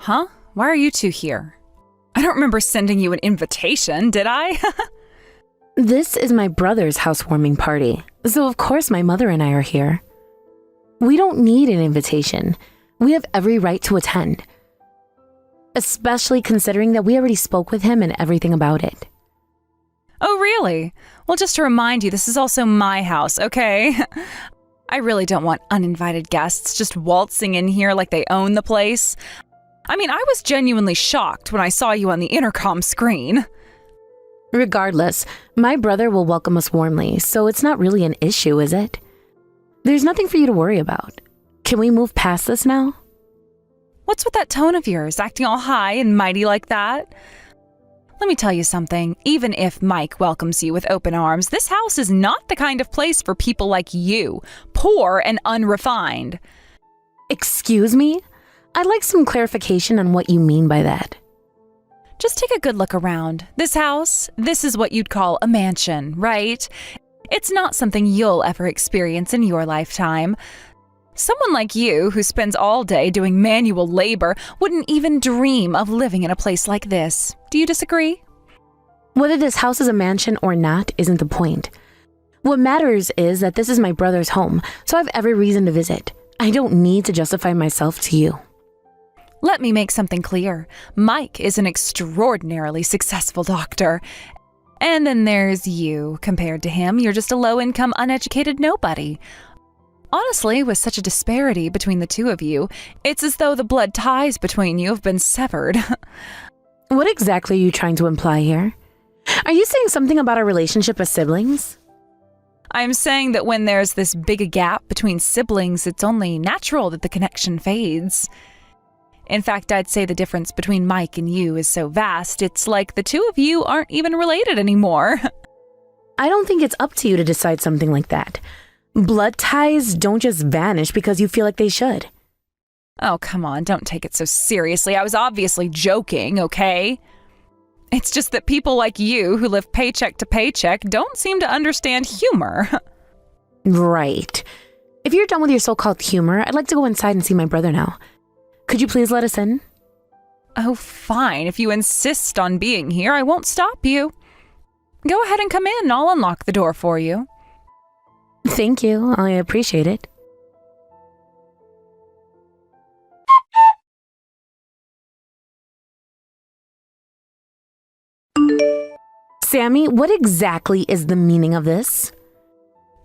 Huh? Why are you two here? I don't remember sending you an invitation, did I? This is my brother's housewarming party, so of course my mother and I are here. We don't need an invitation. We have every right to attend. Especially considering that we already spoke with him and everything about it. Oh, really? Well, just to remind you, this is also my house, okay? I really don't want uninvited guests just waltzing in here like they own the place. I mean, I was genuinely shocked when I saw you on the intercom screen. Regardless, my brother will welcome us warmly, so it's not really an issue, is it? There's nothing for you to worry about. Can we move past this now? What's with that tone of yours, acting all high and mighty like that? Let me tell you something. Even if Mike welcomes you with open arms, this house is not the kind of place for people like you, poor and unrefined. Excuse me? I'd like some clarification on what you mean by that. Just take a good look around. This house, this is what you'd call a mansion, right? It's not something you'll ever experience in your lifetime. Someone like you, who spends all day doing manual labor, wouldn't even dream of living in a place like this. Do you disagree? Whether this house is a mansion or not isn't the point. What matters is that this is my brother's home, so I have every reason to visit. I don't need to justify myself to you. Let me make something clear. Mike is an extraordinarily successful doctor. And then there's you. Compared to him, you're just a low-income, uneducated nobody. Honestly, with such a disparity between the two of you, it's as though the blood ties between you have been severed. What exactly are you trying to imply here? Are you saying something about our relationship as siblings? I'm saying that when there's this big a gap between siblings, it's only natural that the connection fades. In fact, I'd say the difference between Mike and you is so vast, it's like the two of you aren't even related anymore. I don't think it's up to you to decide something like that. Blood ties don't just vanish because you feel like they should. Oh, come on, don't take it so seriously. I was obviously joking, okay? It's just that people like you who live paycheck to paycheck don't seem to understand humor. Right. If you're done with your so-called humor, I'd like to go inside and see my brother now. Could you please let us in? Oh, fine. If you insist on being here, I won't stop you. Go ahead and come in. I'll unlock the door for you. Thank you. I appreciate it. Sammy, what exactly is the meaning of this?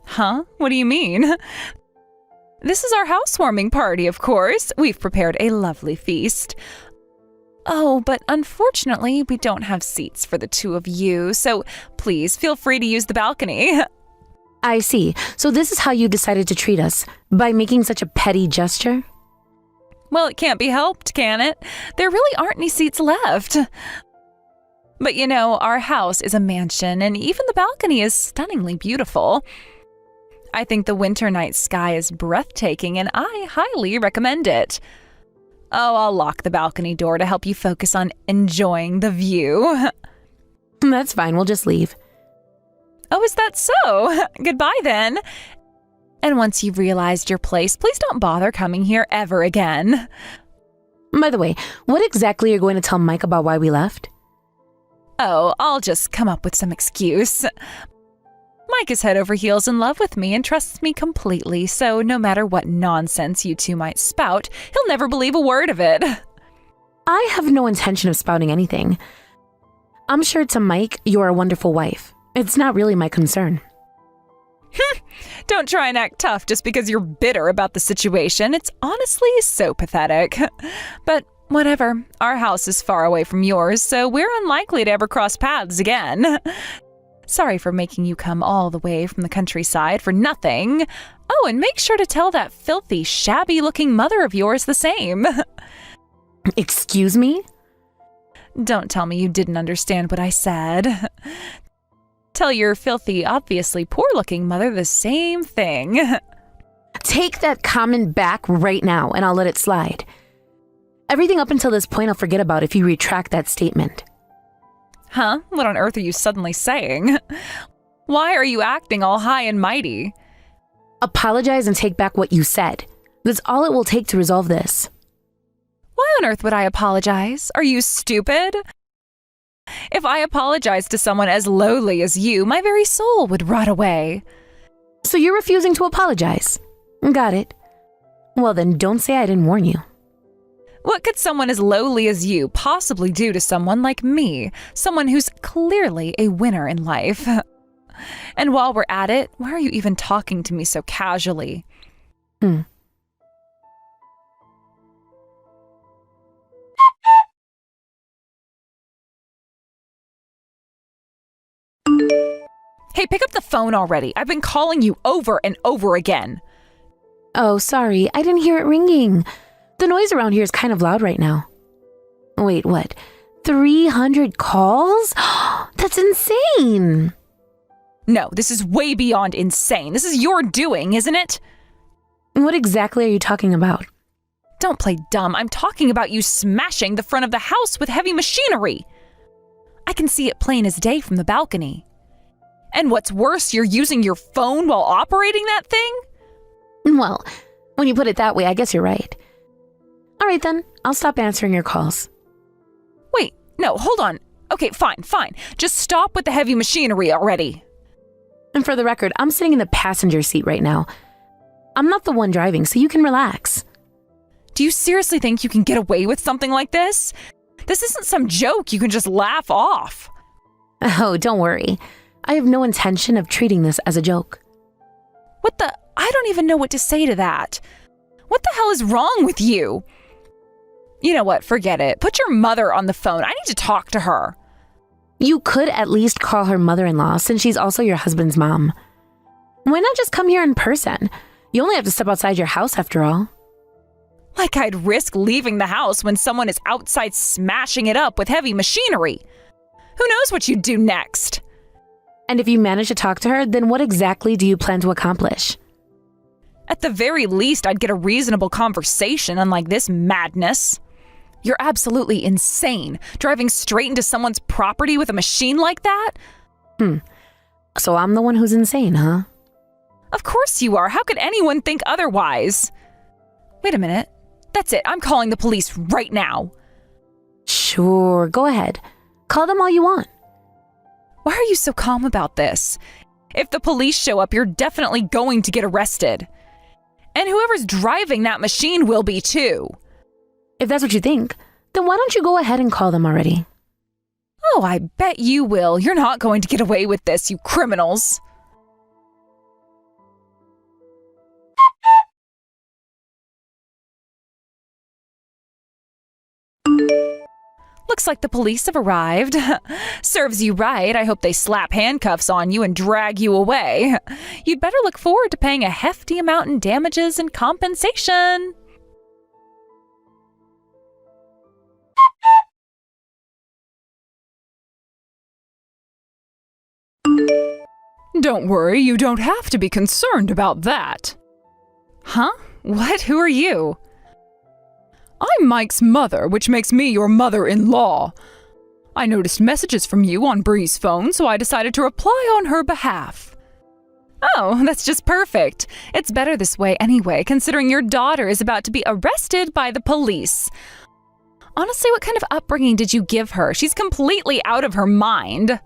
Huh? What do you mean? This is our housewarming party, of course. We've prepared a lovely feast. Oh, but unfortunately, we don't have seats for the two of you, so please feel free to use the balcony. I see. So this is how you decided to treat us, by making such a petty gesture? Well, it can't be helped, can it? There really aren't any seats left. But you know, our house is a mansion, and even the balcony is stunningly beautiful. I think the winter night sky is breathtaking, and I highly recommend it. Oh, I'll lock the balcony door to help you focus on enjoying the view. That's fine, we'll just leave. Oh, is that so? Goodbye then. And once you've realized your place, please don't bother coming here ever again. By the way, what exactly are you going to tell Mike about why we left? Oh, I'll just come up with some excuse. Mike is head over heels in love with me and trusts me completely, so no matter what nonsense you two might spout, he'll never believe a word of it. I have no intention of spouting anything. I'm sure to Mike, you're a wonderful wife. It's not really my concern. Don't try and act tough just because you're bitter about the situation. It's honestly so pathetic. But whatever, our house is far away from yours, so we're unlikely to ever cross paths again. Sorry for making you come all the way from the countryside for nothing. Oh, and make sure to tell that filthy, shabby-looking mother of yours the same. Excuse me? Don't tell me you didn't understand what I said. Tell your filthy, obviously poor-looking mother the same thing. Take that comment back right now, and I'll let it slide. Everything up until this point I'll forget about if you retract that statement. Huh? What on earth are you suddenly saying? Why are you acting all high and mighty? Apologize and take back what you said. That's all it will take to resolve this. Why on earth would I apologize? Are you stupid? If I apologized to someone as lowly as you, my very soul would rot away. So you're refusing to apologize? Got it. Well then, don't say I didn't warn you. What could someone as lowly as you possibly do to someone like me, someone who's clearly a winner in life? And while we're at it, why are you even talking to me so casually? Hey, pick up the phone already. I've been calling you over and over again. Oh, sorry, I didn't hear it ringing. The noise around here is kind of loud right now. Wait, what? 300 calls? That's insane! No, this is way beyond insane. This is your doing, isn't it? What exactly are you talking about? Don't play dumb. I'm talking about you smashing the front of the house with heavy machinery. I can see it plain as day from the balcony. And what's worse, you're using your phone while operating that thing? Well, when you put it that way, I guess you're right. All right then, I'll stop answering your calls. Wait, no, hold on. Okay, fine. Just stop with the heavy machinery already. And for the record, I'm sitting in the passenger seat right now. I'm not the one driving, so you can relax. Do you seriously think you can get away with something like this? This isn't some joke you can just laugh off. Oh, don't worry. I have no intention of treating this as a joke. What the? I don't even know what to say to that. What the hell is wrong with you? You know what? Forget it. Put your mother on the phone. I need to talk to her. You could at least call her mother-in-law since she's also your husband's mom. Why not just come here in person? You only have to step outside your house after all. Like I'd risk leaving the house when someone is outside smashing it up with heavy machinery. Who knows what you'd do next? And if you manage to talk to her, then what exactly do you plan to accomplish? At the very least, I'd get a reasonable conversation, unlike this madness. You're absolutely insane, driving straight into someone's property with a machine like that? So I'm the one who's insane, huh? Of course you are. How could anyone think otherwise? Wait a minute. That's it. I'm calling the police right now. Sure, go ahead. Call them all you want. Why are you so calm about this? If the police show up, you're definitely going to get arrested. And whoever's driving that machine will be too. If that's what you think, then why don't you go ahead and call them already? Oh, I bet you will. You're not going to get away with this, you criminals. Looks like the police have arrived. Serves you right. I hope they slap handcuffs on you and drag you away. You'd better look forward to paying a hefty amount in damages and compensation. Don't worry, you don't have to be concerned about that. Huh? What? Who are you? I'm Mike's mother, which makes me your mother-in-law. I noticed messages from you on Bree's phone, so I decided to reply on her behalf. Oh, that's just perfect. It's better this way anyway, considering your daughter is about to be arrested by the police. Honestly, what kind of upbringing did you give her? She's completely out of her mind.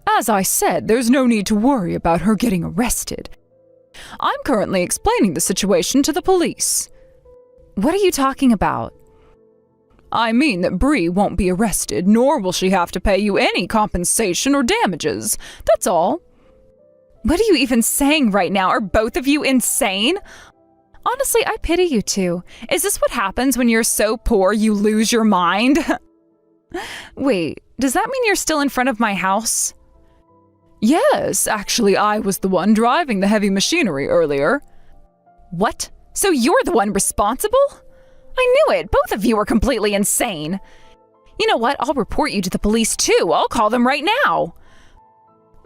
As I said, there's no need to worry about her getting arrested. I'm currently explaining the situation to the police. What are you talking about? I mean that Bree won't be arrested, nor will she have to pay you any compensation or damages. That's all. What are you even saying right now? Are both of you insane? Honestly, I pity you two. Is this what happens when you're so poor you lose your mind? Wait, does that mean you're still in front of my house? Yes, actually I was the one driving the heavy machinery earlier. What? So you're the one responsible? I knew it. Both of you are completely insane. You know what? I'll report you to the police too. I'll call them right now.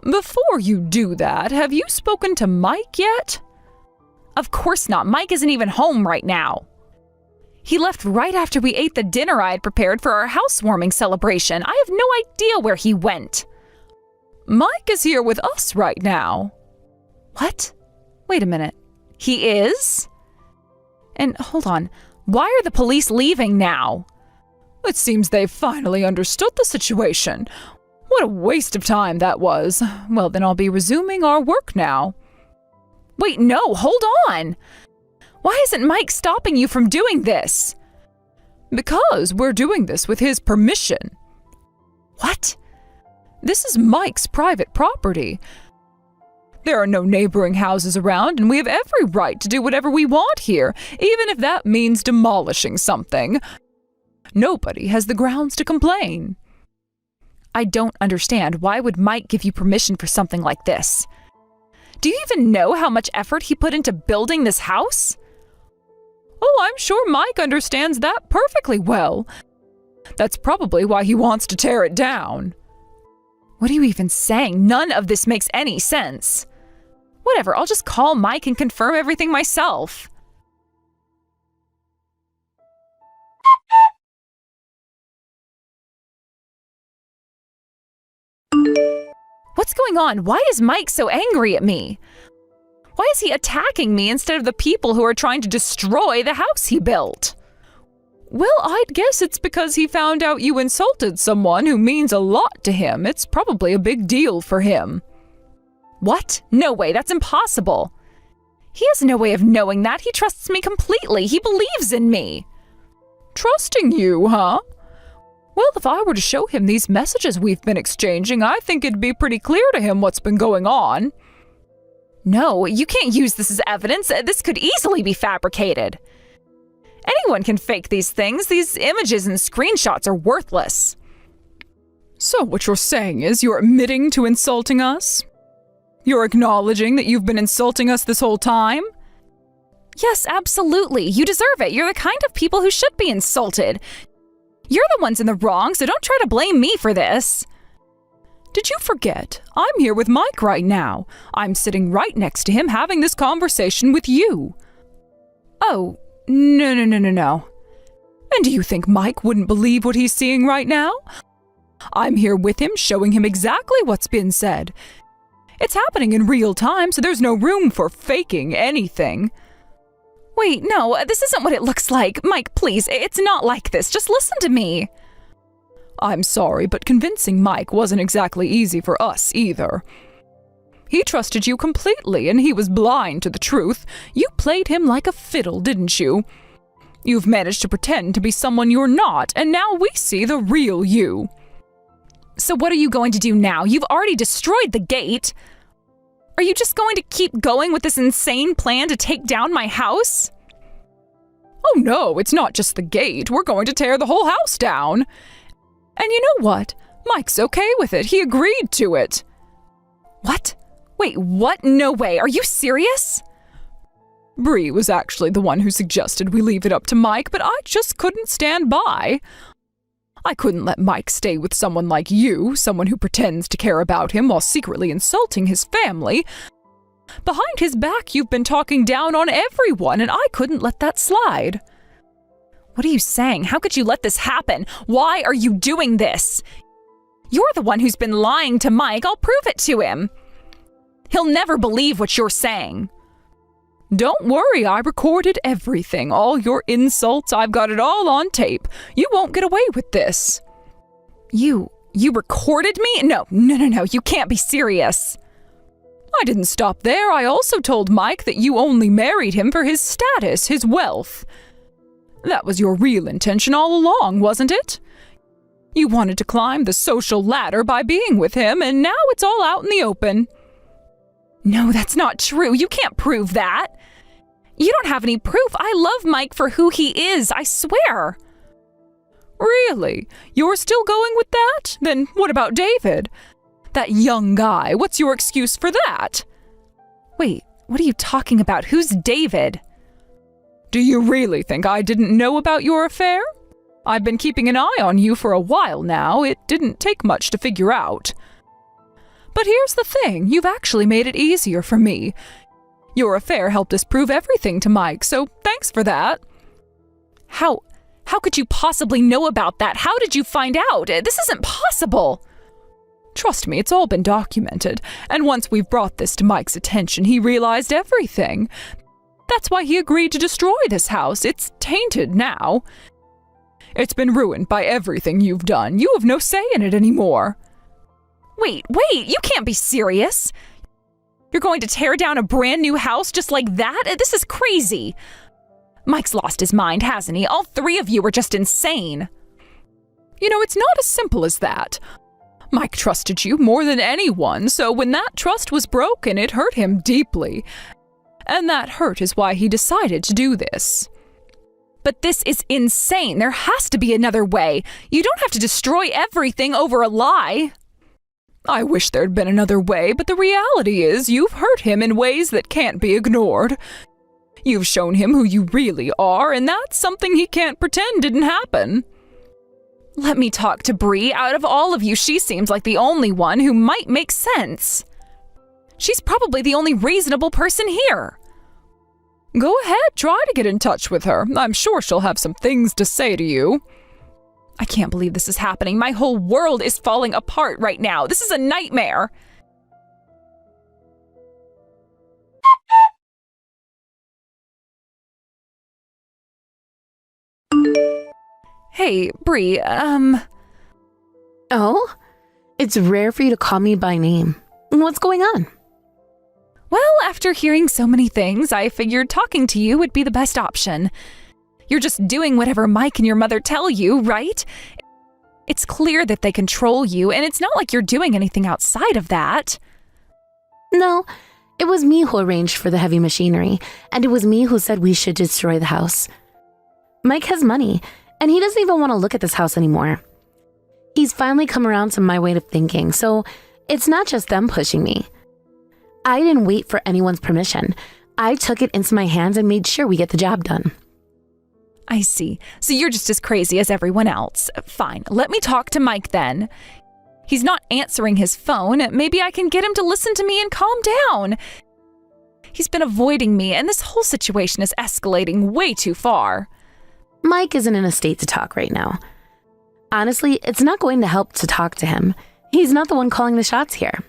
Before you do that, have you spoken to Mike yet? Of course not. Mike isn't even home right now. He left right after we ate the dinner I had prepared for our housewarming celebration. I have no idea where he went. Mike is here with us right now. What? Wait a minute. He is? And hold on, Why are the police leaving now? It seems they've finally understood the situation. What a waste of time that was. Well, then I'll be resuming our work now. Wait, no, hold on. Why isn't Mike stopping you from doing this? Because we're doing this with his permission. What? This is Mike's private property. There are no neighboring houses around, and we have every right to do whatever we want here, even if that means demolishing something. Nobody has the grounds to complain. I don't understand. Why would Mike give you permission for something like this? Do you even know how much effort he put into building this house? Oh, I'm sure Mike understands that perfectly well. That's probably why he wants to tear it down. What are you even saying? None of this makes any sense. Whatever, I'll just call Mike and confirm everything myself. What's going on? Why is Mike so angry at me? Why is he attacking me instead of the people who are trying to destroy the house he built? Well, I'd guess it's because he found out you insulted someone who means a lot to him. It's probably a big deal for him. What? No way, that's impossible. He has no way of knowing that. He trusts me completely. He believes in me. Trusting you, huh? Well, if I were to show him these messages we've been exchanging, I think it'd be pretty clear to him what's been going on. No, you can't use this as evidence. This could easily be fabricated. Anyone can fake these things. These images and screenshots are worthless. So what you're saying is you're admitting to insulting us? You're acknowledging that you've been insulting us this whole time? Yes, absolutely. You deserve it. You're the kind of people who should be insulted. You're the ones in the wrong, so don't try to blame me for this. Did you forget? I'm here with Mike right now. I'm sitting right next to him having this conversation with you. Oh, no. And do you think Mike wouldn't believe what he's seeing right now? I'm here with him, showing him exactly what's been said. It's happening in real time, so there's no room for faking anything. Wait, no, this isn't what it looks like. Mike, please, it's not like this. Just listen to me. I'm sorry, but convincing Mike wasn't exactly easy for us either. He trusted you completely, and he was blind to the truth. You played him like a fiddle, didn't you? You've managed to pretend to be someone you're not, and now we see the real you. So what are you going to do now? You've already destroyed the gate. Are you just going to keep going with this insane plan to take down my house? Oh no, it's not just the gate. We're going to tear the whole house down. And you know what? Mike's okay with it. He agreed to it. What? Wait, what? No way. Are you serious? Bree was actually the one who suggested we leave it up to Mike, but I just couldn't stand by. I couldn't let Mike stay with someone like you, someone who pretends to care about him while secretly insulting his family. Behind his back, you've been talking down on everyone, and I couldn't let that slide. What are you saying? How could you let this happen? Why are you doing this? You're the one who's been lying to Mike. I'll prove it to him. He'll never believe what you're saying. Don't worry, I recorded everything. All your insults, I've got it all on tape. You won't get away with this. You recorded me? No, you can't be serious. I didn't stop there. I also told Mike that you only married him for his status, his wealth. That was your real intention all along, wasn't it? You wanted to climb the social ladder by being with him, and now it's all out in the open. No, that's not true. You can't prove that. You don't have any proof. I love Mike for who he is, I swear. Really? You're still going with that? Then what about David? That young guy, what's your excuse for that? Wait, what are you talking about? Who's David? Do you really think I didn't know about your affair? I've been keeping an eye on you for a while now. It didn't take much to figure out. But here's the thing, you've actually made it easier for me. Your affair helped us prove everything to Mike, so thanks for that. How could you possibly know about that? How did you find out? This isn't possible. Trust me, it's all been documented, and once we've brought this to Mike's attention, he realized everything. That's why he agreed to destroy this house. It's tainted now. It's been ruined by everything you've done. You have no say in it anymore. Wait, you can't be serious. You're going to tear down a brand new house just like that? This is crazy. Mike's lost his mind, hasn't he? All three of you are just insane. You know, it's not as simple as that. Mike trusted you more than anyone, so when that trust was broken, it hurt him deeply. And that hurt is why he decided to do this. But this is insane. There has to be another way. You don't have to destroy everything over a lie. I wish there'd been another way, but the reality is you've hurt him in ways that can't be ignored. You've shown him who you really are, and that's something he can't pretend didn't happen. Let me talk to Bree. Out of all of you, she seems like the only one who might make sense. She's probably the only reasonable person here. Go ahead, try to get in touch with her. I'm sure she'll have some things to say to you. I can't believe this is happening. My whole world is falling apart right now. This is a nightmare. Hey, Bree, Oh? It's rare for you to call me by name. What's going on? Well, after hearing so many things, I figured talking to you would be the best option. You're just doing whatever Mike and your mother tell you, right? It's clear that they control you, and it's not like you're doing anything outside of that. No, it was me who arranged for the heavy machinery, and it was me who said we should destroy the house. Mike has money, and he doesn't even want to look at this house anymore. He's finally come around to my way of thinking, so it's not just them pushing me. I didn't wait for anyone's permission. I took it into my hands and made sure we get the job done. I see. So you're just as crazy as everyone else. Fine, let me talk to Mike then. He's not answering his phone. Maybe I can get him to listen to me and calm down. He's been avoiding me, and this whole situation is escalating way too far. Mike isn't in a state to talk right now. Honestly, it's not going to help to talk to him. He's not the one calling the shots here.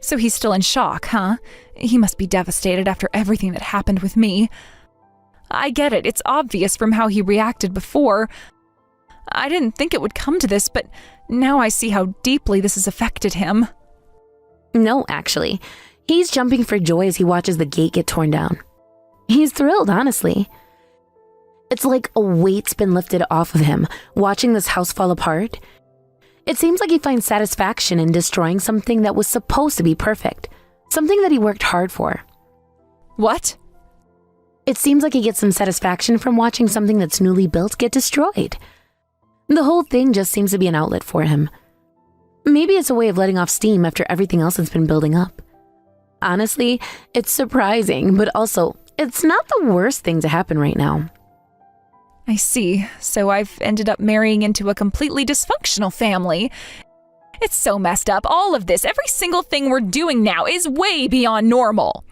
So he's still in shock, huh? He must be devastated after everything that happened with me. I get it. It's obvious from how he reacted before. I didn't think it would come to this, but now I see how deeply this has affected him. No, actually. He's jumping for joy as he watches the gate get torn down. He's thrilled, honestly. It's like a weight's been lifted off of him, watching this house fall apart. It seems like he finds satisfaction in destroying something that was supposed to be perfect, something that he worked hard for. What? It seems like he gets some satisfaction from watching something that's newly built get destroyed. The whole thing just seems to be an outlet for him. Maybe it's a way of letting off steam after everything else that's been building up. Honestly, it's surprising, but also, it's not the worst thing to happen right now. I see. So I've ended up marrying into a completely dysfunctional family. It's so messed up. All of this, every single thing we're doing now is way beyond normal.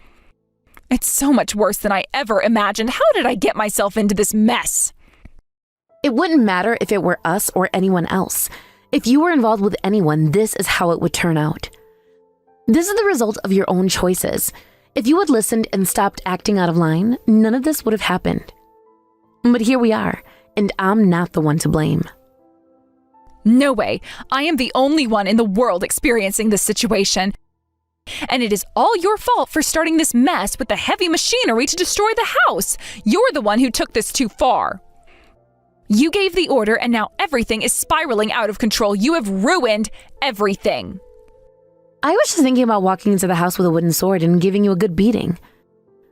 It's so much worse than I ever imagined. How did I get myself into this mess? It wouldn't matter if it were us or anyone else. If you were involved with anyone, this is how it would turn out. This is the result of your own choices. If you had listened and stopped acting out of line, none of this would have happened. But here we are, and I'm not the one to blame. No way. I am the only one in the world experiencing this situation. And it is all your fault for starting this mess with the heavy machinery to destroy the house. You're the one who took this too far. You gave the order, and now everything is spiraling out of control. You have ruined everything. I was just thinking about walking into the house with a wooden sword and giving you a good beating.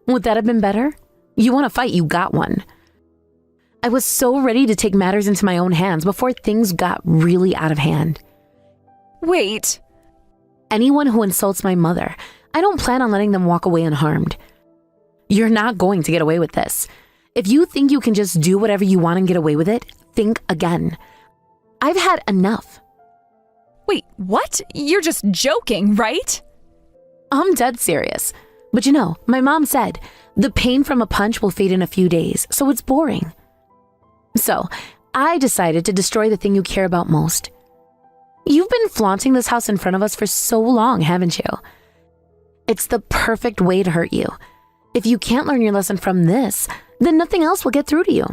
Would that have been better? You want to fight, you got one. I was so ready to take matters into my own hands before things got really out of hand. Wait. Anyone who insults my mother, I don't plan on letting them walk away unharmed. You're not going to get away with this. If you think you can just do whatever you want and get away with it, think again. I've had enough. Wait, what? You're just joking, right? I'm dead serious. But you know, my mom said, the pain from a punch will fade in a few days, so it's boring. So, I decided to destroy the thing you care about most. You've been flaunting this house in front of us for so long, haven't you? It's the perfect way to hurt you. If you can't learn your lesson from this, then nothing else will get through to you.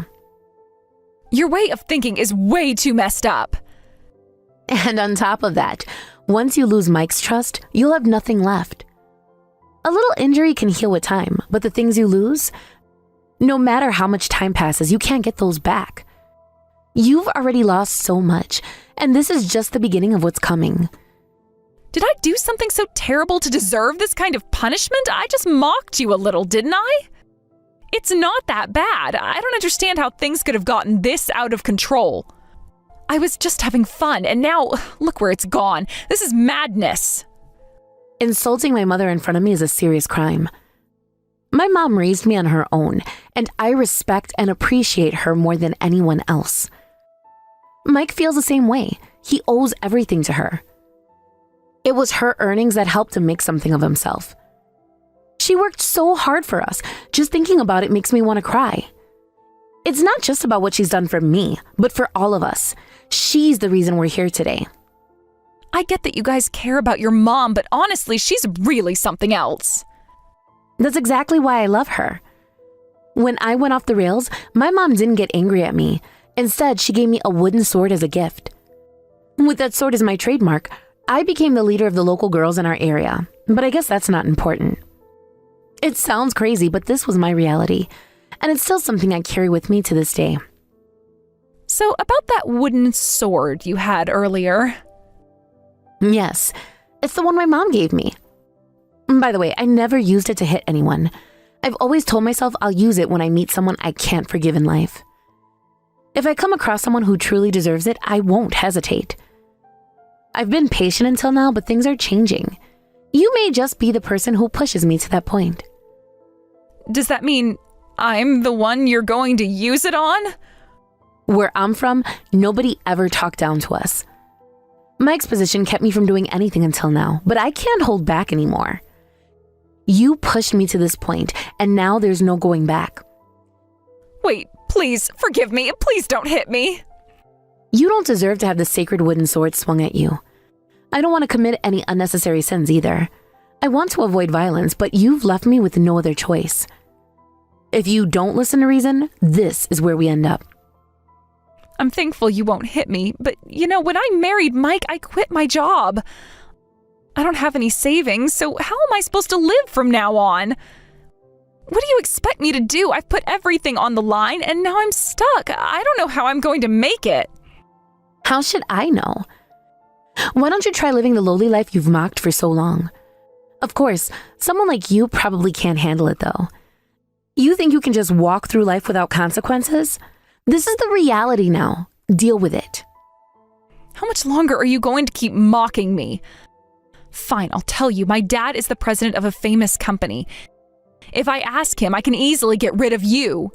Your way of thinking is way too messed up. And on top of that, once you lose Mike's trust, you'll have nothing left. A little injury can heal with time, but the things you lose, no matter how much time passes, you can't get those back. You've already lost so much, and this is just the beginning of what's coming. Did I do something so terrible to deserve this kind of punishment? I just mocked you a little, didn't I? It's not that bad. I don't understand how things could have gotten this out of control. I was just having fun, and now look where it's gone. This is madness. Insulting my mother in front of me is a serious crime. My mom raised me on her own, and I respect and appreciate her more than anyone else. Mike feels the same way. He owes everything to her. It was her earnings that helped him make something of himself. She worked so hard for us. Just thinking about it makes me want to cry. It's not just about what she's done for me, but for all of us. She's the reason we're here today. I get that you guys care about your mom, but honestly, she's really something else. That's exactly why I love her. When I went off the rails, my mom didn't get angry at me. Instead, she gave me a wooden sword as a gift. With that sword as my trademark, I became the leader of the local girls in our area. But I guess that's not important. It sounds crazy, but this was my reality. And it's still something I carry with me to this day. So, about that wooden sword you had earlier. Yes, it's the one my mom gave me. By the way, I never used it to hit anyone. I've always told myself I'll use it when I meet someone I can't forgive in life. If I come across someone who truly deserves it, I won't hesitate. I've been patient until now, but things are changing. You may just be the person who pushes me to that point. Does that mean I'm the one you're going to use it on? Where I'm from, nobody ever talked down to us. Mike's position kept me from doing anything until now, but I can't hold back anymore. You pushed me to this point, and now there's no going back. Wait, please, forgive me. Please don't hit me. You don't deserve to have the sacred wooden sword swung at you. I don't want to commit any unnecessary sins either. I want to avoid violence, but you've left me with no other choice. If you don't listen to reason, this is where we end up. I'm thankful you won't hit me, but when I married Mike, I quit my job. I don't have any savings, so how am I supposed to live from now on? What do you expect me to do? I've put everything on the line, and now I'm stuck. I don't know how I'm going to make it. How should I know? Why don't you try living the lowly life you've mocked for so long? Of course, someone like you probably can't handle it though. You think you can just walk through life without consequences? This is the reality now. Deal with it. How much longer are you going to keep mocking me? Fine, I'll tell you. My dad is the president of a famous company. If I ask him, I can easily get rid of you.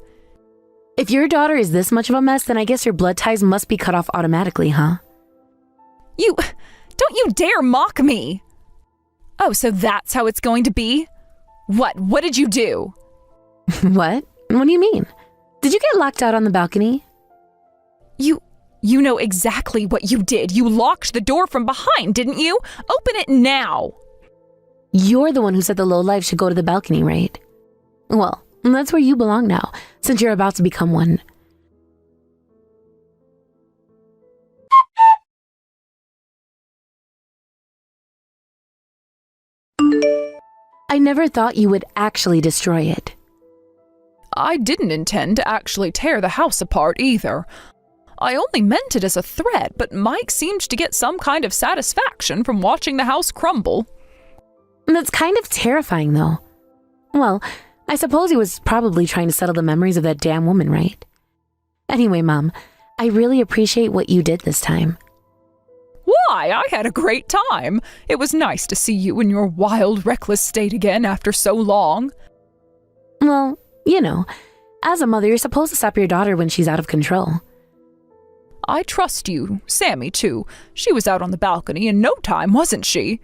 If your daughter is this much of a mess, then I guess your blood ties must be cut off automatically, huh? Don't you dare mock me. Oh, so that's how it's going to be? What did you do? What? What do you mean? Did you get locked out on the balcony? You know exactly what you did. You locked the door from behind, didn't you? Open it now. You're the one who said the lowlife should go to the balcony, right? Well, that's where you belong now, since you're about to become one. I never thought you would actually destroy it. I didn't intend to actually tear the house apart either. I only meant it as a threat, but Mike seemed to get some kind of satisfaction from watching the house crumble. That's kind of terrifying, though. Well, I suppose he was probably trying to settle the memories of that damn woman, right? Anyway, Mom, I really appreciate what you did this time. Why? I had a great time. It was nice to see you in your wild, reckless state again after so long. Well, as a mother, you're supposed to stop your daughter when she's out of control. I trust you. Sammy, too. She was out on the balcony in no time, wasn't she?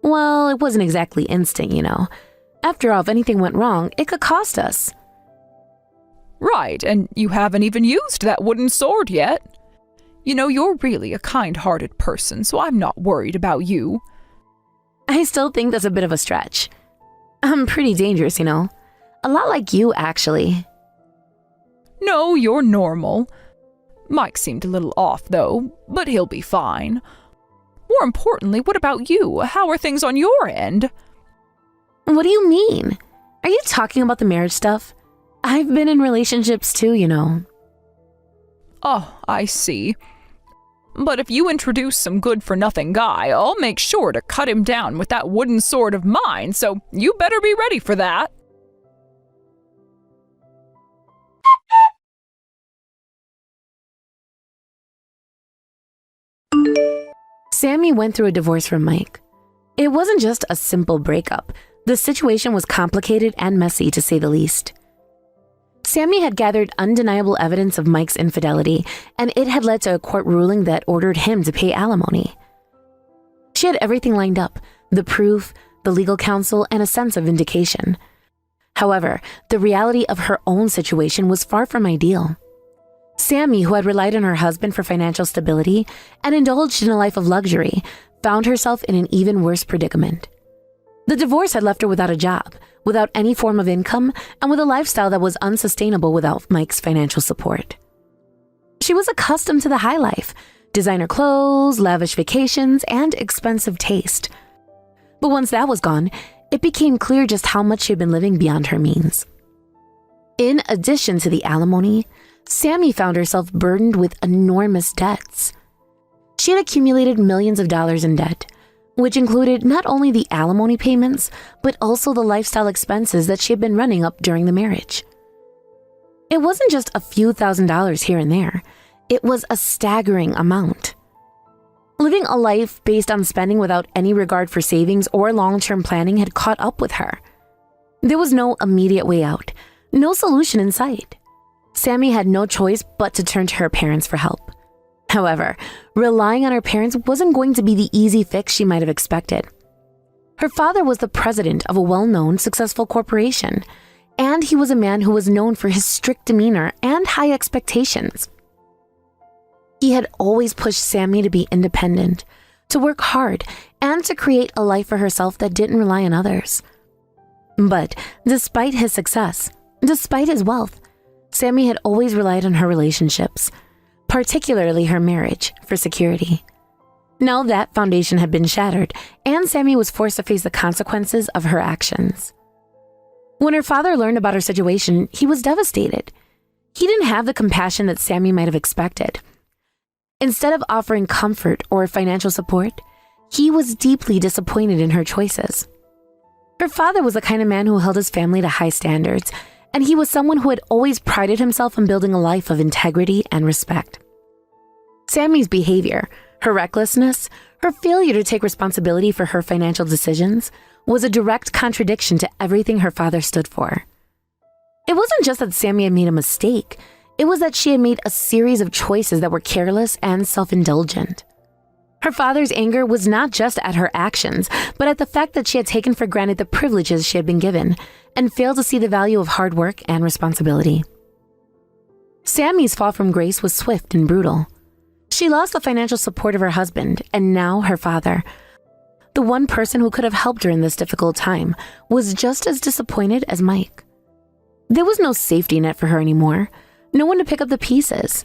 Well, it wasn't exactly instant, After all, if anything went wrong, it could cost us. Right, and you haven't even used that wooden sword yet. You're really a kind-hearted person, so I'm not worried about you. I still think that's a bit of a stretch. I'm pretty dangerous, A lot like you, actually. No, you're normal. Mike seemed a little off, though, but he'll be fine. More importantly, what about you? How are things on your end? What do you mean? Are you talking about the marriage stuff? I've been in relationships too, you know. Oh, I see. But if you introduce some good-for-nothing guy, I'll make sure to cut him down with that wooden sword of mine, so you better be ready for that. Sammy went through a divorce from Mike. It wasn't just a simple breakup. The situation was complicated and messy, to say the least. Sammy had gathered undeniable evidence of Mike's infidelity, and it had led to a court ruling that ordered him to pay alimony. She had everything lined up, the proof, the legal counsel, and a sense of vindication. However, the reality of her own situation was far from ideal. Sammy, who had relied on her husband for financial stability and indulged in a life of luxury, found herself in an even worse predicament. The divorce had left her without a job, without any form of income, and with a lifestyle that was unsustainable without Mike's financial support. She was accustomed to the high life, designer clothes, lavish vacations, and expensive taste. But once that was gone, it became clear just how much she had been living beyond her means. In addition to the alimony, Sammy found herself burdened with enormous debts. She had accumulated millions of dollars in debt, which included not only the alimony payments, but also the lifestyle expenses that she had been running up during the marriage. It wasn't just a few $1,000s here and there. It was a staggering amount. Living a life based on spending without any regard for savings or long-term planning had caught up with her. There was no immediate way out, no solution in sight. Sammy had no choice but to turn to her parents for help. However, relying on her parents wasn't going to be the easy fix she might have expected. Her father was the president of a well-known, successful corporation, and he was a man who was known for his strict demeanor and high expectations. He had always pushed Sammy to be independent, to work hard, and to create a life for herself that didn't rely on others. But despite his success, despite his wealth, Sammy had always relied on her relationships, particularly her marriage, for security. Now that foundation had been shattered, and Sammy was forced to face the consequences of her actions. When her father learned about her situation, he was devastated. He didn't have the compassion that Sammy might have expected. Instead of offering comfort or financial support, he was deeply disappointed in her choices. Her father was the kind of man who held his family to high standards, and he was someone who had always prided himself on building a life of integrity and respect. Sammy's behavior, her recklessness, her failure to take responsibility for her financial decisions was a direct contradiction to everything her father stood for. It wasn't just that Sammy had made a mistake, it was that she had made a series of choices that were careless and self-indulgent. Her father's anger was not just at her actions, but at the fact that she had taken for granted the privileges she had been given and failed to see the value of hard work and responsibility. Sammy's fall from grace was swift and brutal. She lost the financial support of her husband and now her father. The one person who could have helped her in this difficult time was just as disappointed as Mike. There was no safety net for her anymore, no one to pick up the pieces.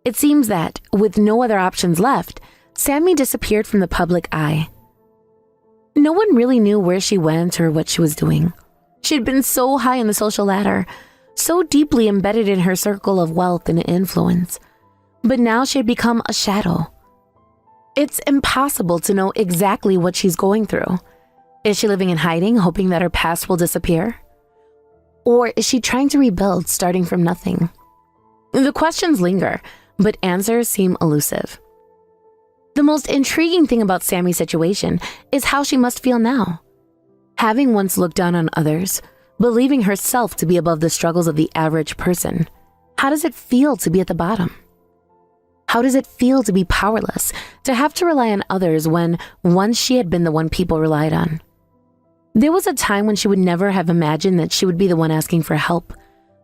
It seems that, with no other options left, Sammy disappeared from the public eye. No one really knew where she went or what she was doing. She had been so high on the social ladder, so deeply embedded in her circle of wealth and influence. But now she had become a shadow. It's impossible to know exactly what she's going through. Is she living in hiding, hoping that her past will disappear? Or is she trying to rebuild, starting from nothing? The questions linger, but answers seem elusive. The most intriguing thing about Sammy's situation is how she must feel now. Having once looked down on others, believing herself to be above the struggles of the average person, how does it feel to be at the bottom? How does it feel to be powerless, to have to rely on others when once she had been the one people relied on? There was a time when she would never have imagined that she would be the one asking for help,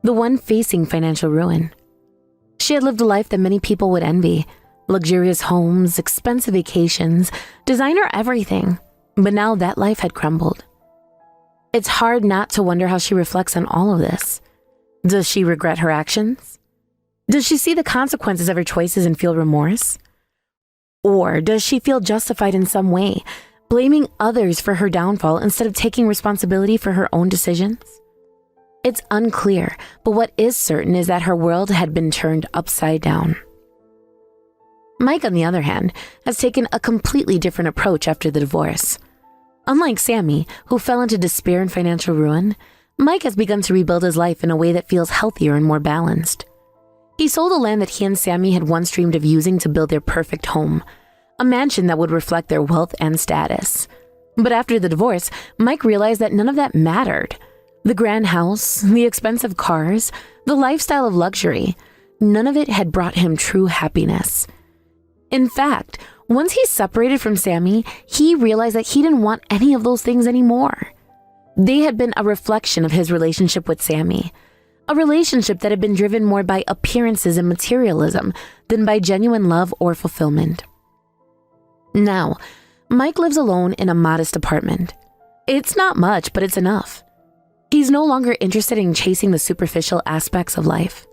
the one facing financial ruin. She had lived a life that many people would envy, luxurious homes, expensive vacations, designer everything, but now that life had crumbled. It's hard not to wonder how she reflects on all of this. Does she regret her actions? Does she see the consequences of her choices and feel remorse? Or does she feel justified in some way, blaming others for her downfall instead of taking responsibility for her own decisions? It's unclear, but what is certain is that her world had been turned upside down. Mike, on the other hand, has taken a completely different approach after the divorce. Unlike Sammy, who fell into despair and financial ruin, Mike has begun to rebuild his life in a way that feels healthier and more balanced. He sold the land that he and Sammy had once dreamed of using to build their perfect home, a mansion that would reflect their wealth and status. But after the divorce, Mike realized that none of that mattered. The grand house, the expensive cars, the lifestyle of luxury, none of it had brought him true happiness. In fact, once he separated from Sammy, he realized that he didn't want any of those things anymore. They had been a reflection of his relationship with Sammy, a relationship that had been driven more by appearances and materialism than by genuine love or fulfillment. Now, Mike lives alone in a modest apartment. It's not much, but it's enough. He's no longer interested in chasing the superficial aspects of life.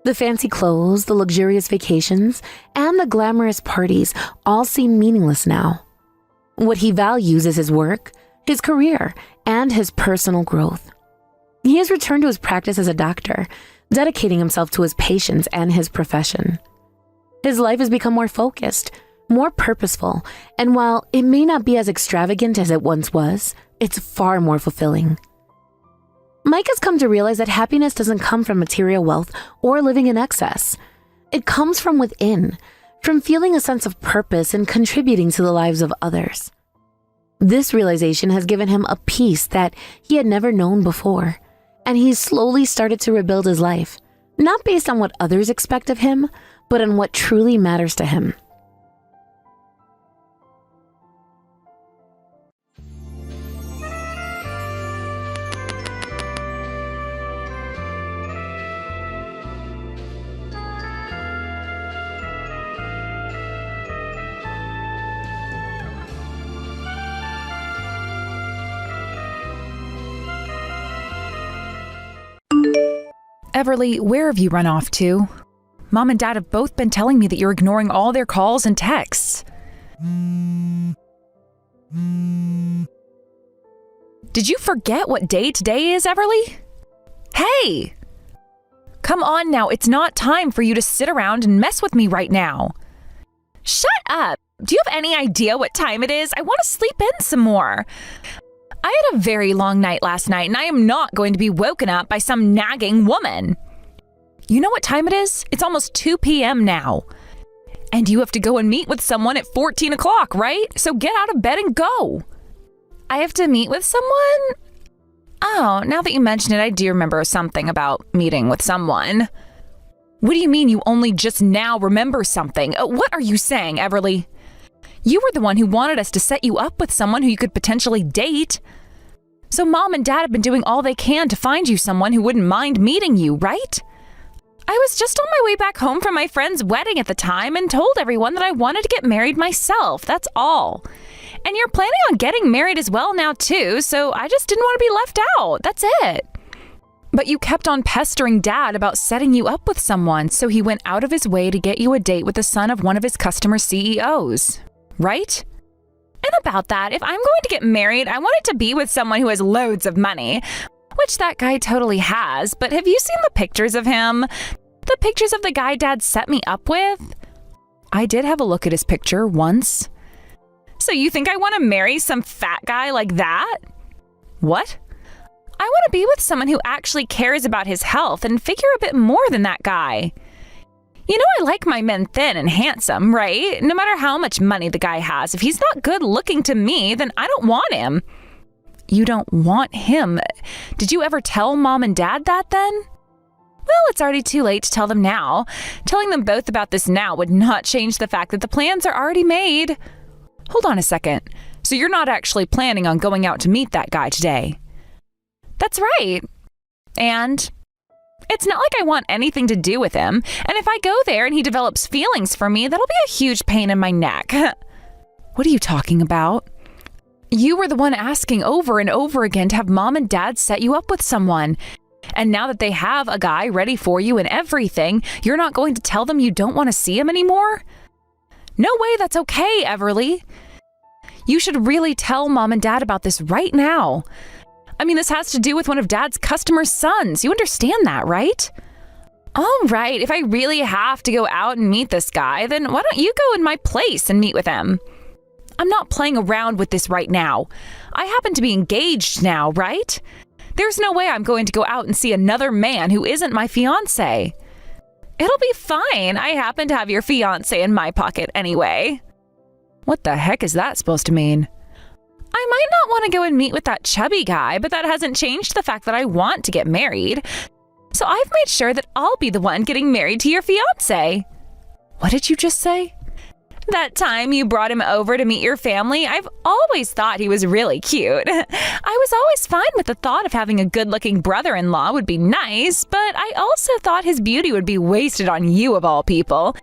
The fancy clothes, the luxurious vacations, and the glamorous parties all seem meaningless now. What he values is his work, his career, and his personal growth. He has returned to his practice as a doctor, dedicating himself to his patients and his profession. His life has become more focused, more purposeful, and while it may not be as extravagant as it once was, it's far more fulfilling. Mike has come to realize that happiness doesn't come from material wealth or living in excess. It comes from within, from feeling a sense of purpose and contributing to the lives of others. This realization has given him a peace that he had never known before, and he's slowly started to rebuild his life, not based on what others expect of him, but on what truly matters to him. Everly, where have you run off to? Mom and Dad have both been telling me that you're ignoring all their calls and texts. Did you forget what day today is, Everly? Hey! Come on now, it's not time for you to sit around and mess with me right now. Shut up! Do you have any idea what time it is? I want to sleep in some more. I had a very long night last night, and I am not going to be woken up by some nagging woman. You know what time it is? It's almost 2 p.m. now. And you have to go and meet with someone at 14 o'clock, right? So get out of bed and go. I have to meet with someone? Oh, now that you mention it, I do remember something about meeting with someone. What do you mean you only just now remember something? What are you saying, Everly? You were the one who wanted us to set you up with someone who you could potentially date. So Mom and Dad have been doing all they can to find you someone who wouldn't mind meeting you, right? I was just on my way back home from my friend's wedding at the time and told everyone that I wanted to get married myself, that's all. And you're planning on getting married as well now too, so I just didn't want to be left out, that's it. But you kept on pestering Dad about setting you up with someone, so he went out of his way to get you a date with the son of one of his customer CEOs. Right? And about that, if I'm going to get married, I want it to be with someone who has loads of money, which that guy totally has, but have you seen the pictures of him? The pictures of the guy Dad set me up with? I did have a look at his picture once. So you think I want to marry some fat guy like that? What? I want to be with someone who actually cares about his health and figure a bit more than that guy. You know I like my men thin and handsome, right? No matter how much money the guy has, if he's not good looking to me, then I don't want him. You don't want him? Did you ever tell Mom and Dad that then? Well, it's already too late to tell them now. Telling them both about this now would not change the fact that the plans are already made. Hold on a second. So you're not actually planning on going out to meet that guy today? That's right. And it's not like I want anything to do with him, and if I go there and he develops feelings for me, that'll be a huge pain in my neck. What are you talking about? You were the one asking over and over again to have mom and dad set you up with someone. And now that they have a guy ready for you and everything, you're not going to tell them you don't want to see him anymore? No way that's okay, Everly. You should really tell mom and dad about this right now. I mean, this has to do with one of dad's customer's sons. You understand that, right? All right, if I really have to go out and meet this guy, then why don't you go in my place and meet with him? I'm not playing around with this right now. I happen to be engaged now, right? There's no way I'm going to go out and see another man who isn't my fiancé. It'll be fine. I happen to have your fiancé in my pocket anyway. What the heck is that supposed to mean? I might not want to go and meet with that chubby guy, but that hasn't changed the fact that I want to get married. So I've made sure that I'll be the one getting married to your fiancé. What did you just say? That time you brought him over to meet your family, I've always thought he was really cute. I was always fine with the thought of having a good-looking brother-in-law would be nice, but I also thought his beauty would be wasted on you of all people.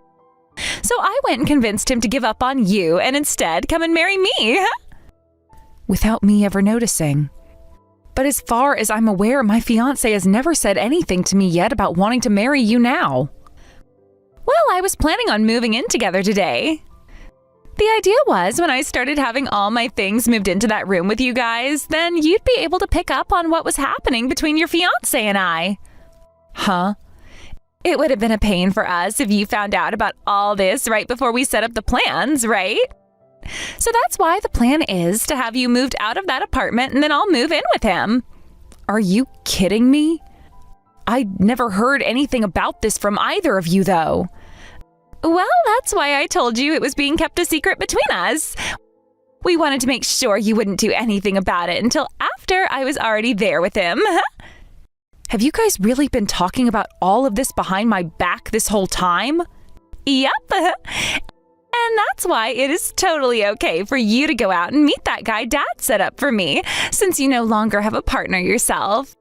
So I went and convinced him to give up on you and instead come and marry me. Without me ever noticing. But as far as I'm aware, my fiancé has never said anything to me yet about wanting to marry you now. Well, I was planning on moving in together today. The idea was when I started having all my things moved into that room with you guys, then you'd be able to pick up on what was happening between your fiancé and I. Huh? It would have been a pain for us if you found out about all this right before we set up the plans, right? So that's why the plan is to have you moved out of that apartment and then I'll move in with him. Are you kidding me? I never heard anything about this from either of you, though. Well, that's why I told you it was being kept a secret between us. We wanted to make sure you wouldn't do anything about it until after I was already there with him. Have you guys really been talking about all of this behind my back this whole time? Yep. And that's why it is totally okay for you to go out and meet that guy Dad set up for me, since you no longer have a partner yourself.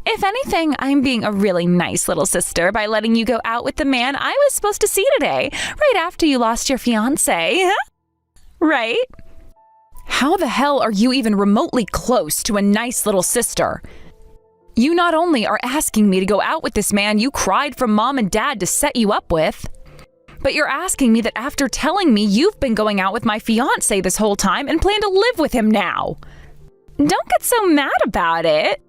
If anything, I'm being a really nice little sister by letting you go out with the man I was supposed to see today, right after you lost your fiancé. Right? How the hell are you even remotely close to a nice little sister? You not only are asking me to go out with this man you cried from mom and dad to set you up with, but you're asking me that after telling me you've been going out with my fiancé this whole time and plan to live with him now. Don't get so mad about it.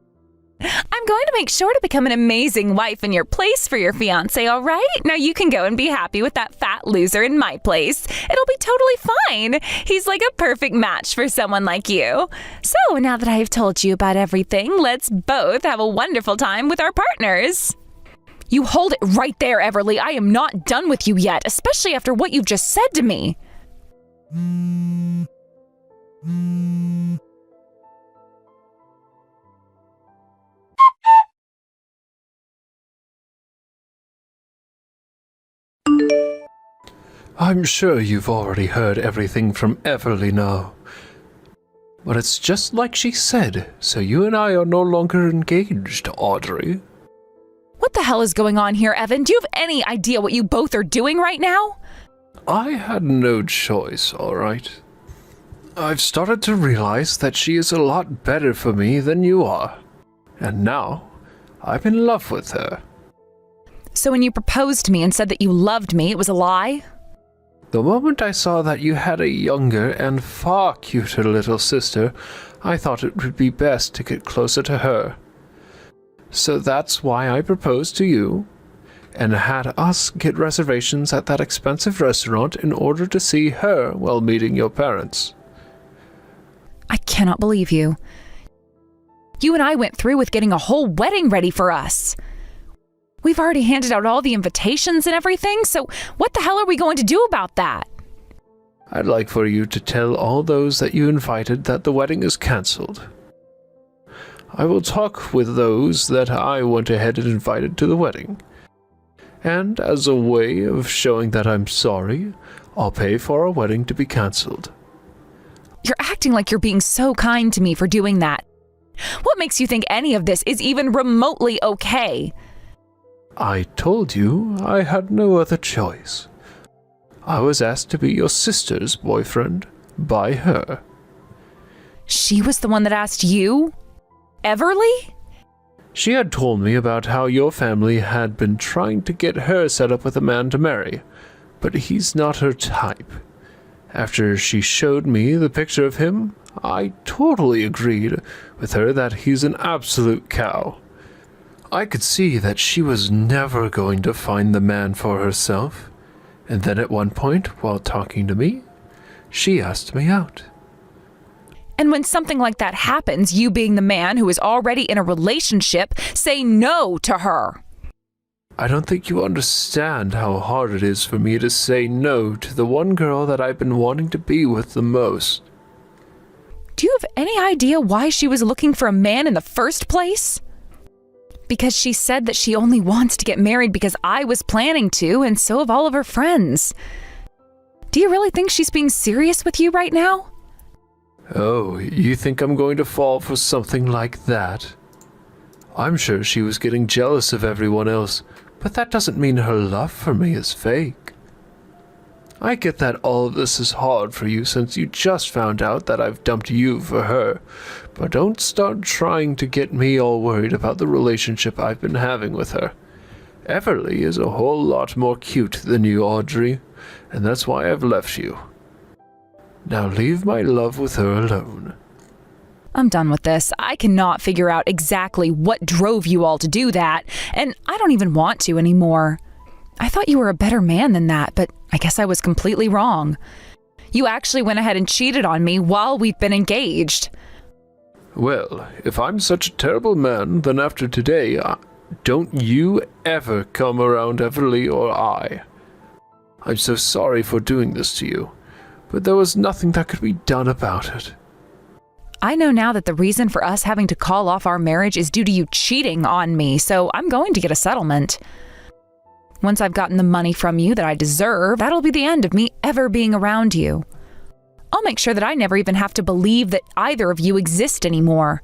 I'm going to make sure to become an amazing wife in your place for your fiancé, all right? Now you can go and be happy with that fat loser in my place. It'll be totally fine. He's like a perfect match for someone like you. So now that I've told you about everything, let's both have a wonderful time with our partners. You hold it right there, Everly. I am not done with you yet, especially after what you've just said to me. I'm sure you've already heard everything from Everly now. But it's just like she said, so you and I are no longer engaged, Audrey. What the hell is going on here, Evan? Do you have any idea what you both are doing right now? I had no choice, alright. I've started to realize that she is a lot better for me than you are. And now, I'm in love with her. So when you proposed to me and said that you loved me, it was a lie? The moment I saw that you had a younger and far cuter little sister, I thought it would be best to get closer to her. So that's why I proposed to you, and had us get reservations at that expensive restaurant in order to see her while meeting your parents. I cannot believe you. You and I went through with getting a whole wedding ready for us. We've already handed out all the invitations and everything, so what the hell are we going to do about that? I'd like for you to tell all those that you invited that the wedding is cancelled. I will talk with those that I went ahead and invited to the wedding. And as a way of showing that I'm sorry, I'll pay for our wedding to be cancelled. You're acting like you're being so kind to me for doing that. What makes you think any of this is even remotely okay? I told you I had no other choice. I was asked to be your sister's boyfriend by her. She was the one that asked you? Everly? She had told me about how your family had been trying to get her set up with a man to marry, but he's not her type. After she showed me the picture of him, I totally agreed with her that he's an absolute cow. I could see that she was never going to find the man for herself, and then at one point, while talking to me, she asked me out. And when something like that happens, you being the man who is already in a relationship, say no to her. I don't think you understand how hard it is for me to say no to the one girl that I've been wanting to be with the most. Do you have any idea why she was looking for a man in the first place? Because she said that she only wants to get married because I was planning to, and so have all of her friends. Do you really think she's being serious with you right now? Oh, you think I'm going to fall for something like that? I'm sure she was getting jealous of everyone else, but that doesn't mean her love for me is fake. I get that all of this is hard for you since you just found out that I've dumped you for her, but don't start trying to get me all worried about the relationship I've been having with her. Everly is a whole lot more cute than you, Audrey, and that's why I've left you. Now leave my love with her alone. I'm done with this. I cannot figure out exactly what drove you all to do that, and I don't even want to anymore. I thought you were a better man than that, but I guess I was completely wrong. You actually went ahead and cheated on me while we've been engaged. Well, if I'm such a terrible man, then after today, don't you ever come around Everly or I. I'm so sorry for doing this to you, but there was nothing that could be done about it. I know now that the reason for us having to call off our marriage is due to you cheating on me, so I'm going to get a settlement. Once I've gotten the money from you that I deserve, that'll be the end of me ever being around you. I'll make sure that I never even have to believe that either of you exist anymore.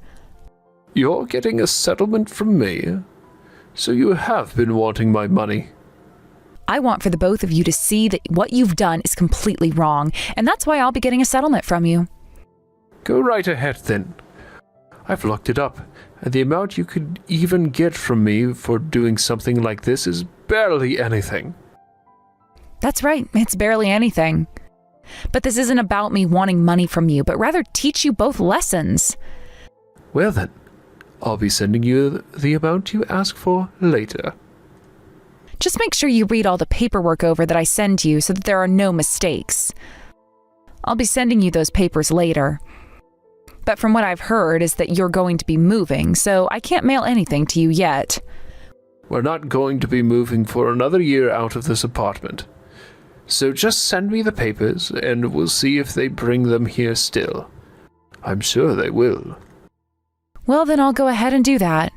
You're getting a settlement from me? So you have been wanting my money? I want for the both of you to see that what you've done is completely wrong, and that's why I'll be getting a settlement from you. Go right ahead then. I've looked it up, and the amount you could even get from me for doing something like this is barely anything. That's right, it's barely anything. But this isn't about me wanting money from you, but rather teach you both lessons. Well then, I'll be sending you the amount you ask for later. Just make sure you read all the paperwork over that I send you so that there are no mistakes. I'll be sending you those papers later. But from what I've heard is that you're going to be moving, so I can't mail anything to you yet. We're not going to be moving for another year out of this apartment. So just send me the papers, and we'll see if they bring them here still. I'm sure they will. Well, then I'll go ahead and do that.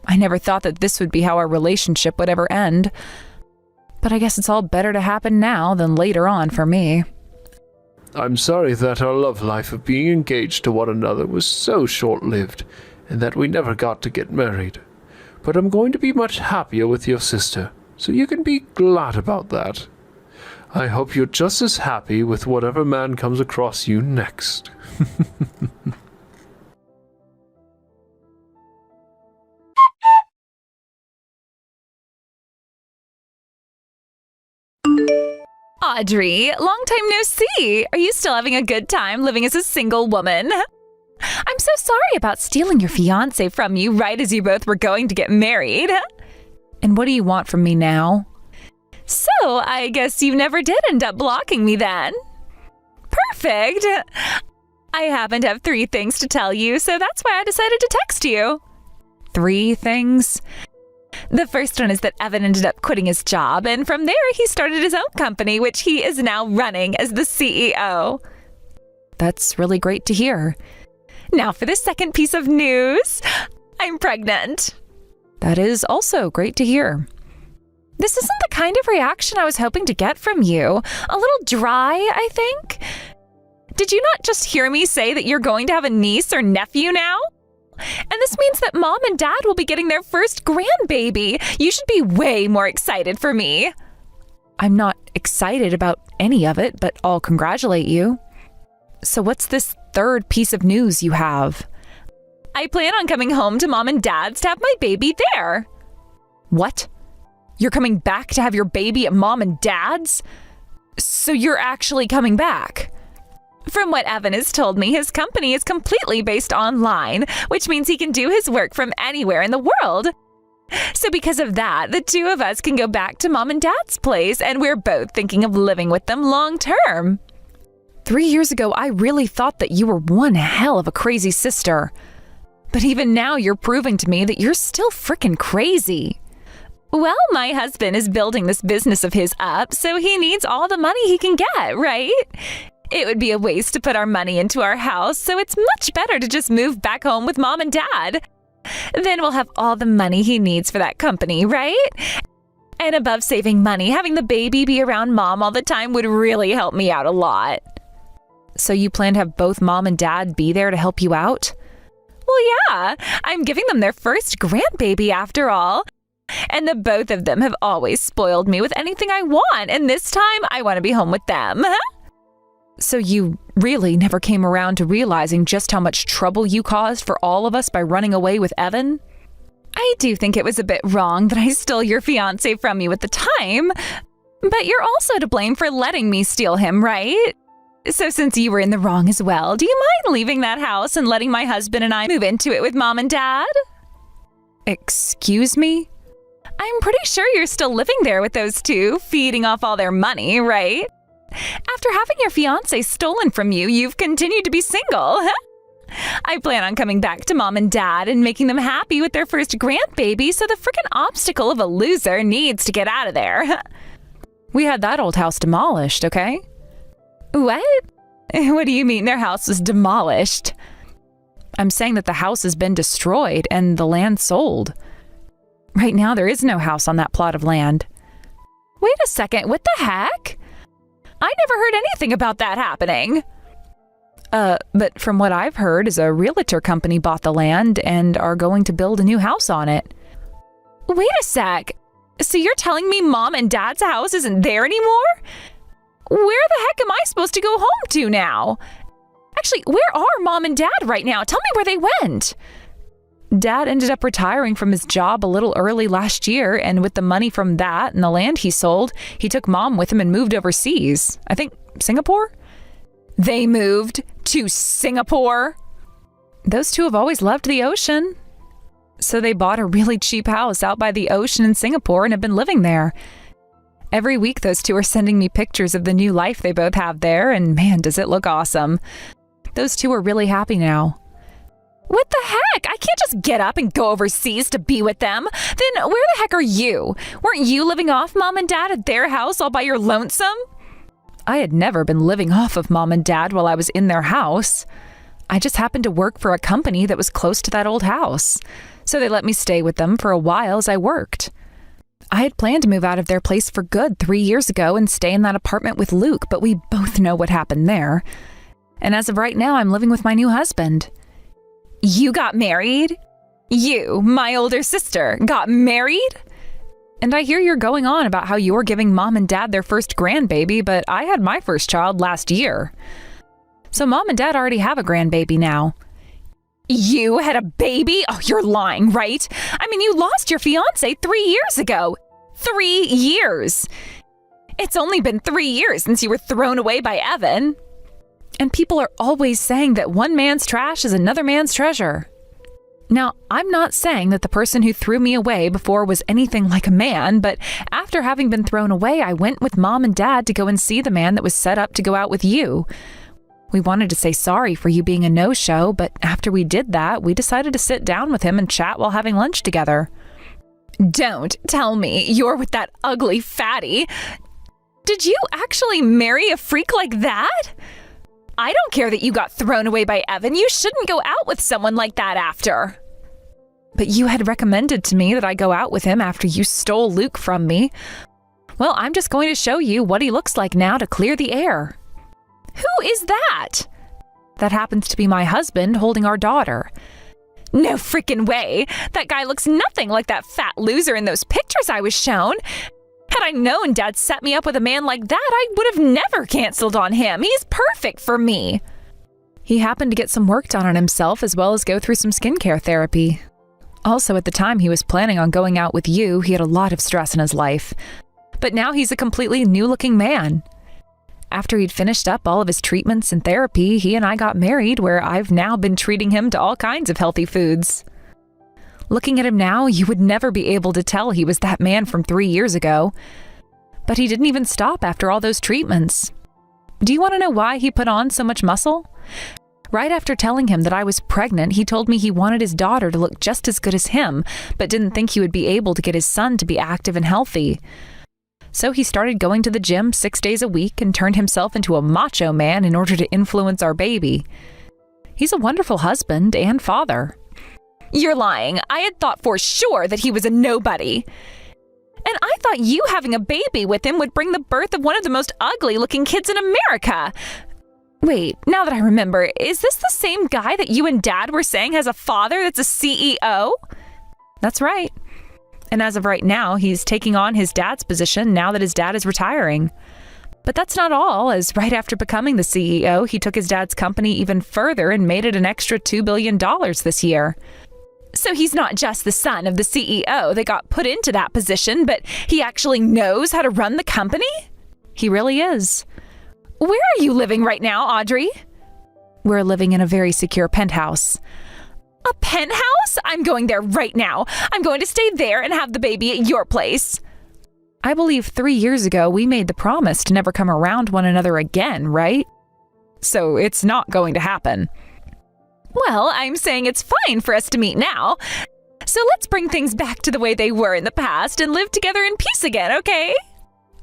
I never thought that this would be how our relationship would ever end. But I guess it's all better to happen now than later on for me. I'm sorry that our love life of being engaged to one another was so short-lived, and that we never got to get married. But I'm going to be much happier with your sister, so you can be glad about that. I hope you're just as happy with whatever man comes across you next. Audrey, long time no see. Are you still having a good time living as a single woman? I'm so sorry about stealing your fiancé from you right as you both were going to get married. And what do you want from me now? So, I guess you never did end up blocking me then. Perfect. I happen to have 3 things to tell you, so that's why I decided to text you. 3 things? The first one is that Evan ended up quitting his job, and from there he started his own company, which he is now running as the CEO. That's really great to hear. Now for the second piece of news. I'm pregnant. That is also great to hear. This isn't the kind of reaction I was hoping to get from you. A little dry, I think. Did you not just hear me say that you're going to have a niece or nephew now? And this means that Mom and Dad will be getting their first grandbaby. You should be way more excited for me. I'm not excited about any of it, but I'll congratulate you. So what's this third piece of news you have. I plan on coming home to Mom and Dad's to have my baby there. What? You're coming back to have your baby at Mom and Dad's? So you're actually coming back? From what Evan has told me, his company is completely based online, which means he can do his work from anywhere in the world. So because of that, the two of us can go back to Mom and Dad's place, and we're both thinking of living with them long term. 3 years ago, I really thought that you were one hell of a crazy sister. But even now, you're proving to me that you're still frickin' crazy. Well, my husband is building this business of his up, so he needs all the money he can get, right? It would be a waste to put our money into our house, so it's much better to just move back home with Mom and Dad. Then we'll have all the money he needs for that company, right? And above saving money, having the baby be around Mom all the time would really help me out a lot. So you plan to have both Mom and Dad be there to help you out? Well, yeah, I'm giving them their first grandbaby after all. And the both of them have always spoiled me with anything I want, and this time I want to be home with them. So you really never came around to realizing just how much trouble you caused for all of us by running away with Evan? I do think it was a bit wrong that I stole your fiancé from you at the time, but you're also to blame for letting me steal him, right? So since you were in the wrong as well, do you mind leaving that house and letting my husband and I move into it with Mom and Dad? Excuse me? I'm pretty sure you're still living there with those two, feeding off all their money, right? After having your fiancé stolen from you, you've continued to be single. I plan on coming back to Mom and Dad and making them happy with their first grandbaby, so the frickin' obstacle of a loser needs to get out of there. We had that old house demolished, okay? What? What do you mean their house was demolished? I'm saying that the house has been destroyed and the land sold. Right now, there is no house on that plot of land. Wait a second, what the heck? I never heard anything about that happening. But from what I've heard is a realtor company bought the land and are going to build a new house on it. Wait a sec. So you're telling me Mom and Dad's house isn't there anymore? Where the heck am I supposed to go home to now? Actually, where are Mom and Dad right now? Tell me where they went. Dad ended up retiring from his job a little early last year, and with the money from that and the land he sold, he took Mom with him and moved overseas. I think Singapore? They moved to Singapore? Those two have always loved the ocean. So they bought a really cheap house out by the ocean in Singapore and have been living there. Every week those two are sending me pictures of the new life they both have there, and man, does it look awesome. Those two are really happy now. What the heck? I can't just get up and go overseas to be with them. Then where the heck are you? Weren't you living off Mom and Dad at their house all by your lonesome? I had never been living off of Mom and Dad while I was in their house. I just happened to work for a company that was close to that old house. So they let me stay with them for a while as I worked. I had planned to move out of their place for good 3 years ago and stay in that apartment with Luke, but we both know what happened there. And as of right now, I'm living with my new husband. You got married? You, my older sister, got married? And I hear you're going on about how you're giving Mom and Dad their first grandbaby, but I had my first child last year. So Mom and Dad already have a grandbaby now. You had a baby? Oh, you're lying, right? I mean, you lost your fiancé 3 years ago. 3 years. It's only been 3 years since you were thrown away by Evan. And people are always saying that one man's trash is another man's treasure. Now, I'm not saying that the person who threw me away before was anything like a man, but after having been thrown away, I went with Mom and Dad to go and see the man that was set up to go out with you. We wanted to say sorry for you being a no-show, but after we did that, we decided to sit down with him and chat while having lunch together. Don't tell me you're with that ugly fatty. Did you actually marry a freak like that? I don't care that you got thrown away by Evan. You shouldn't go out with someone like that after. But you had recommended to me that I go out with him after you stole Luke from me. Well, I'm just going to show you what he looks like now to clear the air. Who is that? That happens to be my husband holding our daughter. No freaking way. That guy looks nothing like that fat loser in those pictures I was shown. Had I known Dad set me up with a man like that, I would have never canceled on him. He's perfect for me. He happened to get some work done on himself as well as go through some skincare therapy. Also, at the time he was planning on going out with you, he had a lot of stress in his life. But now he's a completely new-looking man. After he'd finished up all of his treatments and therapy, he and I got married, where I've now been treating him to all kinds of healthy foods. Looking at him now, you would never be able to tell he was that man from 3 years ago. But he didn't even stop after all those treatments. Do you want to know why he put on so much muscle? Right after telling him that I was pregnant, he told me he wanted his daughter to look just as good as him, but didn't think he would be able to get his son to be active and healthy. So he started going to the gym 6 days a week and turned himself into a macho man in order to influence our baby. He's a wonderful husband and father. You're lying. I had thought for sure that he was a nobody. And I thought you having a baby with him would bring the birth of one of the most ugly-looking kids in America. Wait, now that I remember, is this the same guy that you and Dad were saying has a father that's a CEO? That's right. And as of right now, he's taking on his dad's position now that his dad is retiring. But that's not all, as right after becoming the CEO, he took his dad's company even further and made it an extra $2 billion this year. So he's not just the son of the CEO that got put into that position, but he actually knows how to run the company? He really is. Where are you living right now, Audrey? We're living in a very secure penthouse. A penthouse? I'm going there right now. I'm going to stay there and have the baby at your place. I believe 3 years ago we made the promise to never come around one another again, right? So it's not going to happen. Well, I'm saying it's fine for us to meet now. So let's bring things back to the way they were in the past and live together in peace again, okay?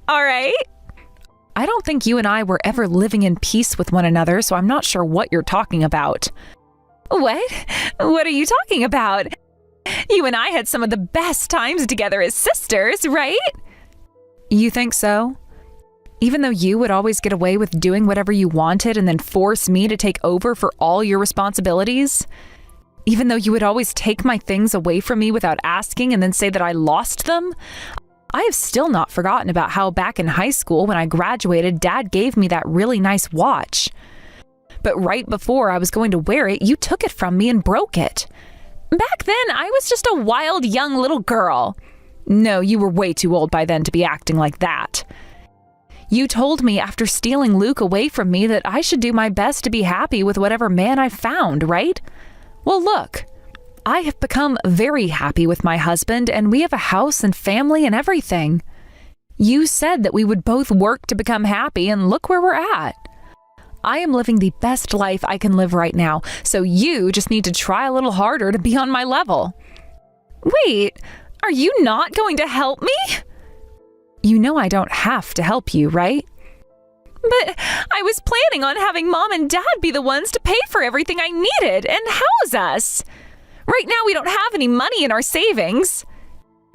All right? I don't think you and I were ever living in peace with one another, so I'm not sure what you're talking about. What? What are you talking about? You and I had some of the best times together as sisters, right? You think so? Even though you would always get away with doing whatever you wanted and then force me to take over for all your responsibilities? Even though you would always take my things away from me without asking and then say that I lost them? I have still not forgotten about how back in high school when I graduated, Dad gave me that really nice watch. But right before I was going to wear it, you took it from me and broke it. Back then, I was just a wild young little girl. No, you were way too old by then to be acting like that. You told me after stealing Luke away from me that I should do my best to be happy with whatever man I found, right? Well, look. I have become very happy with my husband, and we have a house and family and everything. You said that we would both work to become happy, and look where we're at. I am living the best life I can live right now, so you just need to try a little harder to be on my level. Wait, are you not going to help me? You know I don't have to help you, right? But I was planning on having Mom and Dad be the ones to pay for everything I needed and house us. Right now, we don't have any money in our savings.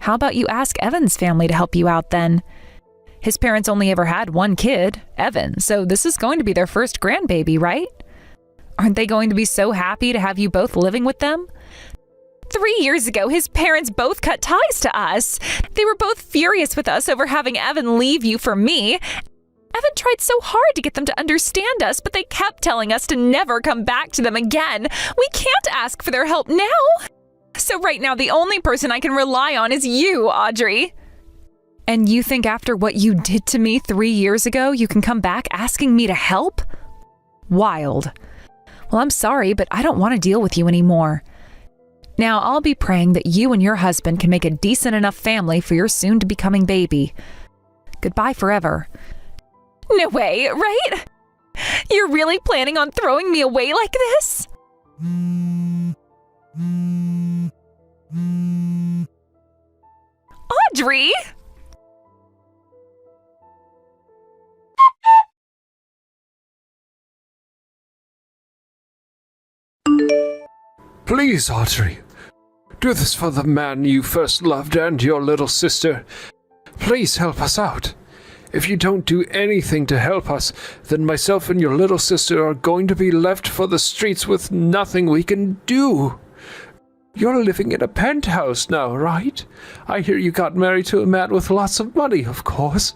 How about you ask Evan's family to help you out then? His parents only ever had one kid, Evan, so this is going to be their first grandbaby, right? Aren't they going to be so happy to have you both living with them? 3 years ago, his parents both cut ties to us. They were both furious with us over having Evan leave you for me. Evan tried so hard to get them to understand us, but they kept telling us to never come back to them again. We can't ask for their help now. So right now, the only person I can rely on is you, Audrey. And you think after what you did to me 3 years ago, you can come back asking me to help? Wild. Well, I'm sorry, but I don't want to deal with you anymore. Now, I'll be praying that you and your husband can make a decent enough family for your soon-to-becoming baby. Goodbye forever. No way, right? You're really planning on throwing me away like this? Audrey! Please, Audrey. Do this for the man you first loved and your little sister. Please help us out. If you don't do anything to help us, then myself and your little sister are going to be left for the streets with nothing we can do. You're living in a penthouse now, right? I hear you got married to a man with lots of money, of course.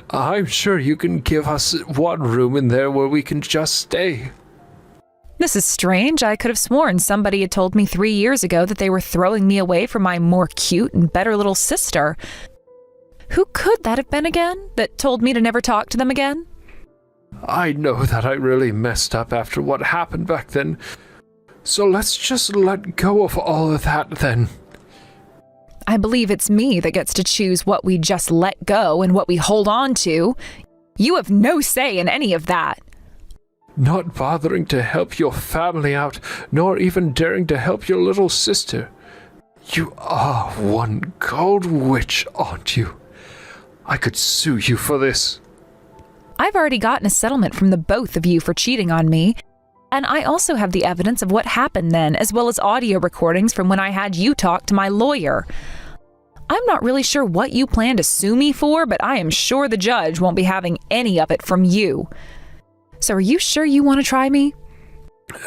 I'm sure you can give us one room in there where we can just stay. This is strange. I could have sworn somebody had told me 3 years ago that they were throwing me away for my more cute and better little sister. Who could that have been again, that told me to never talk to them again? I know that I really messed up after what happened back then, so let's just let go of all of that then. I believe it's me that gets to choose what we just let go and what we hold on to. You have no say in any of that. Not bothering to help your family out, nor even daring to help your little sister. You are one cold witch, aren't you? I could sue you for this. I've already gotten a settlement from the both of you for cheating on me, and I also have the evidence of what happened then, as well as audio recordings from when I had you talk to my lawyer. I'm not really sure what you plan to sue me for, but I am sure the judge won't be having any of it from you. So are you sure you want to try me?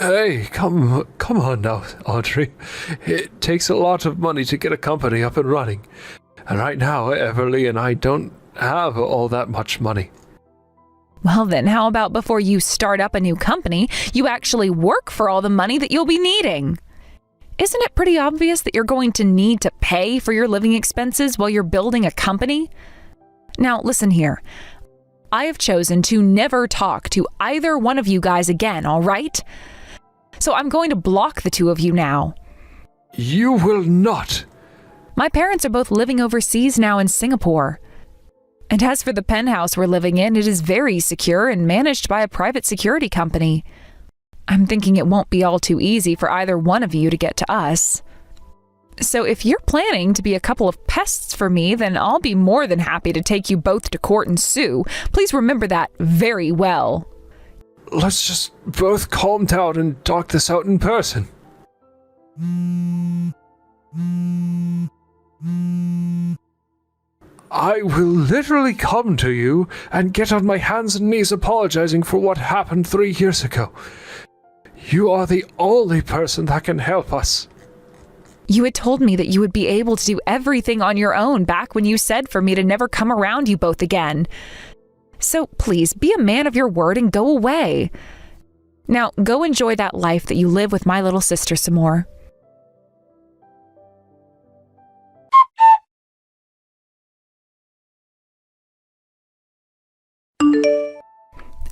Hey, come on now, Audrey. It takes a lot of money to get a company up and running. And right now, Everly and I don't have all that much money. Well then, how about before you start up a new company, you actually work for all the money that you'll be needing? Isn't it pretty obvious that you're going to need to pay for your living expenses while you're building a company? Now, listen here. I have chosen to never talk to either one of you guys again, all right? So I'm going to block the two of you now. You will not. My parents are both living overseas now in Singapore. And as for the penthouse we're living in, it is very secure and managed by a private security company. I'm thinking it won't be all too easy for either one of you to get to us. So if you're planning to be a couple of pests for me, then I'll be more than happy to take you both to court and sue. Please remember that very well. Let's just both calm down and talk this out in person. I will literally come to you and get on my hands and knees apologizing for what happened 3 years ago. You are the only person that can help us. You had told me that you would be able to do everything on your own back when you said for me to never come around you both again. So please, be a man of your word and go away. Now, go enjoy that life that you live with my little sister some more.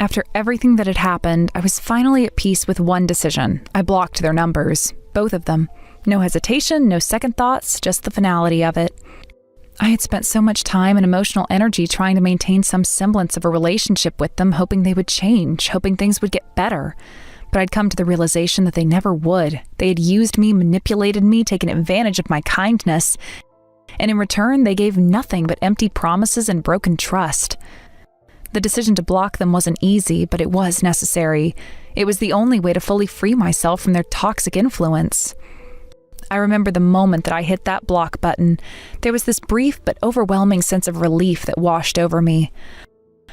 After everything that had happened, I was finally at peace with one decision. I blocked their numbers, both of them. No hesitation, no second thoughts, just the finality of it. I had spent so much time and emotional energy trying to maintain some semblance of a relationship with them, hoping they would change, hoping things would get better. But I'd come to the realization that they never would. They had used me, manipulated me, taken advantage of my kindness. And in return, they gave nothing but empty promises and broken trust. The decision to block them wasn't easy, but it was necessary. It was the only way to fully free myself from their toxic influence. I remember the moment that I hit that block button. There was this brief but overwhelming sense of relief that washed over me.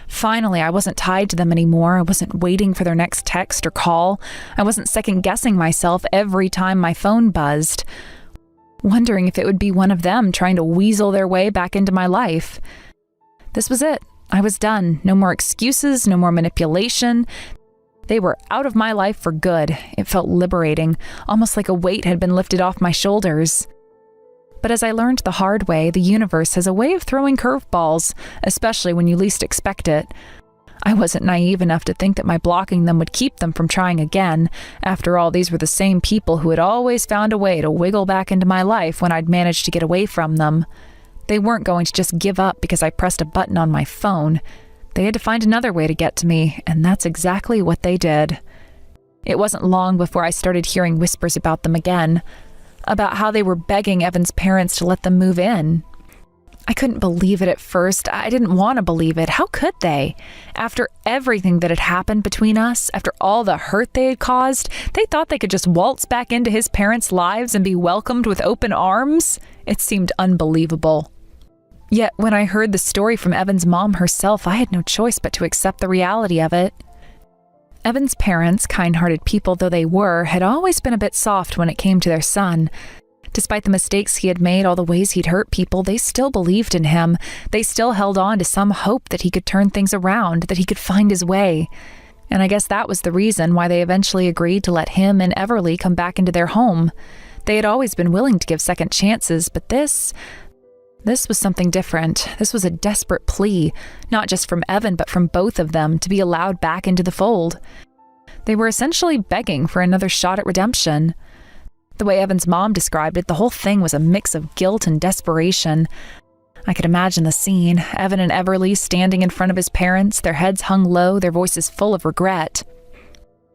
Finally, I wasn't tied to them anymore. I wasn't waiting for their next text or call. I wasn't second-guessing myself every time my phone buzzed, wondering if it would be one of them trying to weasel their way back into my life. This was it. I was done. No more excuses, no more manipulation. They were out of my life for good. It felt liberating, almost like a weight had been lifted off my shoulders. But as I learned the hard way, the universe has a way of throwing curveballs, especially when you least expect it. I wasn't naive enough to think that my blocking them would keep them from trying again. After all, these were the same people who had always found a way to wiggle back into my life when I'd managed to get away from them. They weren't going to just give up because I pressed a button on my phone. They had to find another way to get to me, and that's exactly what they did. It wasn't long before I started hearing whispers about them again, about how they were begging Evan's parents to let them move in. I couldn't believe it at first. I didn't want to believe it. How could they? After everything that had happened between us, after all the hurt they had caused, they thought they could just waltz back into his parents' lives and be welcomed with open arms? It seemed unbelievable. Yet when I heard the story from Evan's mom herself, I had no choice but to accept the reality of it. Evan's parents, kind-hearted people though they were, had always been a bit soft when it came to their son. Despite the mistakes he had made, all the ways he'd hurt people, they still believed in him. They still held on to some hope that he could turn things around, that he could find his way. And I guess that was the reason why they eventually agreed to let him and Everly come back into their home. They had always been willing to give second chances, but this was something different. This was a desperate plea, not just from Evan, but from both of them, to be allowed back into the fold. They were essentially begging for another shot at redemption. The way Evan's mom described it, the whole thing was a mix of guilt and desperation. I could imagine the scene, Evan and Everly standing in front of his parents, their heads hung low, their voices full of regret.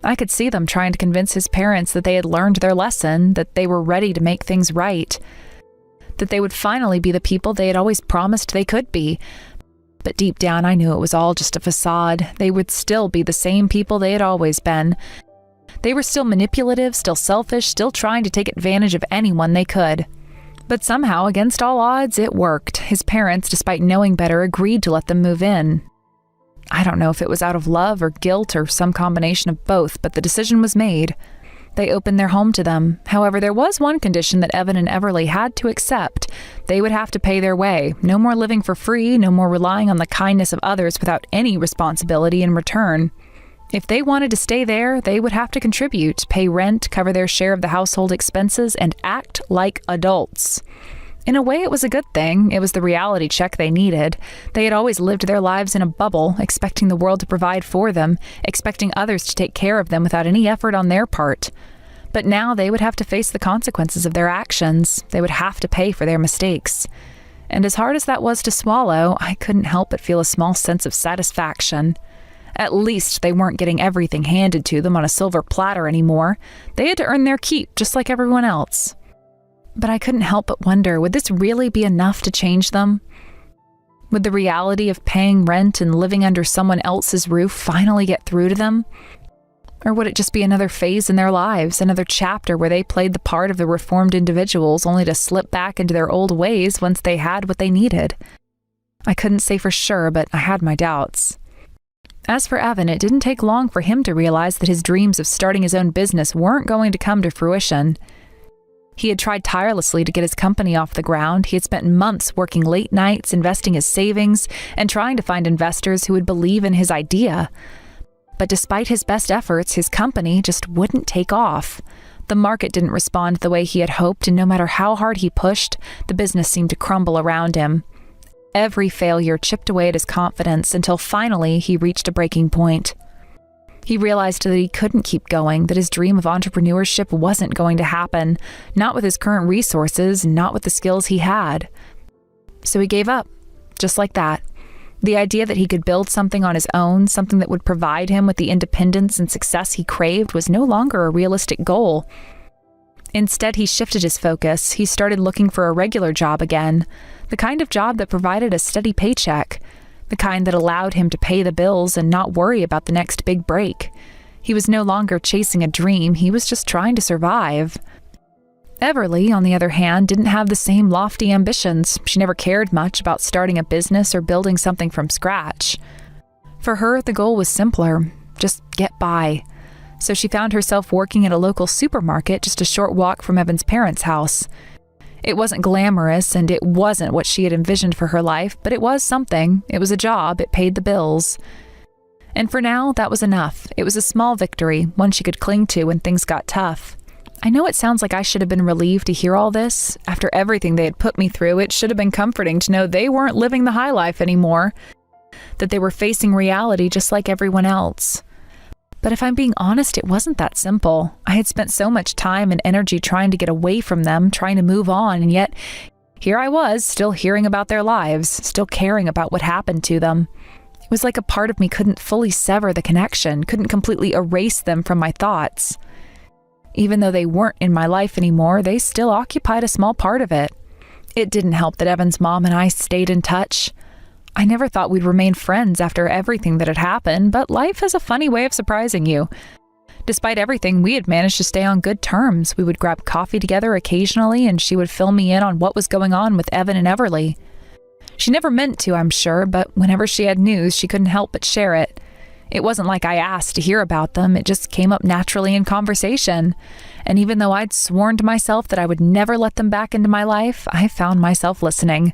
I could see them trying to convince his parents that they had learned their lesson, that they were ready to make things right, that they would finally be the people they had always promised they could be. But deep down, I knew it was all just a facade. They would still be the same people they had always been. They were still manipulative, still selfish, still trying to take advantage of anyone they could. But somehow, against all odds, it worked. His parents, despite knowing better, agreed to let them move in. I don't know if it was out of love or guilt or some combination of both, but the decision was made. They opened their home to them. However, there was one condition that Evan and Everly had to accept. They would have to pay their way. No more living for free, no more relying on the kindness of others without any responsibility in return. If they wanted to stay there, they would have to contribute, pay rent, cover their share of the household expenses, and act like adults. In a way, it was a good thing. It was the reality check they needed. They had always lived their lives in a bubble, expecting the world to provide for them, expecting others to take care of them without any effort on their part. But now they would have to face the consequences of their actions. They would have to pay for their mistakes. And as hard as that was to swallow, I couldn't help but feel a small sense of satisfaction. At least they weren't getting everything handed to them on a silver platter anymore. They had to earn their keep, just like everyone else. But I couldn't help but wonder, would this really be enough to change them? Would the reality of paying rent and living under someone else's roof finally get through to them? Or would it just be another phase in their lives, another chapter where they played the part of the reformed individuals only to slip back into their old ways once they had what they needed? I couldn't say for sure, but I had my doubts. As for Evan, it didn't take long for him to realize that his dreams of starting his own business weren't going to come to fruition. He had tried tirelessly to get his company off the ground. He had spent months working late nights, investing his savings, and trying to find investors who would believe in his idea. But despite his best efforts, his company just wouldn't take off. The market didn't respond the way he had hoped, and no matter how hard he pushed, the business seemed to crumble around him. Every failure chipped away at his confidence until finally he reached a breaking point. He realized that he couldn't keep going, that his dream of entrepreneurship wasn't going to happen, not with his current resources, not with the skills he had. So he gave up, just like that. The idea that he could build something on his own, something that would provide him with the independence and success he craved, was no longer a realistic goal. Instead, he shifted his focus. He started looking for a regular job again, the kind of job that provided a steady paycheck, the kind that allowed him to pay the bills and not worry about the next big break. He was no longer chasing a dream, he was just trying to survive. Everly, on the other hand, didn't have the same lofty ambitions. She never cared much about starting a business or building something from scratch. For her, the goal was simpler: just get by. So she found herself working at a local supermarket just a short walk from Evan's parents' house. It wasn't glamorous, and it wasn't what she had envisioned for her life, but it was something. It was a job. It paid the bills. And for now, that was enough. It was a small victory, one she could cling to when things got tough. I know it sounds like I should have been relieved to hear all this. After everything they had put me through, it should have been comforting to know they weren't living the high life anymore, that they were facing reality just like everyone else. But if I'm being honest, it wasn't that simple. I had spent so much time and energy trying to get away from them, trying to move on, and yet here I was, still hearing about their lives, still caring about what happened to them. It was like a part of me couldn't fully sever the connection, couldn't completely erase them from my thoughts. Even though they weren't in my life anymore, they still occupied a small part of it. It didn't help that Evan's mom and I stayed in touch. I never thought we'd remain friends after everything that had happened, but life has a funny way of surprising you. Despite everything, we had managed to stay on good terms. We would grab coffee together occasionally, and she would fill me in on what was going on with Evan and Everly. She never meant to, I'm sure, but whenever she had news, she couldn't help but share it. It wasn't like I asked to hear about them, it just came up naturally in conversation. And even though I'd sworn to myself that I would never let them back into my life, I found myself listening.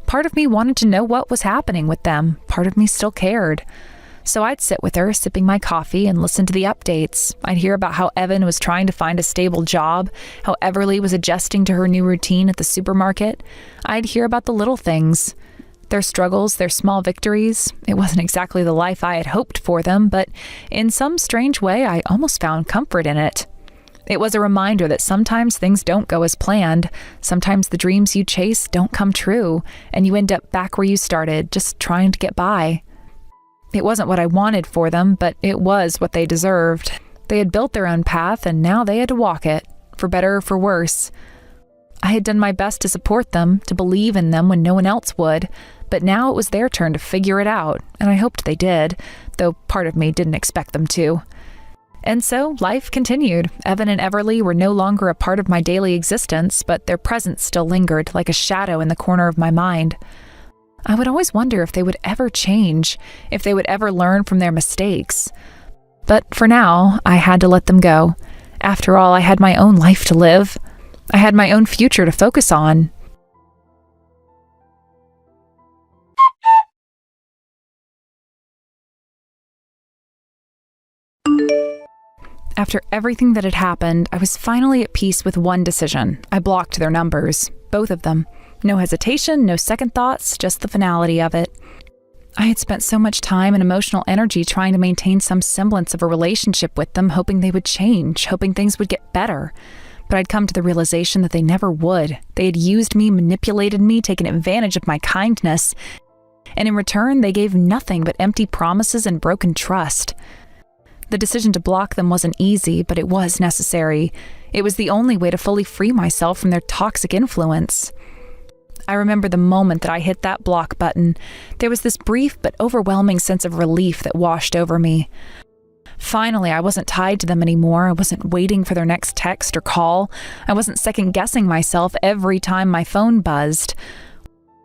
Part of me wanted to know what was happening with them. Part of me still cared. So I'd sit with her, sipping my coffee, and listen to the updates. I'd hear about how Evan was trying to find a stable job, how Everly was adjusting to her new routine at the supermarket. I'd hear about the little things, their struggles, their small victories. It wasn't exactly the life I had hoped for them, but in some strange way, I almost found comfort in it. It was a reminder that sometimes things don't go as planned. Sometimes the dreams you chase don't come true, and you end up back where you started, just trying to get by. It wasn't what I wanted for them, but it was what they deserved. They had built their own path, and now they had to walk it, for better or for worse. I had done my best to support them, to believe in them when no one else would, but now it was their turn to figure it out, and I hoped they did, though part of me didn't expect them to. And so life continued. Evan and Everly were no longer a part of my daily existence, but their presence still lingered like a shadow in the corner of my mind. I would always wonder if they would ever change, if they would ever learn from their mistakes. But for now, I had to let them go. After all, I had my own life to live. I had my own future to focus on. After everything that had happened, I was finally at peace with one decision. I blocked their numbers, both of them. No hesitation, no second thoughts, just the finality of it. I had spent so much time and emotional energy trying to maintain some semblance of a relationship with them, hoping they would change, hoping things would get better. But I'd come to the realization that they never would. They had used me, manipulated me, taken advantage of my kindness. And in return, they gave nothing but empty promises and broken trust. The decision to block them wasn't easy, but it was necessary. It was the only way to fully free myself from their toxic influence. I remember the moment that I hit that block button. There was this brief but overwhelming sense of relief that washed over me. Finally, I wasn't tied to them anymore. I wasn't waiting for their next text or call. I wasn't second-guessing myself every time my phone buzzed,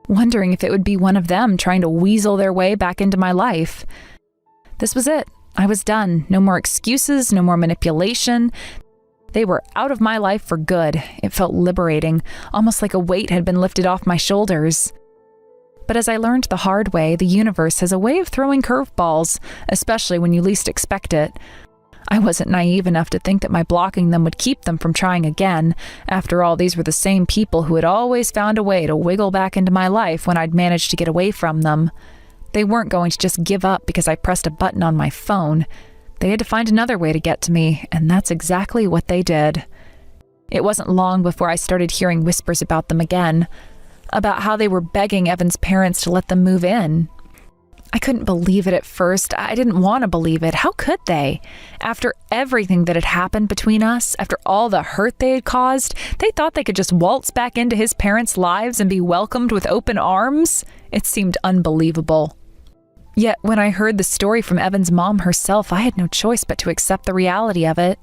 wondering if it would be one of them trying to weasel their way back into my life. This was it. I was done. No more excuses, no more manipulation. They were out of my life for good. It felt liberating, almost like a weight had been lifted off my shoulders. But as I learned the hard way, the universe has a way of throwing curveballs, especially when you least expect it. I wasn't naive enough to think that my blocking them would keep them from trying again. After all, these were the same people who had always found a way to wiggle back into my life when I'd managed to get away from them. They weren't going to just give up because I pressed a button on my phone. They had to find another way to get to me, and that's exactly what they did. It wasn't long before I started hearing whispers about them again, about how they were begging Evan's parents to let them move in. I couldn't believe it at first. I didn't want to believe it. How could they? After everything that had happened between us, after all the hurt they had caused, they thought they could just waltz back into his parents' lives and be welcomed with open arms? It seemed unbelievable. Yet when I heard the story from Evan's mom herself, I had no choice but to accept the reality of it.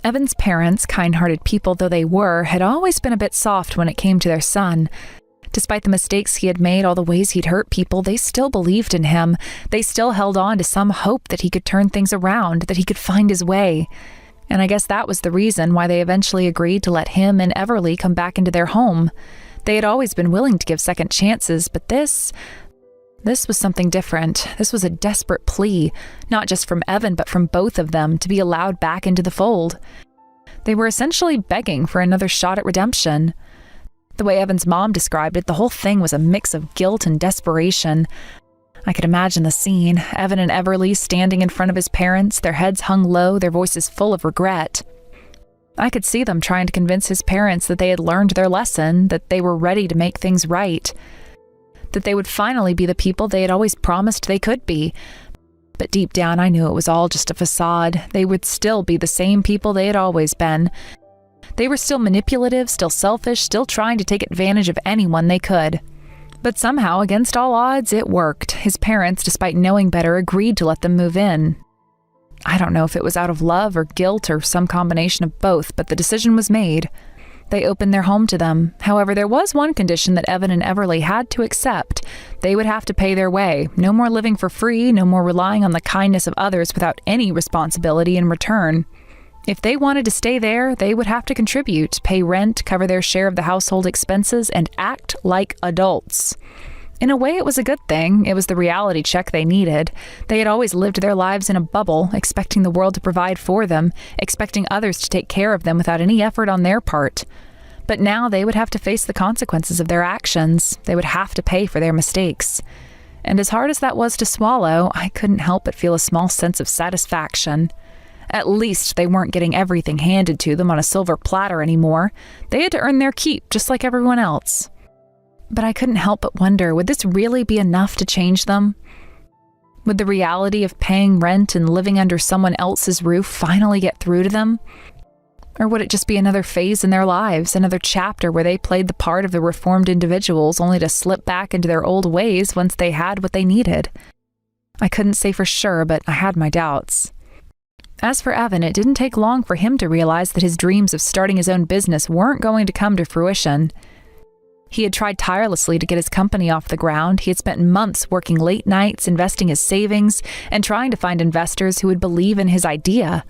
Evan's parents, kind-hearted people though they were, had always been a bit soft when it came to their son. Despite the mistakes he had made, all the ways he'd hurt people, they still believed in him. They still held on to some hope that he could turn things around, that he could find his way. And I guess that was the reason why they eventually agreed to let him and Everly come back into their home. They had always been willing to give second chances, but this was something different. This was a desperate plea, not just from Evan, but from both of them, to be allowed back into the fold. They were essentially begging for another shot at redemption. The way Evan's mom described it, the whole thing was a mix of guilt and desperation. I could imagine the scene, Evan and Everly standing in front of his parents, their heads hung low, their voices full of regret. I could see them trying to convince his parents that they had learned their lesson, that they were ready to make things right, that they would finally be the people they had always promised they could be. But deep down, I knew it was all just a facade. They would still be the same people they had always been. They were still manipulative, still selfish, still trying to take advantage of anyone they could. But somehow, against all odds, it worked. His parents, despite knowing better, agreed to let them move in. I don't know if it was out of love or guilt or some combination of both, but the decision was made. They opened their home to them. However, there was one condition that Evan and Everly had to accept. They would have to pay their way. No more living for free, no more relying on the kindness of others without any responsibility in return. If they wanted to stay there, they would have to contribute, pay rent, cover their share of the household expenses, and act like adults. In a way, it was a good thing. It was the reality check they needed. They had always lived their lives in a bubble, expecting the world to provide for them, expecting others to take care of them without any effort on their part. But now they would have to face the consequences of their actions. They would have to pay for their mistakes. And as hard as that was to swallow, I couldn't help but feel a small sense of satisfaction. At least they weren't getting everything handed to them on a silver platter anymore. They had to earn their keep, just like everyone else. But I couldn't help but wonder, would this really be enough to change them? Would the reality of paying rent and living under someone else's roof finally get through to them? Or would it just be another phase in their lives, another chapter where they played the part of the reformed individuals only to slip back into their old ways once they had what they needed? I couldn't say for sure, but I had my doubts. As for Evan, it didn't take long for him to realize that his dreams of starting his own business weren't going to come to fruition. He had tried tirelessly to get his company off the ground. He had spent months working late nights, investing his savings, and trying to find investors who would believe in his idea.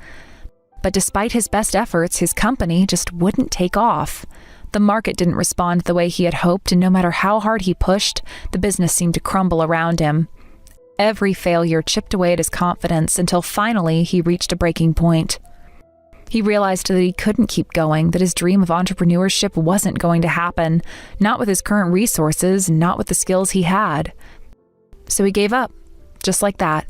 But despite his best efforts, his company just wouldn't take off. The market didn't respond the way he had hoped, and no matter how hard he pushed, the business seemed to crumble around him. Every failure chipped away at his confidence until finally he reached a breaking point. He realized that he couldn't keep going, that his dream of entrepreneurship wasn't going to happen, not with his current resources, not with the skills he had. So he gave up, just like that.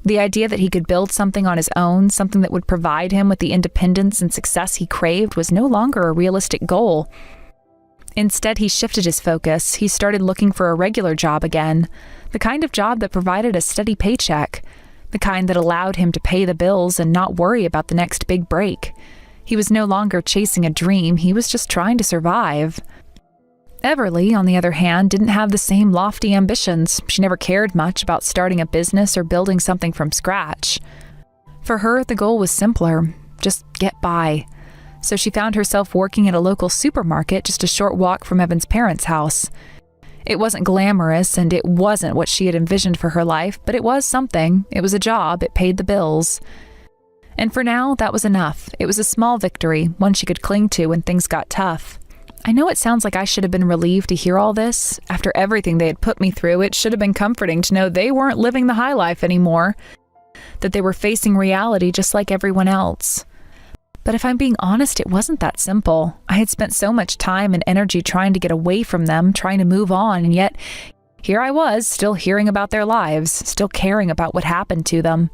The idea that he could build something on his own, something that would provide him with the independence and success he craved, was no longer a realistic goal. Instead, he shifted his focus. He started looking for a regular job again, the kind of job that provided a steady paycheck, the kind that allowed him to pay the bills and not worry about the next big break. He was no longer chasing a dream, he was just trying to survive. Everly, on the other hand, didn't have the same lofty ambitions. She never cared much about starting a business or building something from scratch. For her, the goal was simpler: just get by. So she found herself working at a local supermarket just a short walk from Evan's parents' house. It wasn't glamorous, and it wasn't what she had envisioned for her life, but it was something. It was a job. It paid the bills. And for now, that was enough. It was a small victory, one she could cling to when things got tough. I know it sounds like I should have been relieved to hear all this. After everything they had put me through, it should have been comforting to know they weren't living the high life anymore, that they were facing reality just like everyone else. But if I'm being honest, it wasn't that simple. I had spent so much time and energy trying to get away from them, trying to move on, and yet here I was, still hearing about their lives, still caring about what happened to them.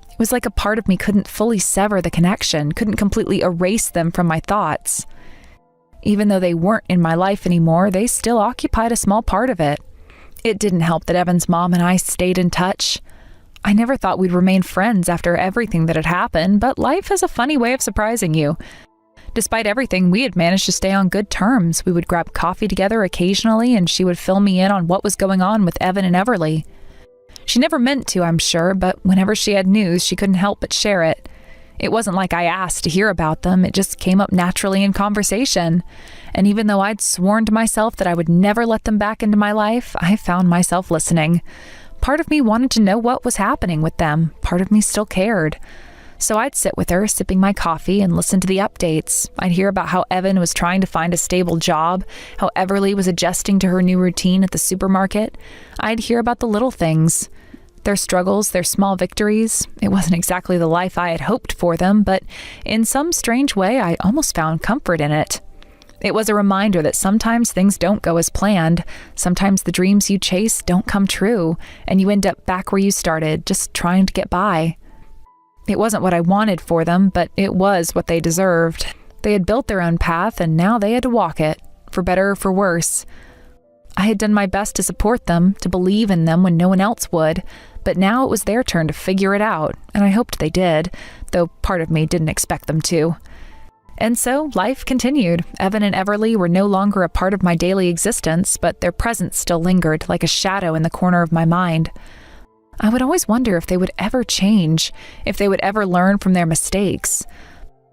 It was like a part of me couldn't fully sever the connection, couldn't completely erase them from my thoughts. Even though they weren't in my life anymore, they still occupied a small part of it. It didn't help that Evan's mom and I stayed in touch. I never thought we'd remain friends after everything that had happened, but life has a funny way of surprising you. Despite everything, we had managed to stay on good terms. We would grab coffee together occasionally, and she would fill me in on what was going on with Evan and Everly. She never meant to, I'm sure, but whenever she had news, she couldn't help but share it. It wasn't like I asked to hear about them, it just came up naturally in conversation. And even though I'd sworn to myself that I would never let them back into my life, I found myself listening. Part of me wanted to know what was happening with them. Part of me still cared. So I'd sit with her, sipping my coffee, and listen to the updates. I'd hear about how Evan was trying to find a stable job, how Everly was adjusting to her new routine at the supermarket. I'd hear about the little things, their struggles, their small victories. It wasn't exactly the life I had hoped for them, but in some strange way, I almost found comfort in it. It was a reminder that sometimes things don't go as planned. Sometimes the dreams you chase don't come true, and you end up back where you started, just trying to get by. It wasn't what I wanted for them, but it was what they deserved. They had built their own path, and now they had to walk it, for better or for worse. I had done my best to support them, to believe in them when no one else would, but now it was their turn to figure it out, and I hoped they did, though part of me didn't expect them to. And so life continued. Evan and Everly were no longer a part of my daily existence, but their presence still lingered like a shadow in the corner of my mind. I would always wonder if they would ever change, if they would ever learn from their mistakes.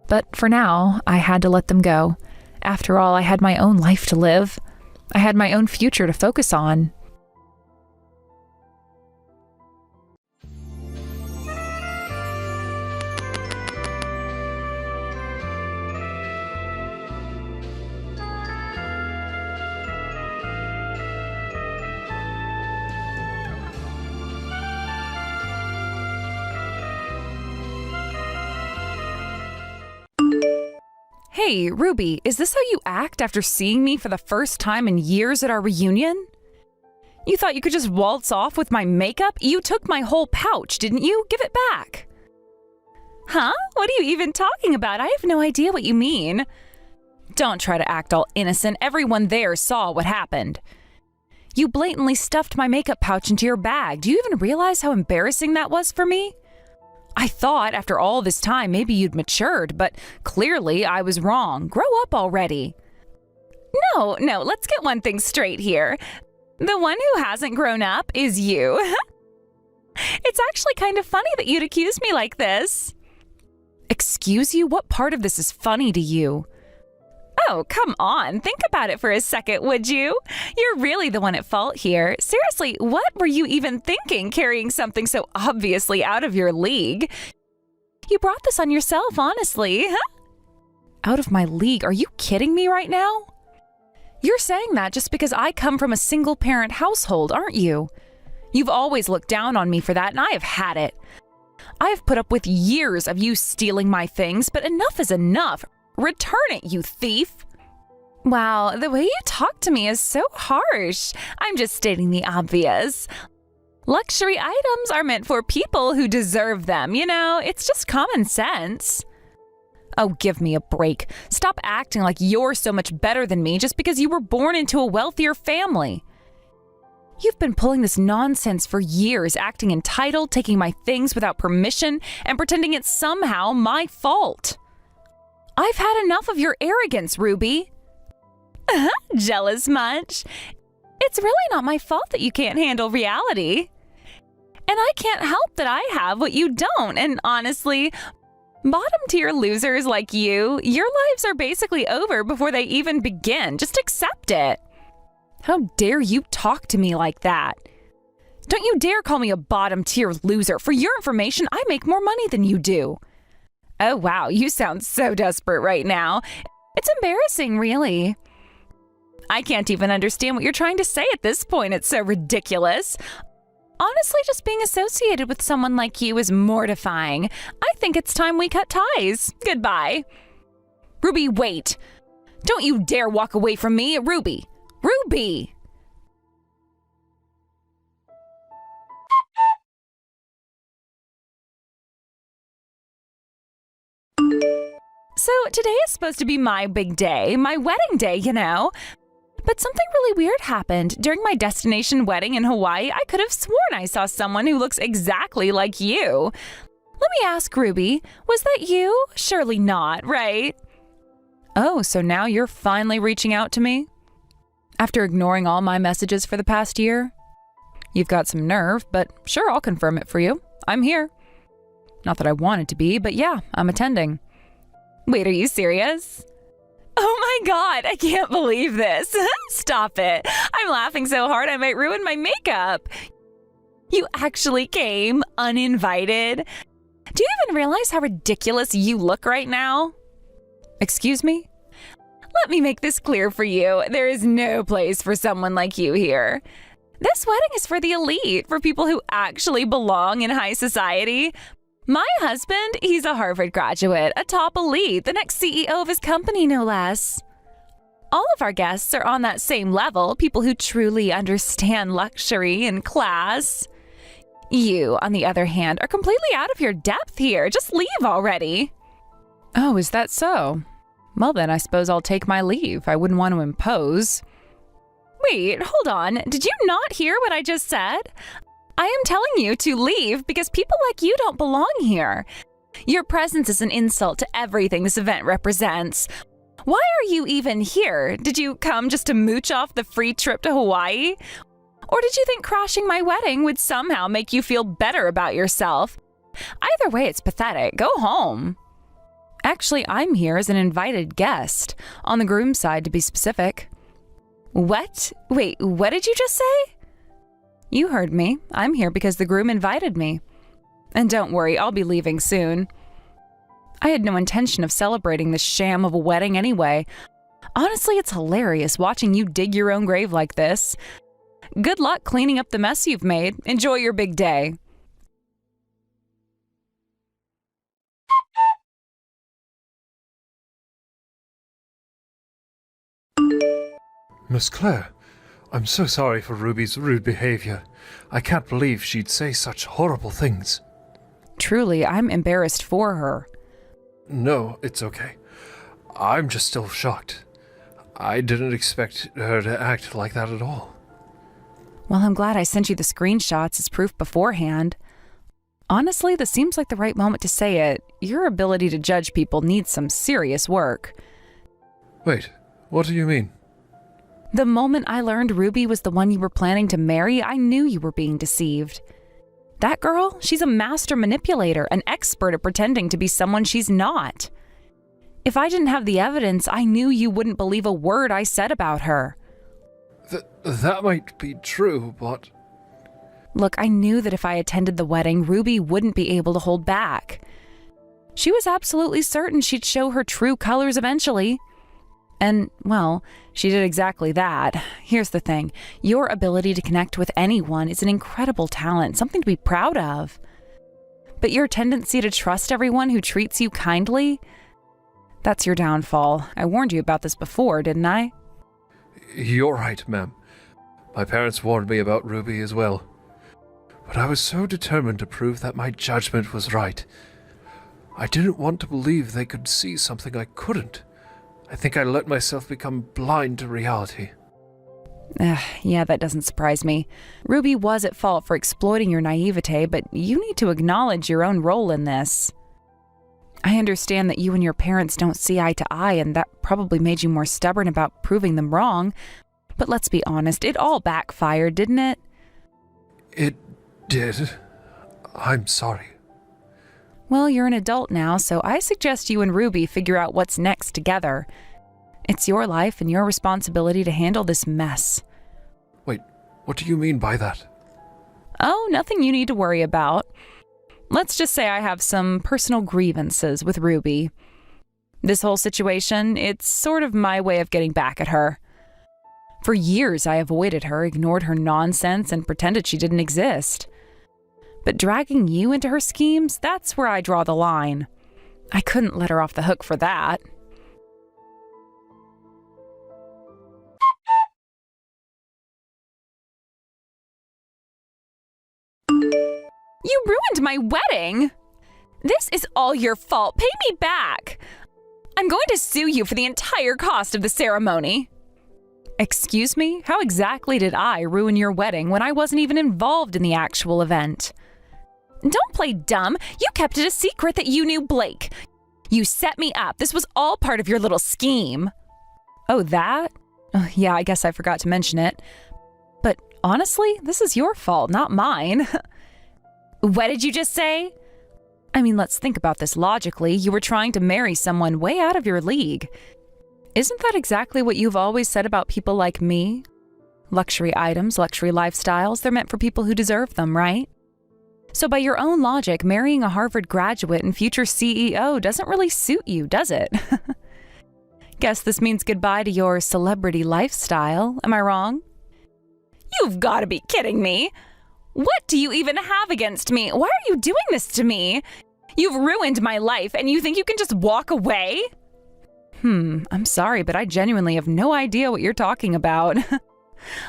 But for now, I had to let them go. After all, I had my own life to live. I had my own future to focus on. Hey, Ruby, is this how you act after seeing me for the first time in years at our reunion? You thought you could just waltz off with my makeup? You took my whole pouch, didn't you? Give it back. Huh? What are you even talking about? I have no idea what you mean. Don't try to act all innocent. Everyone there saw what happened. You blatantly stuffed my makeup pouch into your bag. Do you even realize how embarrassing that was for me? I thought after all this time maybe you'd matured, but clearly I was wrong. Grow up already. No, let's get one thing straight here. The one who hasn't grown up is you. It's actually kind of funny that you'd accuse me like this. Excuse you? What part of this is funny to you? Oh, come on. Think about it for a second, would you? You're really the one at fault here. Seriously, what were you even thinking carrying something so obviously out of your league? You brought this on yourself, honestly. Out of my league? Are you kidding me right now? You're saying that just because I come from a single-parent household, aren't you? You've always looked down on me for that, and I have had it. I have put up with years of you stealing my things, but enough is enough. Return it, you thief! Wow, the way you talk to me is so harsh. I'm just stating the obvious. Luxury items are meant for people who deserve them, it's just common sense. Oh, give me a break. Stop acting like you're so much better than me just because you were born into a wealthier family. You've been pulling this nonsense for years, acting entitled, taking my things without permission, and pretending it's somehow my fault. I've had enough of your arrogance, Ruby. Jealous much? It's really not my fault that you can't handle reality. And I can't help that I have what you don't, and honestly, bottom-tier losers like you, your lives are basically over before they even begin. Just accept it. How dare you talk to me like that? Don't you dare call me a bottom-tier loser. For your information, I make more money than you do. Oh, wow, you sound so desperate right now. It's embarrassing, really. I can't even understand what you're trying to say at this point. It's so ridiculous. Honestly, just being associated with someone like you is mortifying. I think it's time we cut ties. Goodbye. Ruby, wait. Don't you dare walk away from me, Ruby. Ruby! So today is supposed to be my big day, my wedding day, But something really weird happened. During my destination wedding in Hawaii, I could have sworn I saw someone who looks exactly like you. Let me ask, Ruby, was that you? Surely not, right? Oh, so now you're finally reaching out to me? After ignoring all my messages for the past year? You've got some nerve, but sure, I'll confirm it for you. I'm here. Not that I wanted to be, but yeah, I'm attending. Wait, are you serious? Oh my God, I can't believe this. Stop it. I'm laughing so hard I might ruin my makeup. You actually came uninvited. Do you even realize how ridiculous you look right now? Excuse me? Let me make this clear for you. There is no place for someone like you here. This wedding is for the elite, for people who actually belong in high society. My husband, he's a Harvard graduate, a top elite, the next CEO of his company, no less. All of our guests are on that same level, people who truly understand luxury and class. You, on the other hand, are completely out of your depth here. Just leave already. Oh, is that so? Well then, I suppose I'll take my leave. I wouldn't want to impose. Wait, hold on. Did you not hear what I just said? I am telling you to leave because people like you don't belong here. Your presence is an insult to everything this event represents. Why are you even here? Did you come just to mooch off the free trip to Hawaii? Or did you think crashing my wedding would somehow make you feel better about yourself? Either way, it's pathetic. Go home. Actually, I'm here as an invited guest, on the groom's side to be specific. What? Wait, what did you just say? You heard me. I'm here because the groom invited me. And don't worry, I'll be leaving soon. I had no intention of celebrating this sham of a wedding anyway. Honestly, it's hilarious watching you dig your own grave like this. Good luck cleaning up the mess you've made. Enjoy your big day. Miss Claire, I'm so sorry for Ruby's rude behavior. I can't believe she'd say such horrible things. Truly, I'm embarrassed for her. No, it's okay. I'm just still shocked. I didn't expect her to act like that at all. Well, I'm glad I sent you the screenshots as proof beforehand. Honestly, this seems like the right moment to say it. Your ability to judge people needs some serious work. Wait, what do you mean? The moment I learned Ruby was the one you were planning to marry, I knew you were being deceived. That girl, she's a master manipulator, an expert at pretending to be someone she's not. If I didn't have the evidence, I knew you wouldn't believe a word I said about her. That might be true, but... Look, I knew that if I attended the wedding, Ruby wouldn't be able to hold back. She was absolutely certain she'd show her true colors eventually. And, well, she did exactly that. Here's the thing. Your ability to connect with anyone is an incredible talent, something to be proud of. But your tendency to trust everyone who treats you kindly, that's your downfall. I warned you about this before, didn't I? You're right, ma'am. My parents warned me about Ruby as well. But I was so determined to prove that my judgment was right. I didn't want to believe they could see something I couldn't. I think I let myself become blind to reality. Yeah, that doesn't surprise me. Ruby was at fault for exploiting your naivete, but you need to acknowledge your own role in this. I understand that you and your parents don't see eye to eye, and that probably made you more stubborn about proving them wrong. But let's be honest, it all backfired, didn't it? It did. I'm sorry. Well, you're an adult now, so I suggest you and Ruby figure out what's next together. It's your life and your responsibility to handle this mess. Wait, what do you mean by that? Oh, nothing you need to worry about. Let's just say I have some personal grievances with Ruby. This whole situation, it's sort of my way of getting back at her. For years, I avoided her, ignored her nonsense, and pretended she didn't exist. But dragging you into her schemes, that's where I draw the line. I couldn't let her off the hook for that. You ruined my wedding! This is all your fault. Pay me back! I'm going to sue you for the entire cost of the ceremony. Excuse me? How exactly did I ruin your wedding when I wasn't even involved in the actual event? Don't play dumb. You kept it a secret that you knew Blake. You set me up. This was all part of your little scheme. Oh, that? Oh, yeah, I guess I forgot to mention it. But honestly, this is your fault, not mine. What did you just say? I mean, let's think about this logically. You were trying to marry someone way out of your league. Isn't that exactly what you've always said about people like me? Luxury items, luxury lifestyles, they're meant for people who deserve them, right? So by your own logic, marrying a Harvard graduate and future CEO doesn't really suit you, does it? Guess this means goodbye to your celebrity lifestyle, am I wrong? You've got to be kidding me! What do you even have against me? Why are you doing this to me? You've ruined my life and you think you can just walk away? I'm sorry, but I genuinely have no idea what you're talking about.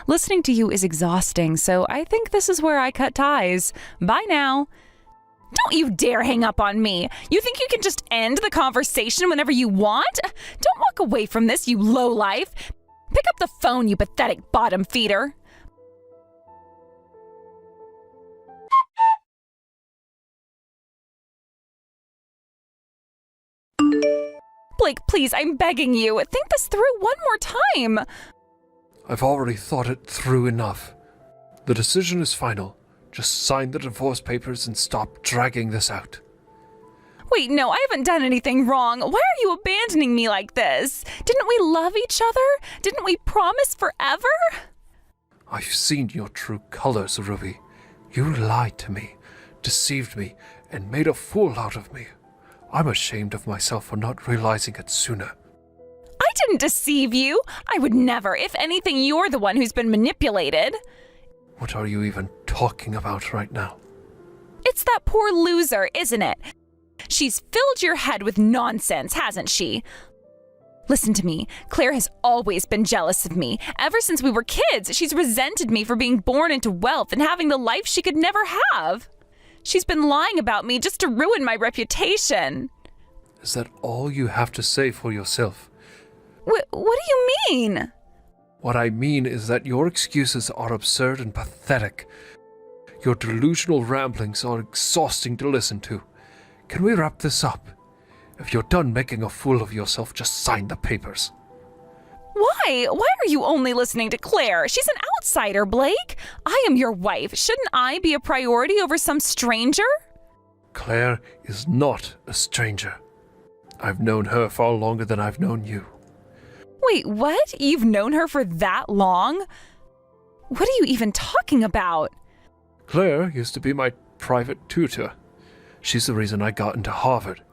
Listening to you is exhausting, so I think this is where I cut ties. Bye now. Don't you dare hang up on me. You think you can just end the conversation whenever you want? Don't walk away from this, you lowlife. Pick up the phone, you pathetic bottom feeder. Blake, please, I'm begging you. Think this through one more time. I've already thought it through enough. The decision is final. Just sign the divorce papers and stop dragging this out. Wait, no, I haven't done anything wrong. Why are you abandoning me like this? Didn't we love each other? Didn't we promise forever? I've seen your true colors, Ruby. You lied to me, deceived me, and made a fool out of me. I'm ashamed of myself for not realizing it sooner. I didn't deceive you. I would never. If anything, you're the one who's been manipulated. What are you even talking about right now? It's that poor loser, isn't it? She's filled your head with nonsense, hasn't she? Listen to me. Claire has always been jealous of me. Ever since we were kids, she's resented me for being born into wealth and having the life she could never have. She's been lying about me just to ruin my reputation. Is that all you have to say for yourself? What do you mean? What I mean is that your excuses are absurd and pathetic. Your delusional ramblings are exhausting to listen to. Can we wrap this up? If you're done making a fool of yourself, just sign the papers. Why? Why are you only listening to Claire? She's an outsider, Blake. I am your wife. Shouldn't I be a priority over some stranger? Claire is not a stranger. I've known her far longer than I've known you. Wait, what? You've known her for that long? What are you even talking about? Claire used to be my private tutor. She's the reason I got into Harvard.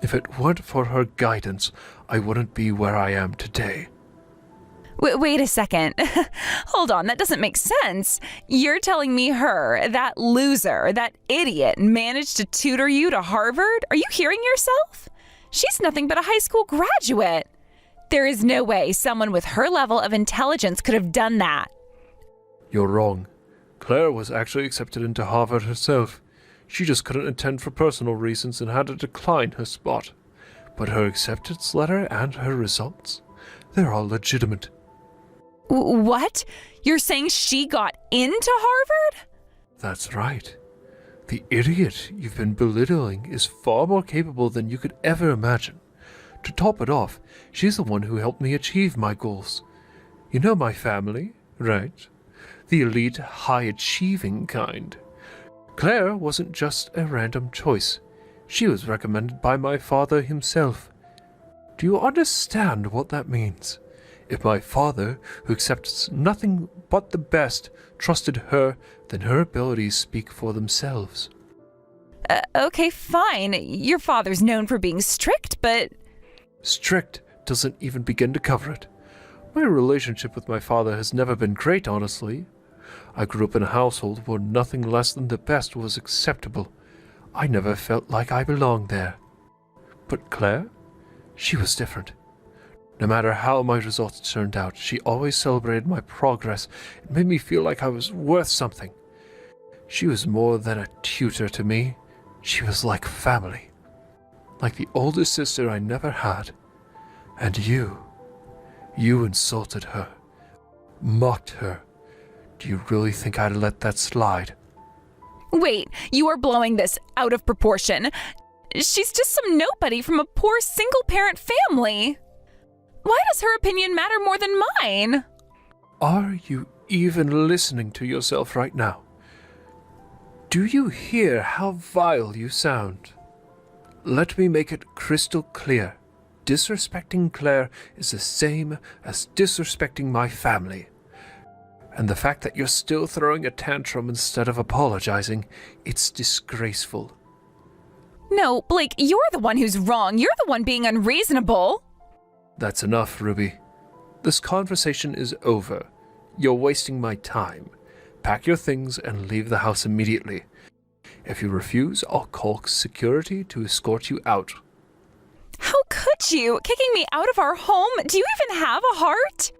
If it weren't for her guidance, I wouldn't be where I am today. Wait a second. Hold on, that doesn't make sense. You're telling me her, that loser, that idiot, managed to tutor you to Harvard? Are you hearing yourself? She's nothing but a high school graduate. There is no way someone with her level of intelligence could have done that. You're wrong. Claire was actually accepted into Harvard herself. She just couldn't attend for personal reasons and had to decline her spot. But her acceptance letter and her results, they're all legitimate. What? You're saying she got into Harvard? That's right. The idiot you've been belittling is far more capable than you could ever imagine. To top it off, she's the one who helped me achieve my goals. You know my family, right? The elite, high-achieving kind. Claire wasn't just a random choice. She was recommended by my father himself. Do you understand what that means? If my father, who accepts nothing but the best, trusted her, then her abilities speak for themselves. Okay, fine. Your father's known for being strict, but... Strict doesn't even begin to cover it. My relationship with my father has never been great, honestly. I grew up in a household where nothing less than the best was acceptable. I never felt like I belonged there. But Claire? She was different. No matter how my results turned out, she always celebrated my progress. It made me feel like I was worth something. She was more than a tutor to me. She was like family. Like the oldest sister I never had. And you insulted her. Mocked her. Do you really think I'd let that slide? Wait, you are blowing this out of proportion. She's just some nobody from a poor single-parent family. Why does her opinion matter more than mine? Are you even listening to yourself right now? Do you hear how vile you sound? Let me make it crystal clear. Disrespecting Claire is the same as disrespecting my family. And the fact that you're still throwing a tantrum instead of apologizing, it's disgraceful. No, Blake, you're the one who's wrong. You're the one being unreasonable. That's enough, Ruby. This conversation is over. You're wasting my time. Pack your things and leave the house immediately. If you refuse, I'll call security to escort you out. How could you? Kicking me out of our home? Do you even have a heart?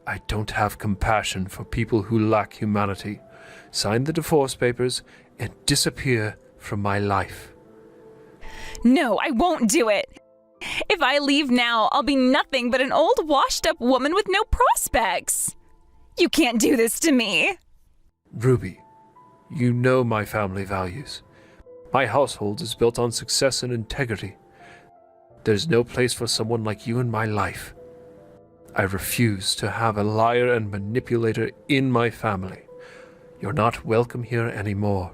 I don't have compassion for people who lack humanity. Sign the divorce papers and disappear from my life. No, I won't do it. If I leave now, I'll be nothing but an old washed-up woman with no prospects. You can't do this to me. Ruby, you know my family values. My household is built on success and integrity. There's no place for someone like you in my life. I refuse to have a liar and manipulator in my family. You're not welcome here anymore.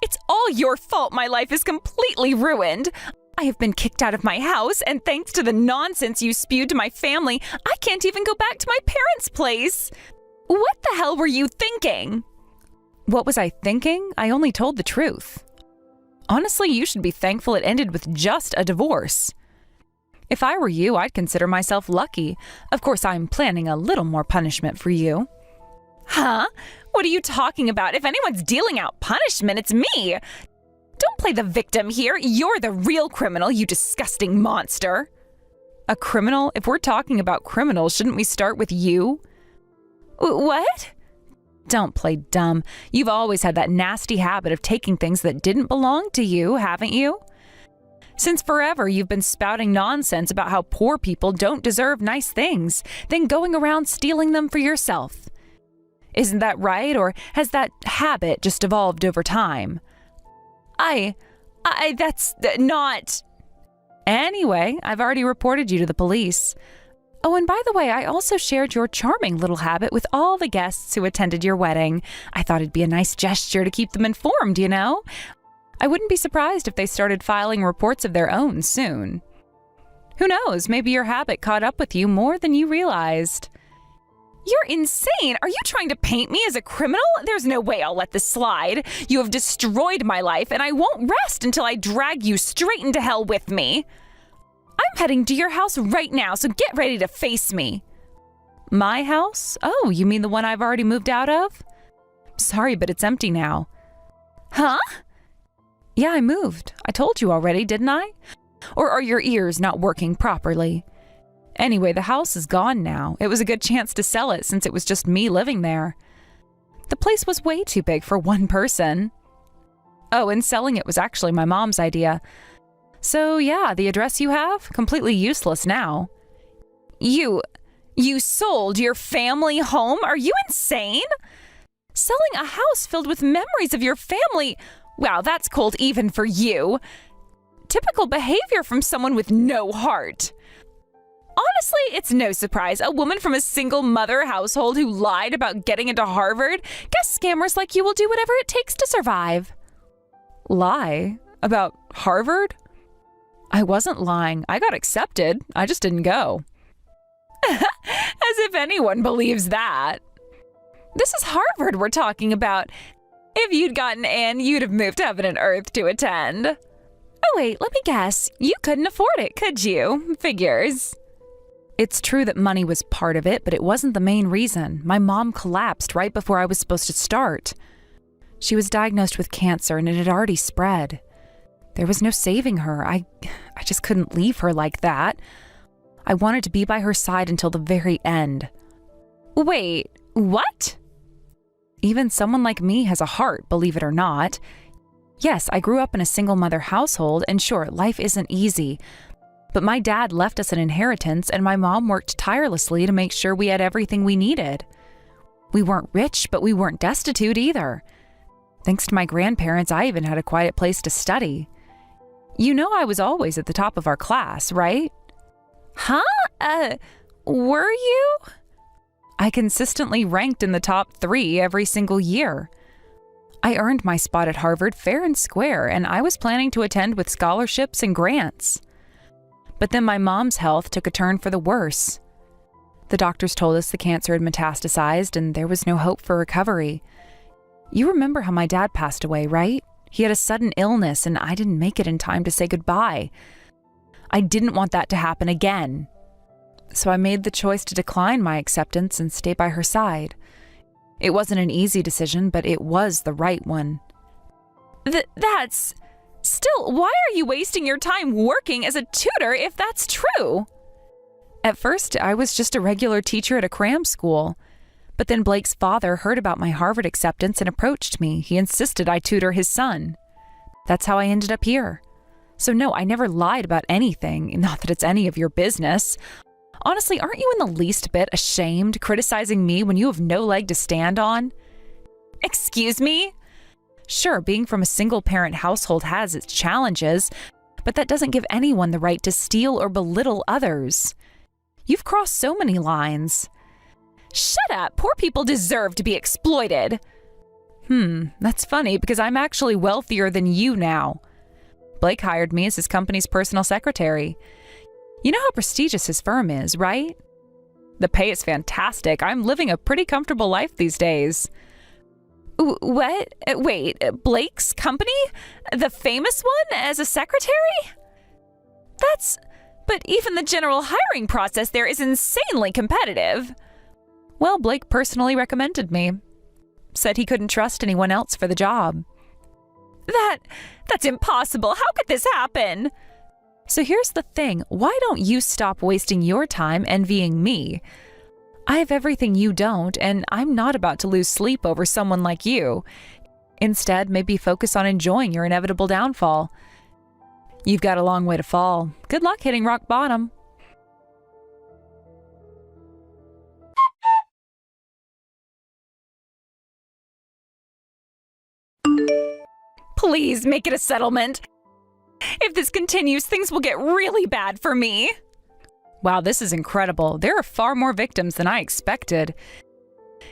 It's all your fault my life is completely ruined. I have been kicked out of my house, and thanks to the nonsense you spewed to my family, I can't even go back to my parents' place. What the hell were you thinking? What was I thinking? I only told the truth. Honestly, you should be thankful it ended with just a divorce. If I were you, I'd consider myself lucky. Of course, I'm planning a little more punishment for you. Huh? What are you talking about? If anyone's dealing out punishment, it's me. Don't play the victim here. You're the real criminal, you disgusting monster. A criminal? If we're talking about criminals, shouldn't we start with you? What? Don't play dumb. You've always had that nasty habit of taking things that didn't belong to you, haven't you? Since forever, you've been spouting nonsense about how poor people don't deserve nice things, then going around stealing them for yourself. Isn't that right, or has that habit just evolved over time? That's not... Anyway, I've already reported you to the police. Oh, and by the way, I also shared your charming little habit with all the guests who attended your wedding. I thought it'd be a nice gesture to keep them informed, you know? I wouldn't be surprised if they started filing reports of their own soon. Who knows, maybe your habit caught up with you more than you realized. You're insane! Are you trying to paint me as a criminal? There's no way I'll let this slide. You have destroyed my life, and I won't rest until I drag you straight into hell with me. I'm heading to your house right now, so get ready to face me. My house? Oh, you mean the one I've already moved out of? Sorry, but it's empty now. Huh? Yeah, I moved. I told you already, didn't I? Or are your ears not working properly? Anyway, the house is gone now. It was a good chance to sell it since it was just me living there. The place was way too big for one person. Oh, and selling it was actually my mom's idea. So yeah, the address you have? Completely useless now. You sold your family home? Are you insane? Selling a house filled with memories of your family? Wow, that's cold even for you. Typical behavior from someone with no heart. Honestly, it's no surprise. A woman from a single mother household who lied about getting into Harvard. Guess scammers like you will do whatever it takes to survive. Lie? About Harvard? I wasn't lying. I got accepted. I just didn't go. As if anyone believes that. This is Harvard we're talking about. If you'd gotten in, you'd have moved heaven and earth to attend. Oh wait, let me guess. You couldn't afford it, could you? Figures. It's true that money was part of it, but it wasn't the main reason. My mom collapsed right before I was supposed to start. She was diagnosed with cancer and it had already spread. There was no saving her. I just couldn't leave her like that. I wanted to be by her side until the very end. Wait, what? Even someone like me has a heart, believe it or not. Yes, I grew up in a single mother household, and sure, life isn't easy. But my dad left us an inheritance, and my mom worked tirelessly to make sure we had everything we needed. We weren't rich, but we weren't destitute either. Thanks to my grandparents, I even had a quiet place to study. You know I was always at the top of our class, right? Huh? Were you? I consistently ranked in the top 3 every single year. I earned my spot at Harvard fair and square, and I was planning to attend with scholarships and grants. But then my mom's health took a turn for the worse. The doctors told us the cancer had metastasized and there was no hope for recovery. You remember how my dad passed away, right? He had a sudden illness and I didn't make it in time to say goodbye. I didn't want that to happen again. So I made the choice to decline my acceptance and stay by her side. It wasn't an easy decision, but it was the right one. That's... Still, why are you wasting your time working as a tutor if that's true? At first, I was just a regular teacher at a cram school. But then Blake's father heard about my Harvard acceptance and approached me. He insisted I tutor his son. That's how I ended up here. So no, I never lied about anything, not that it's any of your business. Honestly, aren't you in the least bit ashamed criticizing me when you have no leg to stand on? Excuse me? Sure, being from a single-parent household has its challenges, but that doesn't give anyone the right to steal or belittle others. You've crossed so many lines. Shut up! Poor people deserve to be exploited. That's funny because I'm actually wealthier than you now. Blake hired me as his company's personal secretary. You know how prestigious his firm is, right? The pay is fantastic. I'm living a pretty comfortable life these days. What? Wait, Blake's company? The famous one as a secretary? But even the general hiring process there is insanely competitive. Well, Blake personally recommended me. said he couldn't trust anyone else for the job. That's impossible. How could this happen? So here's the thing. Why don't you stop wasting your time envying me? I have everything you don't, and I'm not about to lose sleep over someone like you. Instead, maybe focus on enjoying your inevitable downfall. You've got a long way to fall. Good luck hitting rock bottom. Please make it a settlement. If this continues, things will get really bad for me. Wow, this is incredible. There are far more victims than I expected.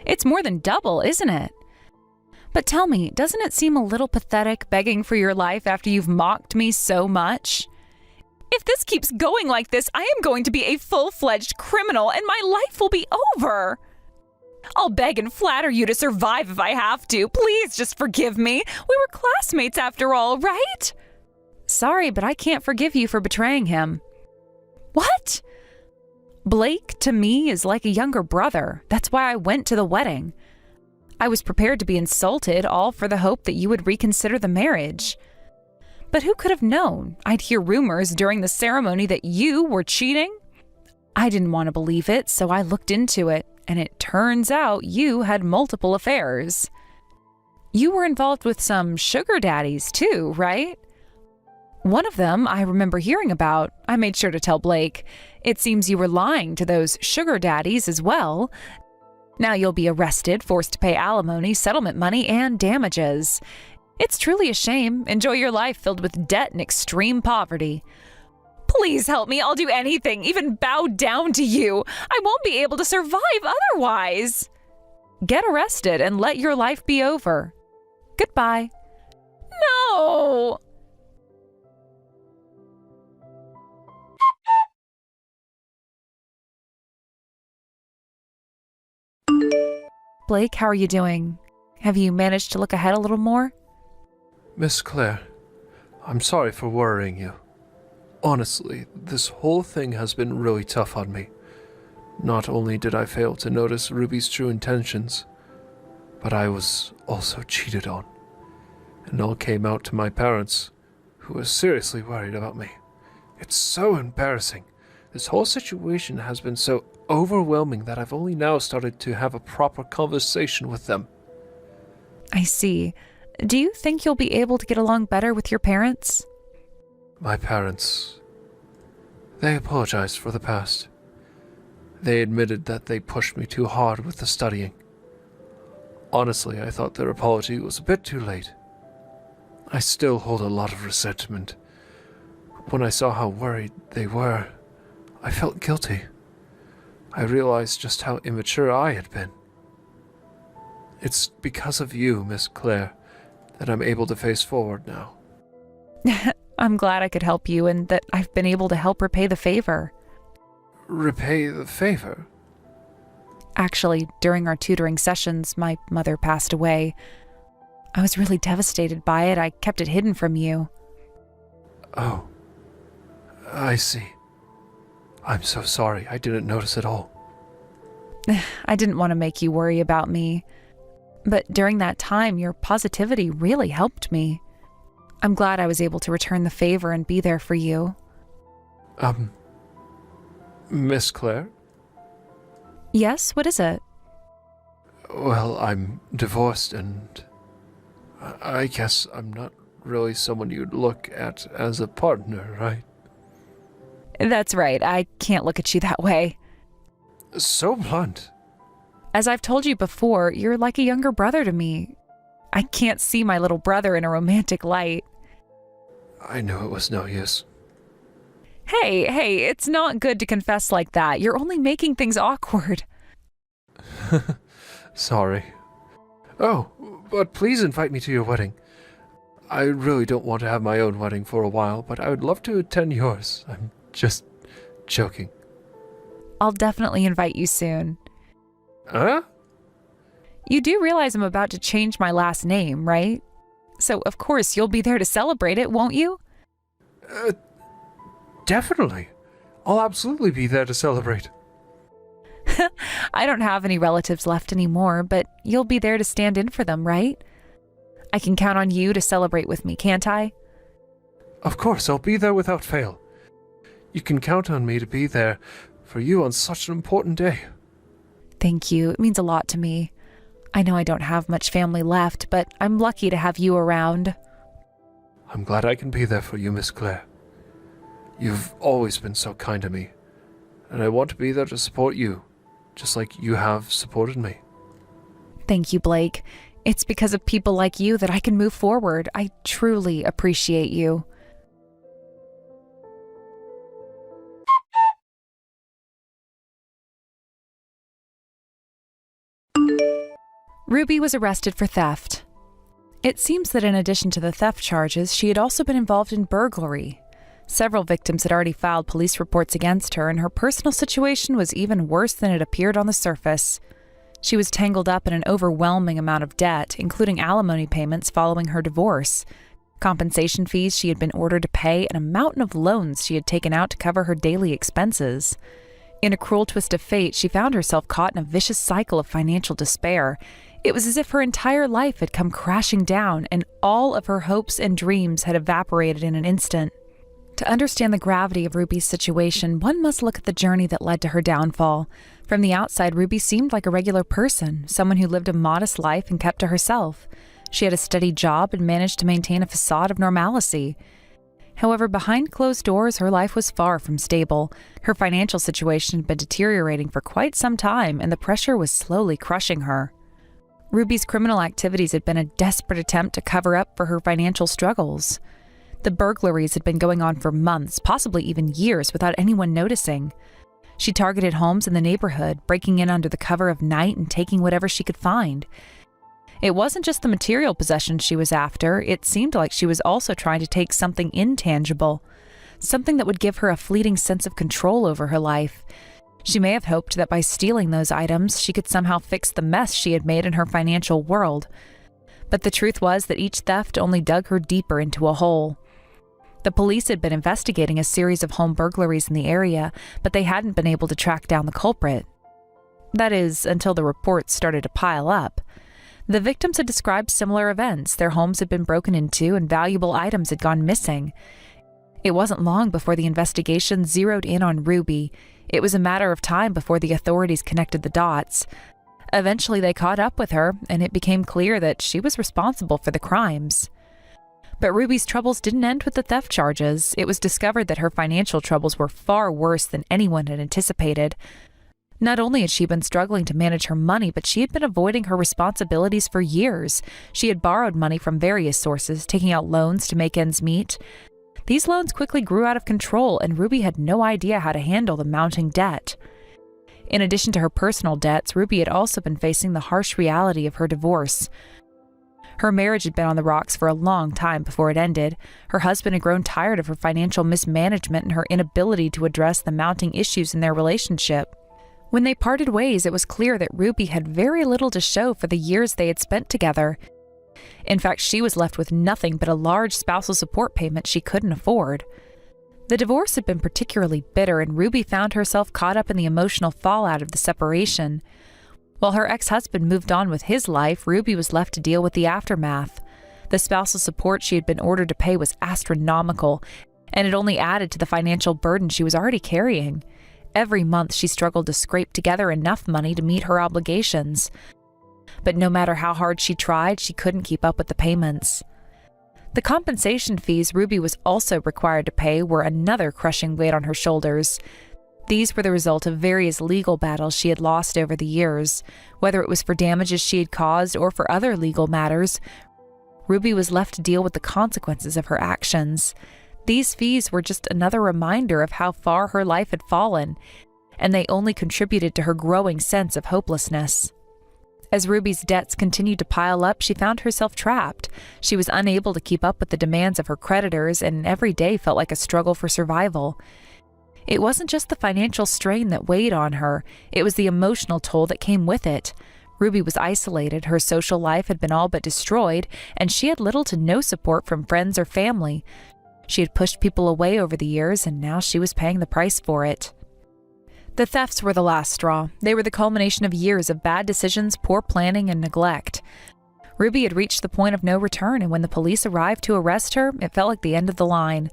It's more than double, isn't it? But tell me, doesn't it seem a little pathetic begging for your life after you've mocked me so much? If this keeps going like this, I am going to be a full-fledged criminal and my life will be over. I'll beg and flatter you to survive if I have to. Please just forgive me. We were classmates after all, right? Sorry, but I can't forgive you for betraying him. What? Blake, to me, is like a younger brother. That's why I went to the wedding. I was prepared to be insulted, all for the hope that you would reconsider the marriage. But who could have known? I'd hear rumors during the ceremony that you were cheating. I didn't want to believe it, so I looked into it, and it turns out you had multiple affairs. You were involved with some sugar daddies too, right? One of them I remember hearing about. I made sure to tell Blake. It seems you were lying to those sugar daddies as well. Now you'll be arrested, forced to pay alimony, settlement money, and damages. It's truly a shame. Enjoy your life filled with debt and extreme poverty. Please help me. I'll do anything, even bow down to you. I won't be able to survive otherwise. Get arrested and let your life be over. Goodbye. No! Blake, how are you doing? Have you managed to look ahead a little more? Miss Claire, I'm sorry for worrying you. Honestly, this whole thing has been really tough on me. Not only did I fail to notice Ruby's true intentions, but I was also cheated on. It all came out to my parents, who were seriously worried about me. It's so embarrassing. This whole situation has been so overwhelming that I've only now started to have a proper conversation with them. I see. Do you think you'll be able to get along better with your parents? My parents, they apologized for the past. They admitted that they pushed me too hard with the studying. Honestly, I thought their apology was a bit too late. I still hold a lot of resentment. When I saw how worried they were, I felt guilty. I realized just how immature I had been. It's because of you, Miss Claire, that I'm able to face forward now. I'm glad I could help you and that I've been able to help repay the favor. Repay the favor? Actually, during our tutoring sessions, my mother passed away. I was really devastated by it. I kept it hidden from you. Oh, I see. I'm so sorry. I didn't notice at all. I didn't want to make you worry about me. But during that time, your positivity really helped me. I'm glad I was able to return the favor and be there for you. Miss Claire? Yes, what is it? Well, I'm divorced and I guess I'm not really someone you'd look at as a partner, right? That's right. I can't look at you that way. So blunt. As I've told you before, you're like a younger brother to me. I can't see my little brother in a romantic light. I knew it was no use. Hey, it's not good to confess like that. You're only making things awkward. Sorry. Oh, but please invite me to your wedding. I really don't want to have my own wedding for a while, but I would love to attend yours. I'm just joking. I'll definitely invite you soon. Huh? You do realize I'm about to change my last name, right? So, of course, you'll be there to celebrate it, won't you? Definitely. I'll absolutely be there to celebrate. I don't have any relatives left anymore, but you'll be there to stand in for them, right? I can count on you to celebrate with me, can't I? Of course, I'll be there without fail. You can count on me to be there for you on such an important day. Thank you. It means a lot to me. I know I don't have much family left, but I'm lucky to have you around. I'm glad I can be there for you, Miss Claire. You've always been so kind to me, and I want to be there to support you, just like you have supported me. Thank you, Blake. It's because of people like you that I can move forward. I truly appreciate you. Ruby was arrested for theft. It seems that in addition to the theft charges, she had also been involved in burglary. Several victims had already filed police reports against her, and her personal situation was even worse than it appeared on the surface. She was tangled up in an overwhelming amount of debt, including alimony payments following her divorce, compensation fees she had been ordered to pay, and a mountain of loans she had taken out to cover her daily expenses. In a cruel twist of fate, she found herself caught in a vicious cycle of financial despair. It was as if her entire life had come crashing down, and all of her hopes and dreams had evaporated in an instant. To understand the gravity of Ruby's situation, one must look at the journey that led to her downfall. From the outside, Ruby seemed like a regular person, someone who lived a modest life and kept to herself. She had a steady job and managed to maintain a facade of normalcy. However, behind closed doors, her life was far from stable. Her financial situation had been deteriorating for quite some time, and the pressure was slowly crushing her. Ruby's criminal activities had been a desperate attempt to cover up for her financial struggles. The burglaries had been going on for months, possibly even years, without anyone noticing. She targeted homes in the neighborhood, breaking in under the cover of night and taking whatever she could find. It wasn't just the material possessions she was after. It seemed like she was also trying to take something intangible, something that would give her a fleeting sense of control over her life. She may have hoped that by stealing those items, she could somehow fix the mess she had made in her financial world. But the truth was that each theft only dug her deeper into a hole. The police had been investigating a series of home burglaries in the area, but they hadn't been able to track down the culprit. That is, until the reports started to pile up. The victims had described similar events. Their homes had been broken into and valuable items had gone missing. It wasn't long before the investigation zeroed in on Ruby. It was a matter of time before the authorities connected the dots. Eventually, they caught up with her, and it became clear that she was responsible for the crimes. But Ruby's troubles didn't end with the theft charges. It was discovered that her financial troubles were far worse than anyone had anticipated. Not only had she been struggling to manage her money, but she had been avoiding her responsibilities for years. She had borrowed money from various sources, taking out loans to make ends meet. These loans quickly grew out of control, and Ruby had no idea how to handle the mounting debt. In addition to her personal debts, Ruby had also been facing the harsh reality of her divorce. Her marriage had been on the rocks for a long time before it ended. Her husband had grown tired of her financial mismanagement and her inability to address the mounting issues in their relationship. When they parted ways, it was clear that Ruby had very little to show for the years they had spent together. In fact, she was left with nothing but a large spousal support payment she couldn't afford. The divorce had been particularly bitter, and Ruby found herself caught up in the emotional fallout of the separation. While her ex-husband moved on with his life, Ruby was left to deal with the aftermath. The spousal support she had been ordered to pay was astronomical, and it only added to the financial burden she was already carrying. Every month she struggled to scrape together enough money to meet her obligations. But no matter how hard she tried, she couldn't keep up with the payments. The compensation fees Ruby was also required to pay were another crushing weight on her shoulders. These were the result of various legal battles she had lost over the years. Whether it was for damages she had caused or for other legal matters, Ruby was left to deal with the consequences of her actions. These fees were just another reminder of how far her life had fallen, and they only contributed to her growing sense of hopelessness. As Ruby's debts continued to pile up, she found herself trapped. She was unable to keep up with the demands of her creditors, and every day felt like a struggle for survival. It wasn't just the financial strain that weighed on her, it was the emotional toll that came with it. Ruby was isolated, her social life had been all but destroyed, and she had little to no support from friends or family. She had pushed people away over the years, and now she was paying the price for it. The thefts were the last straw. They were the culmination of years of bad decisions, poor planning, and neglect. Ruby had reached the point of no return, and when the police arrived to arrest her, it felt like the end of the line.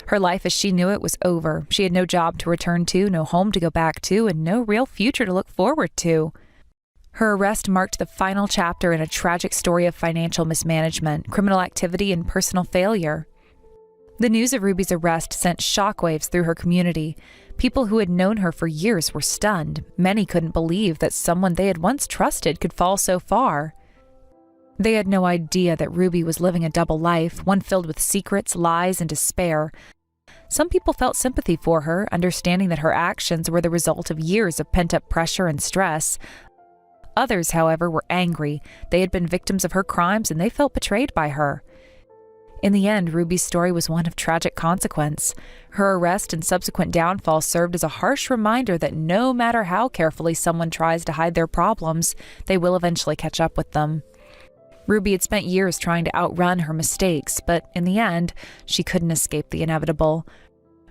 Her life as she knew it was over. She had no job to return to, no home to go back to, and no real future to look forward to. Her arrest marked the final chapter in a tragic story of financial mismanagement, criminal activity, and personal failure. The news of Ruby's arrest sent shockwaves through her community. People who had known her for years were stunned. Many couldn't believe that someone they had once trusted could fall so far. They had no idea that Ruby was living a double life, one filled with secrets, lies, and despair. Some people felt sympathy for her, understanding that her actions were the result of years of pent-up pressure and stress. Others, however, were angry. They had been victims of her crimes and they felt betrayed by her. In the end, Ruby's story was one of tragic consequence. Her arrest and subsequent downfall served as a harsh reminder that no matter how carefully someone tries to hide their problems, they will eventually catch up with them. Ruby had spent years trying to outrun her mistakes, but in the end, she couldn't escape the inevitable.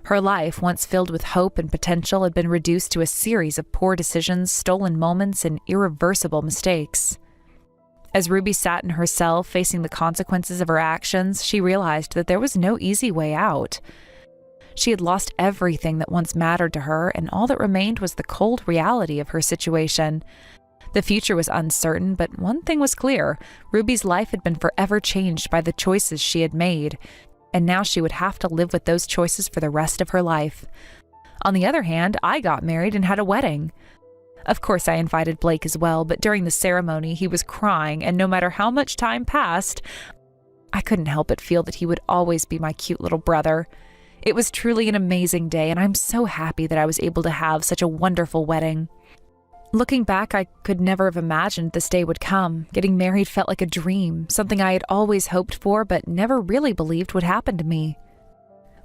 Her life, once filled with hope and potential, had been reduced to a series of poor decisions, stolen moments, and irreversible mistakes. As Ruby sat in her cell facing the consequences of her actions, she realized that there was no easy way out. She had lost everything that once mattered to her, and all that remained was the cold reality of her situation. The future was uncertain, but one thing was clear: Ruby's life had been forever changed by the choices she had made, and now she would have to live with those choices for the rest of her life. On the other hand, I got married and had a wedding. Of course, I invited Blake as well, but during the ceremony, he was crying, and no matter how much time passed, I couldn't help but feel that he would always be my cute little brother. It was truly an amazing day, and I'm so happy that I was able to have such a wonderful wedding. Looking back, I could never have imagined this day would come. Getting married felt like a dream, something I had always hoped for but never really believed would happen to me.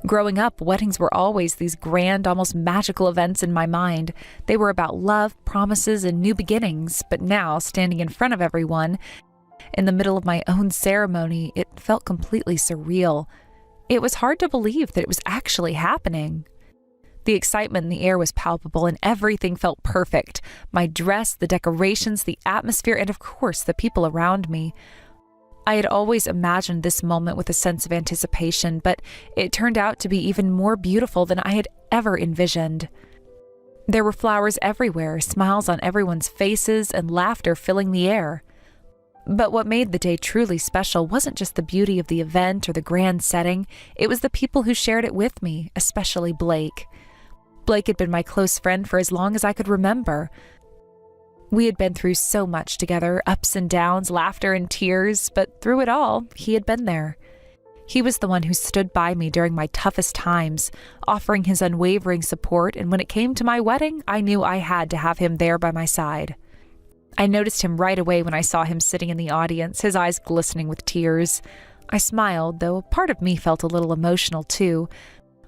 Growing up, weddings were always these grand, almost magical events in my mind. They were about love, promises, and new beginnings, but now, standing in front of everyone, in the middle of my own ceremony, it felt completely surreal. It was hard to believe that it was actually happening. The excitement in the air was palpable, and everything felt perfect. My dress, the decorations, the atmosphere, and of course, the people around me. I had always imagined this moment with a sense of anticipation, but it turned out to be even more beautiful than I had ever envisioned. There were flowers everywhere, smiles on everyone's faces, and laughter filling the air. But what made the day truly special wasn't just the beauty of the event or the grand setting, it was the people who shared it with me, especially Blake. Blake had been my close friend for as long as I could remember. We had been through so much together, ups and downs, laughter and tears, but through it all, he had been there. He was the one who stood by me during my toughest times, offering his unwavering support, and when it came to my wedding, I knew I had to have him there by my side. I noticed him right away when I saw him sitting in the audience, his eyes glistening with tears. I smiled, though a part of me felt a little emotional too.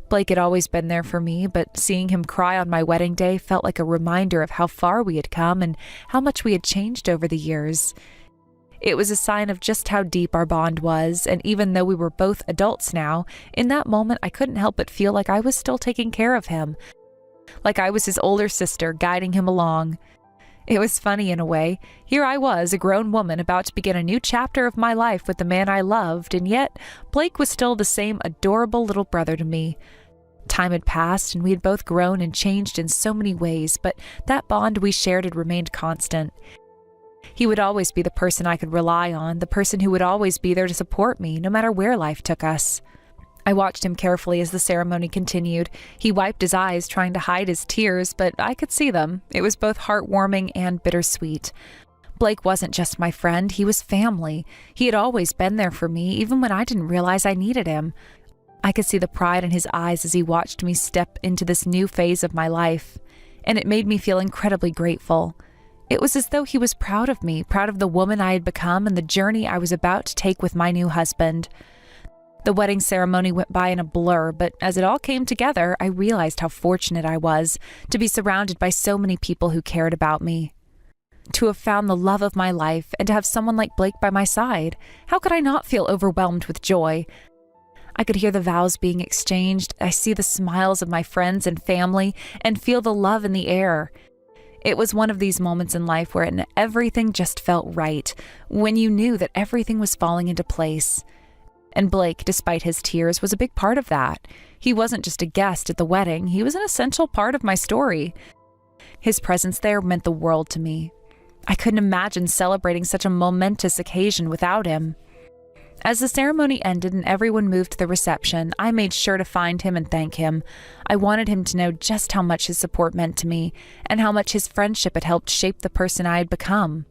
Blake had always been there for me, but seeing him cry on my wedding day felt like a reminder of how far we had come and how much we had changed over the years. It was a sign of just how deep our bond was, and even though we were both adults now, in that moment I couldn't help but feel like I was still taking care of him, like I was his older sister guiding him along. It was funny in a way. Here I was, a grown woman, about to begin a new chapter of my life with the man I loved, and yet Blake was still the same adorable little brother to me. Time had passed, and we had both grown and changed in so many ways, but that bond we shared had remained constant. He would always be the person I could rely on, the person who would always be there to support me, no matter where life took us. I watched him carefully as the ceremony continued. He wiped his eyes, trying to hide his tears, but I could see them. It was both heartwarming and bittersweet. Blake wasn't just my friend, he was family. He had always been there for me, even when I didn't realize I needed him. I could see the pride in his eyes as he watched me step into this new phase of my life, and it made me feel incredibly grateful. It was as though he was proud of me, proud of the woman I had become and the journey I was about to take with my new husband. The wedding ceremony went by in a blur, but as it all came together, I realized how fortunate I was to be surrounded by so many people who cared about me. To have found the love of my life and to have someone like Blake by my side, how could I not feel overwhelmed with joy? I could hear the vows being exchanged. I see the smiles of my friends and family and feel the love in the air. It was one of these moments in life where everything just felt right, when you knew that everything was falling into place. And Blake, despite his tears, was a big part of that. He wasn't just a guest at the wedding, he was an essential part of my story. His presence there meant the world to me. I couldn't imagine celebrating such a momentous occasion without him. As the ceremony ended and everyone moved to the reception, I made sure to find him and thank him. I wanted him to know just how much his support meant to me and how much his friendship had helped shape the person I had become.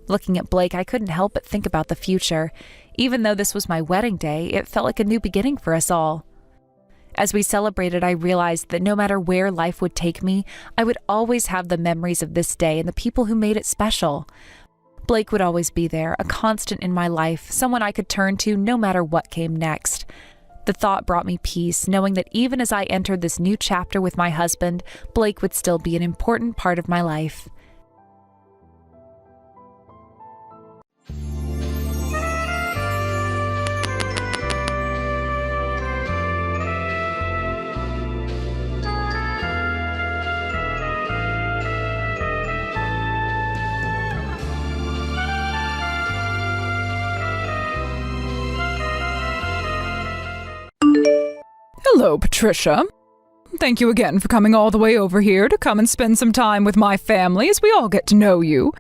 Looking at Blake, I couldn't help but think about the future. Even though this was my wedding day, it felt like a new beginning for us all. As we celebrated, I realized that no matter where life would take me, I would always have the memories of this day and the people who made it special. Blake would always be there, a constant in my life, someone I could turn to no matter what came next. The thought brought me peace, knowing that even as I entered this new chapter with my husband, Blake would still be an important part of my life. Hello, Patricia. Thank you again for coming all the way over here to come and spend some time with my family as we all get to know you.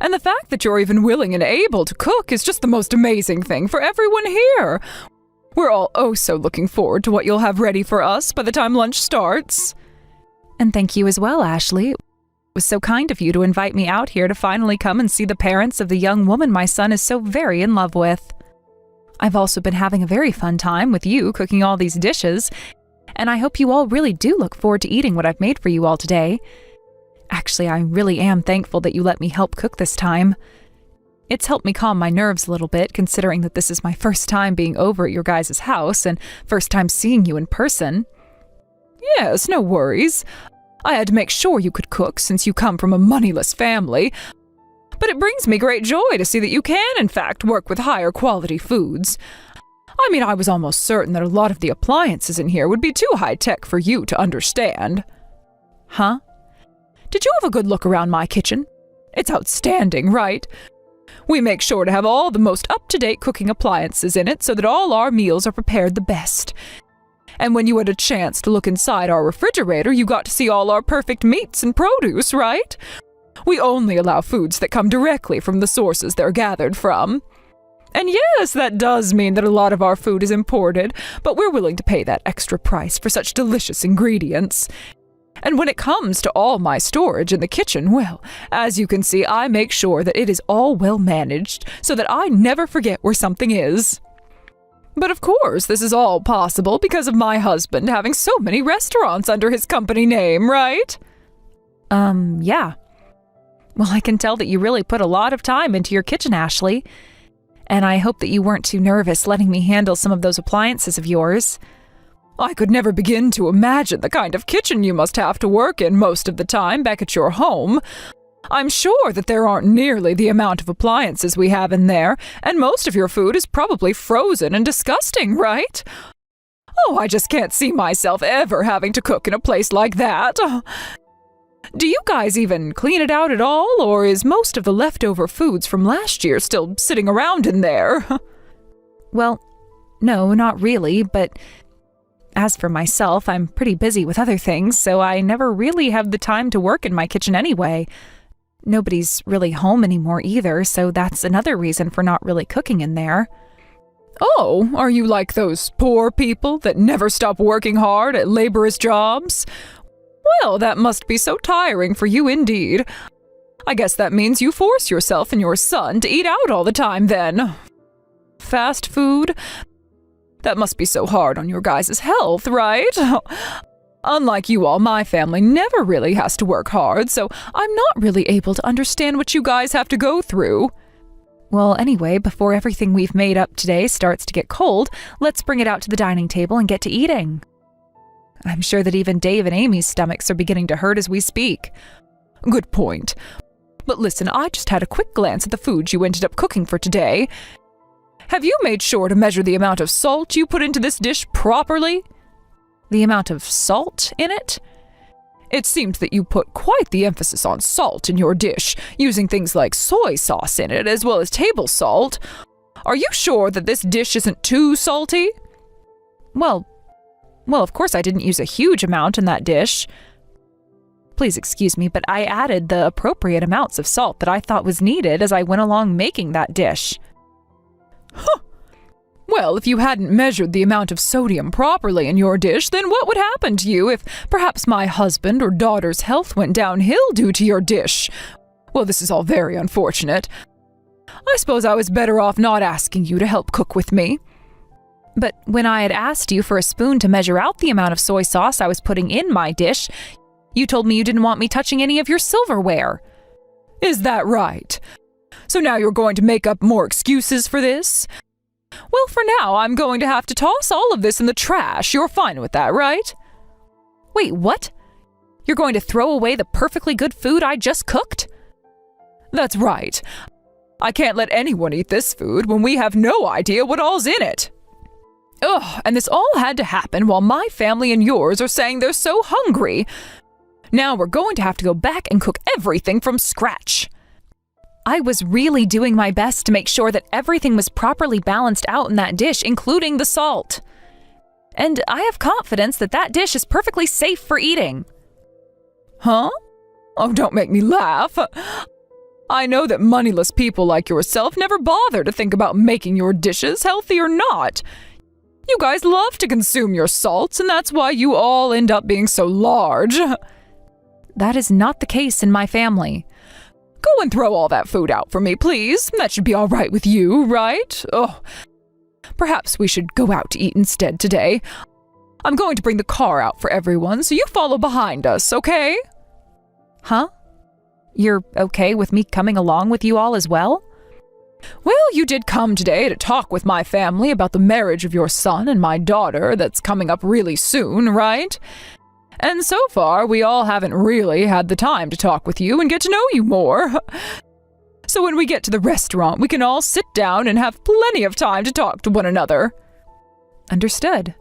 And the fact that you're even willing and able to cook is just the most amazing thing for everyone here. We're all oh so looking forward to what you'll have ready for us by the time lunch starts. And thank you as well, Ashley. It was so kind of you to invite me out here to finally come and see the parents of the young woman my son is so very in love with. I've also been having a very fun time with you cooking all these dishes, and I hope you all really do look forward to eating what I've made for you all today. Actually, I really am thankful that you let me help cook this time. It's helped me calm my nerves a little bit, considering that this is my first time being over at your guys' house and first time seeing you in person. Yes, no worries. I had to make sure you could cook since you come from a moneyless family. But it brings me great joy to see that you can, in fact, work with higher quality foods. I mean, I was almost certain that a lot of the appliances in here would be too high-tech for you to understand. Huh? Did you have a good look around my kitchen? It's outstanding, right? We make sure to have all the most up-to-date cooking appliances in it so that all our meals are prepared the best. And when you had a chance to look inside our refrigerator, you got to see all our perfect meats and produce, right? We only allow foods that come directly from the sources they're gathered from. And yes, that does mean that a lot of our food is imported, but we're willing to pay that extra price for such delicious ingredients. And when it comes to all my storage in the kitchen, well, as you can see, I make sure that it is all well managed so that I never forget where something is. But of course, this is all possible because of my husband having so many restaurants under his company name, right? Yeah. Well, I can tell that you really put a lot of time into your kitchen, Ashley. And I hope that you weren't too nervous letting me handle some of those appliances of yours. I could never begin to imagine the kind of kitchen you must have to work in most of the time back at your home. I'm sure that there aren't nearly the amount of appliances we have in there, and most of your food is probably frozen and disgusting, right? Oh, I just can't see myself ever having to cook in a place like that. Do you guys even clean it out at all, or is most of the leftover foods from last year still sitting around in there? Well, no, not really, but as for myself, I'm pretty busy with other things, so I never really have the time to work in my kitchen anyway. Nobody's really home anymore either, so that's another reason for not really cooking in there. Oh, are you like those poor people that never stop working hard at laborious jobs? Well, that must be so tiring for you indeed. I guess that means you force yourself and your son to eat out all the time then. Fast food? That must be so hard on your guys' health, right? Unlike you all, my family never really has to work hard, so I'm not really able to understand what you guys have to go through. Well, anyway, before everything we've made up today starts to get cold, let's bring it out to the dining table and get to eating. I'm sure that even Dave and Amy's stomachs are beginning to hurt as we speak. Good point. But listen, I just had a quick glance at the food you ended up cooking for today. Have you made sure to measure the amount of salt you put into this dish properly? The amount of salt in it? It seems that you put quite the emphasis on salt in your dish, using things like soy sauce in it as well as table salt. Are you sure that this dish isn't too salty? Well, of course I didn't use a huge amount in that dish. Please excuse me, but I added the appropriate amounts of salt that I thought was needed as I went along making that dish. Huh. Well, if you hadn't measured the amount of sodium properly in your dish, then what would happen to you if perhaps my husband or daughter's health went downhill due to your dish? Well, this is all very unfortunate. I suppose I was better off not asking you to help cook with me. But when I had asked you for a spoon to measure out the amount of soy sauce I was putting in my dish, you told me you didn't want me touching any of your silverware. Is that right? So now you're going to make up more excuses for this? Well, for now, I'm going to have to toss all of this in the trash. You're fine with that, right? Wait, what? You're going to throw away the perfectly good food I just cooked? That's right. I can't let anyone eat this food when we have no idea what all's in it. Ugh, and this all had to happen while my family and yours are saying they're so hungry. Now we're going to have to go back and cook everything from scratch. I was really doing my best to make sure that everything was properly balanced out in that dish, including the salt. And I have confidence that that dish is perfectly safe for eating. Huh? Oh, don't make me laugh. I know that moneyless people like yourself never bother to think about making your dishes healthy or not. You guys love to consume your salts, and that's why you all end up being so large. That is not the case in my family. Go and throw all that food out for me, please. That should be all right with you, right? Oh, perhaps we should go out to eat instead today. I'm going to bring the car out for everyone, so you follow behind us, okay? Huh? You're okay with me coming along with you all as well? Well, you did come today to talk with my family about the marriage of your son and my daughter that's coming up really soon, right? And so far, we all haven't really had the time to talk with you and get to know you more. So when we get to the restaurant, we can all sit down and have plenty of time to talk to one another. Understood.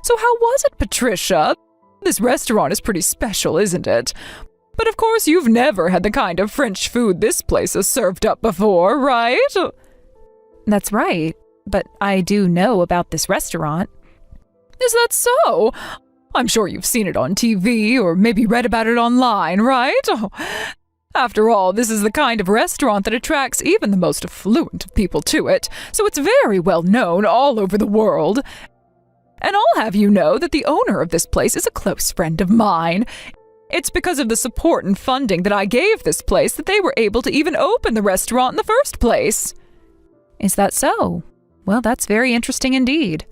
So how was it, Patricia? This restaurant is pretty special, isn't it? But of course you've never had the kind of French food this place has served up before, right? That's right, but I do know about this restaurant. Is that so? I'm sure you've seen it on TV or maybe read about it online, right? After all, this is the kind of restaurant that attracts even the most affluent of people to it, so it's very well known all over the world. And I'll have you know that the owner of this place is a close friend of mine. It's because of the support and funding that I gave this place that they were able to even open the restaurant in the first place. Is that so? Well, that's very interesting indeed.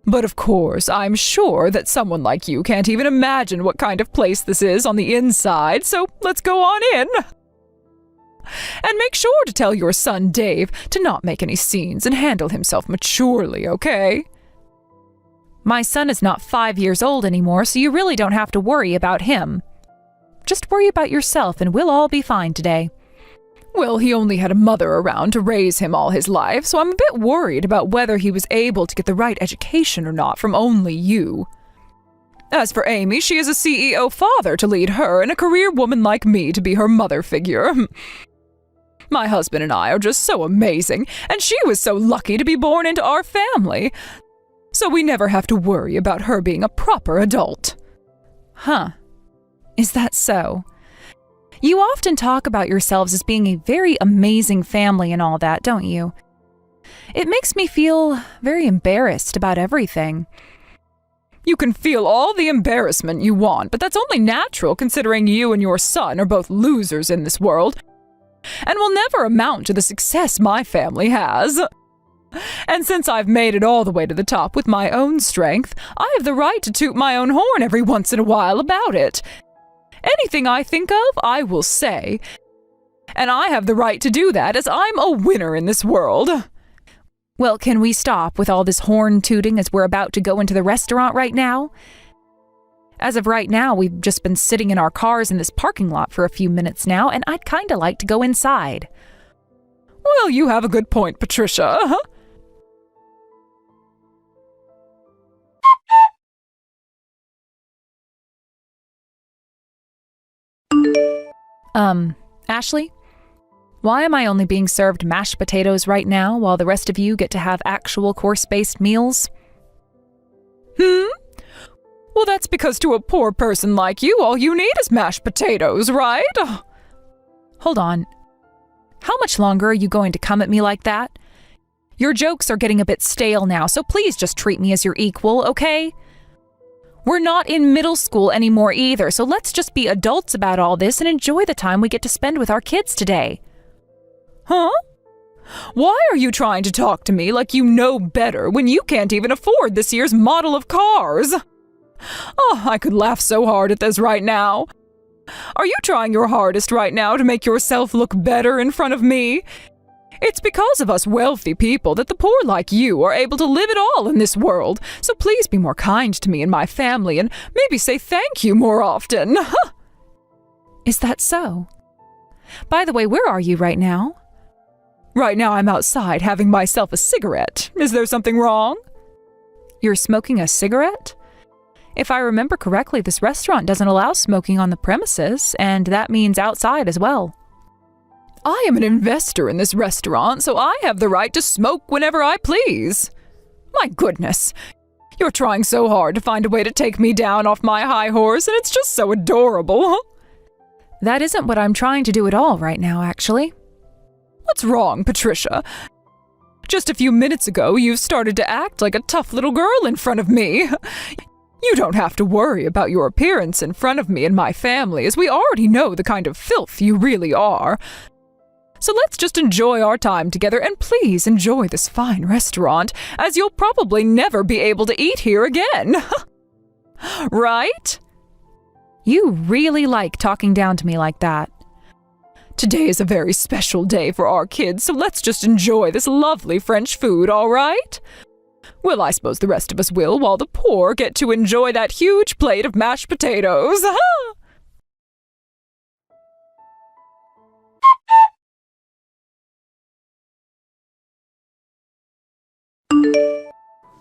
But of course, I'm sure that someone like you can't even imagine what kind of place this is on the inside, so let's go on in. And make sure to tell your son Dave to not make any scenes and handle himself maturely, okay? My son is not 5 years old anymore, so you really don't have to worry about him. Just worry about yourself and we'll all be fine today. Well, he only had a mother around to raise him all his life, so I'm a bit worried about whether he was able to get the right education or not from only you. As for Amy, she is a CEO father to lead her and a career woman like me to be her mother figure. My husband and I are just so amazing, and she was so lucky to be born into our family. So we never have to worry about her being a proper adult. Huh. Is that so? You often talk about yourselves as being a very amazing family and all that, don't you? It makes me feel very embarrassed about everything. You can feel all the embarrassment you want, but that's only natural considering you and your son are both losers in this world and will never amount to the success my family has. And since I've made it all the way to the top with my own strength, I have the right to toot my own horn every once in a while about it. Anything I think of, I will say. And I have the right to do that as I'm a winner in this world. Well, can we stop with all this horn tooting as we're about to go into the restaurant right now? As of right now, we've just been sitting in our cars in this parking lot for a few minutes now, and I'd kind of like to go inside. Well, you have a good point, Patricia. Ashley? Why am I only being served mashed potatoes right now while the rest of you get to have actual course-based meals? Well, that's because to a poor person like you, all you need is mashed potatoes, right? Hold on. How much longer are you going to come at me like that? Your jokes are getting a bit stale now, so please just treat me as your equal, okay? We're not in middle school anymore either, so let's just be adults about all this and enjoy the time we get to spend with our kids today. Huh? Why are you trying to talk to me like you know better when you can't even afford this year's model of cars? Oh, I could laugh so hard at this right now. Are you trying your hardest right now to make yourself look better in front of me? It's because of us wealthy people that the poor like you are able to live at all in this world, so please be more kind to me and my family and maybe say thank you more often. Is that so? By the way, where are you right now? Right now I'm outside having myself a cigarette. Is there something wrong? You're smoking a cigarette? If I remember correctly, this restaurant doesn't allow smoking on the premises, and that means outside as well. I am an investor in this restaurant, so I have the right to smoke whenever I please. My goodness, you're trying so hard to find a way to take me down off my high horse, and it's just so adorable. That isn't what I'm trying to do at all right now, actually. What's wrong, Patricia? Just a few minutes ago, you started to act like a tough little girl in front of me. You don't have to worry about your appearance in front of me and my family, as we already know the kind of filth you really are. So let's just enjoy our time together, and please enjoy this fine restaurant, as you'll probably never be able to eat here again. Right? You really like talking down to me like that. Today is a very special day for our kids, so let's just enjoy this lovely French food, all right? Well, I suppose the rest of us will, while the poor get to enjoy that huge plate of mashed potatoes.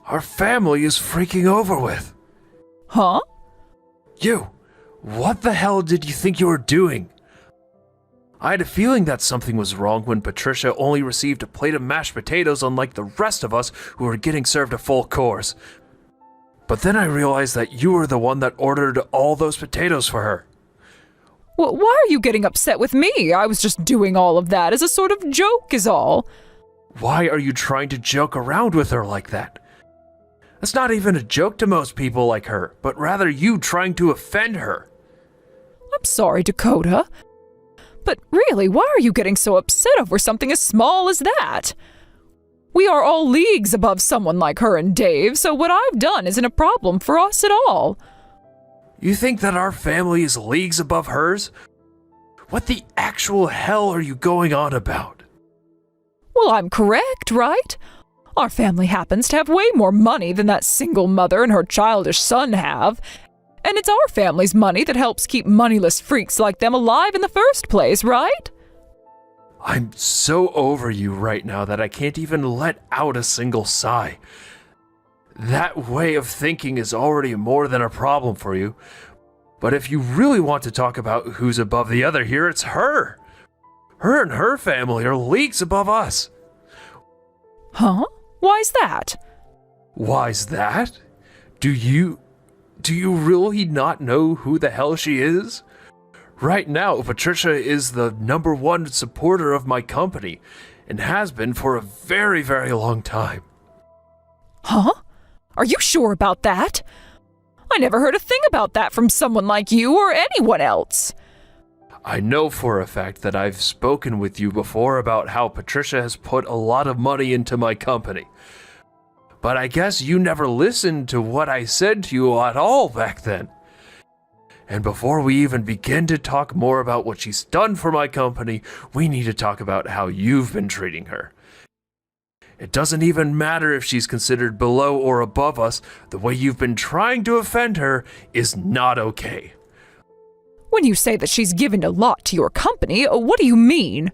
Our family is freaking over with. Huh? You! What the hell did you think you were doing? I had a feeling that something was wrong when Patricia only received a plate of mashed potatoes unlike the rest of us who were getting served a full course. But then I realized that you were the one that ordered all those potatoes for her. Well, why are you getting upset with me? I was just doing all of that as a sort of joke is all. Why are you trying to joke around with her like that? That's not even a joke to most people like her, but rather you trying to offend her. I'm sorry, Dakota. But really, why are you getting so upset over something as small as that? We are all leagues above someone like her and Dave, so what I've done isn't a problem for us at all. You think that our family is leagues above hers? What the actual hell are you going on about? Well, I'm correct, right? Our family happens to have way more money than that single mother and her childish son have. And it's our family's money that helps keep moneyless freaks like them alive in the first place, right? I'm so over you right now that I can't even let out a single sigh. That way of thinking is already more than a problem for you. But if you really want to talk about who's above the other here, it's her. Her and her family are leagues above us. Huh? Why's that? Why's that? Do you really not know who the hell she is? Right now, Patricia is the #1 supporter of my company, and has been for a very, very long time. Huh? Are you sure about that? I never heard a thing about that from someone like you or anyone else. I know for a fact that I've spoken with you before about how Patricia has put a lot of money into my company. But I guess you never listened to what I said to you at all back then. And before we even begin to talk more about what she's done for my company, we need to talk about how you've been treating her. It doesn't even matter if she's considered below or above us. The way you've been trying to offend her is not okay. When you say that she's given a lot to your company, what do you mean?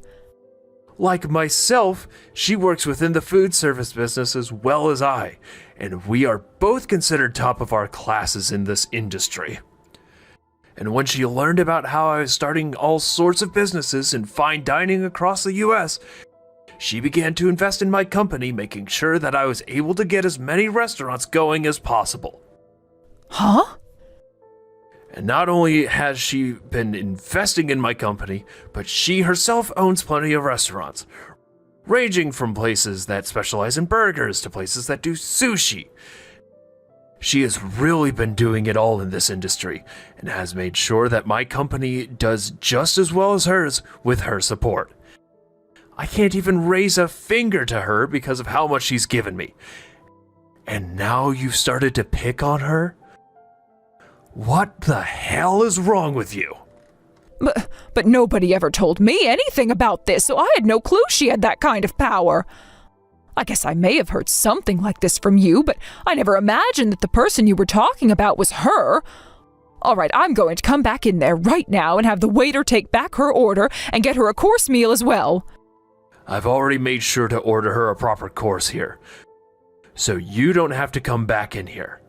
Like myself, she works within the food service business as well as I, and we are both considered top of our classes in this industry. And when she learned about how I was starting all sorts of businesses in fine dining across the US, she began to invest in my company, making sure that I was able to get as many restaurants going as possible. Huh? And not only has she been investing in my company, but she herself owns plenty of restaurants, ranging from places that specialize in burgers to places that do sushi. She has really been doing it all in this industry and has made sure that my company does just as well as hers with her support. I can't even raise a finger to her because of how much she's given me. And now you've started to pick on her? What the hell is wrong with you? But nobody ever told me anything about this, so I had no clue she had that kind of power. I guess I may have heard something like this from you, but I never imagined that the person you were talking about was her. All right, I'm going to come back in there right now and have the waiter take back her order and get her a course meal as well. I've already made sure to order her a proper course here, so you don't have to come back in here.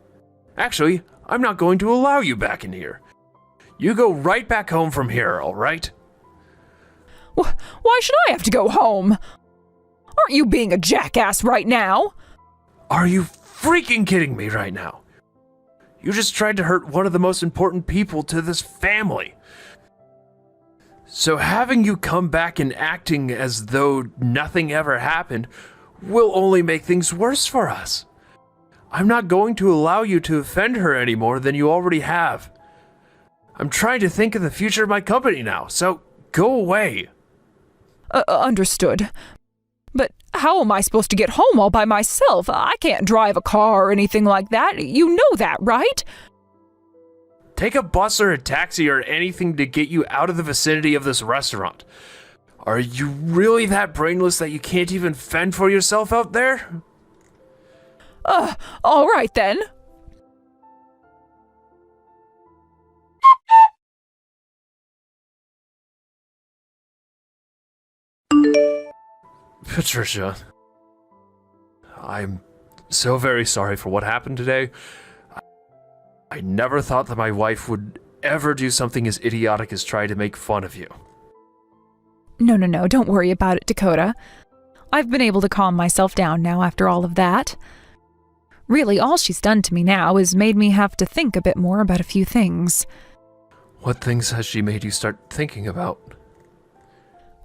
Actually, I'm not going to allow you back in here. You go right back home from here, all right? Why should I have to go home? Aren't you being a jackass right now? Are you freaking kidding me right now? You just tried to hurt one of the most important people to this family. So having you come back and acting as though nothing ever happened will only make things worse for us. I'm not going to allow you to offend her any more than you already have. I'm trying to think of the future of my company now, so go away. Understood. But how am I supposed to get home all by myself? I can't drive a car or anything like that. You know that, right? Take a bus or a taxi or anything to get you out of the vicinity of this restaurant. Are you really that brainless that you can't even fend for yourself out there? All right then. Patricia, I'm so very sorry for what happened today. I never thought that my wife would ever do something as idiotic as try to make fun of you. No, don't worry about it, Dakota. I've been able to calm myself down now after all of that. Really, all she's done to me now is made me have to think a bit more about a few things. What things has she made you start thinking about?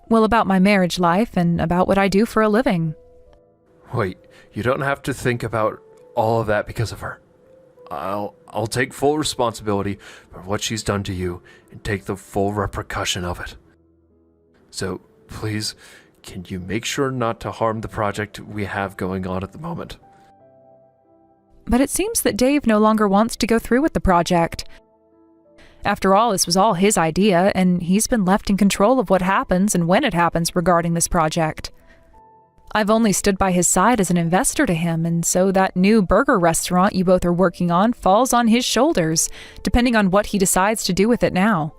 Well, about my marriage life and about what I do for a living. Wait, you don't have to think about all of that because of her. I'll take full responsibility for what she's done to you and take the full repercussion of it. So, please, can you make sure not to harm the project we have going on at the moment? But it seems that Dave no longer wants to go through with the project. After all, this was all his idea, and he's been left in control of what happens and when it happens regarding this project. I've only stood by his side as an investor to him, and so that new burger restaurant you both are working on falls on his shoulders, depending on what he decides to do with it now.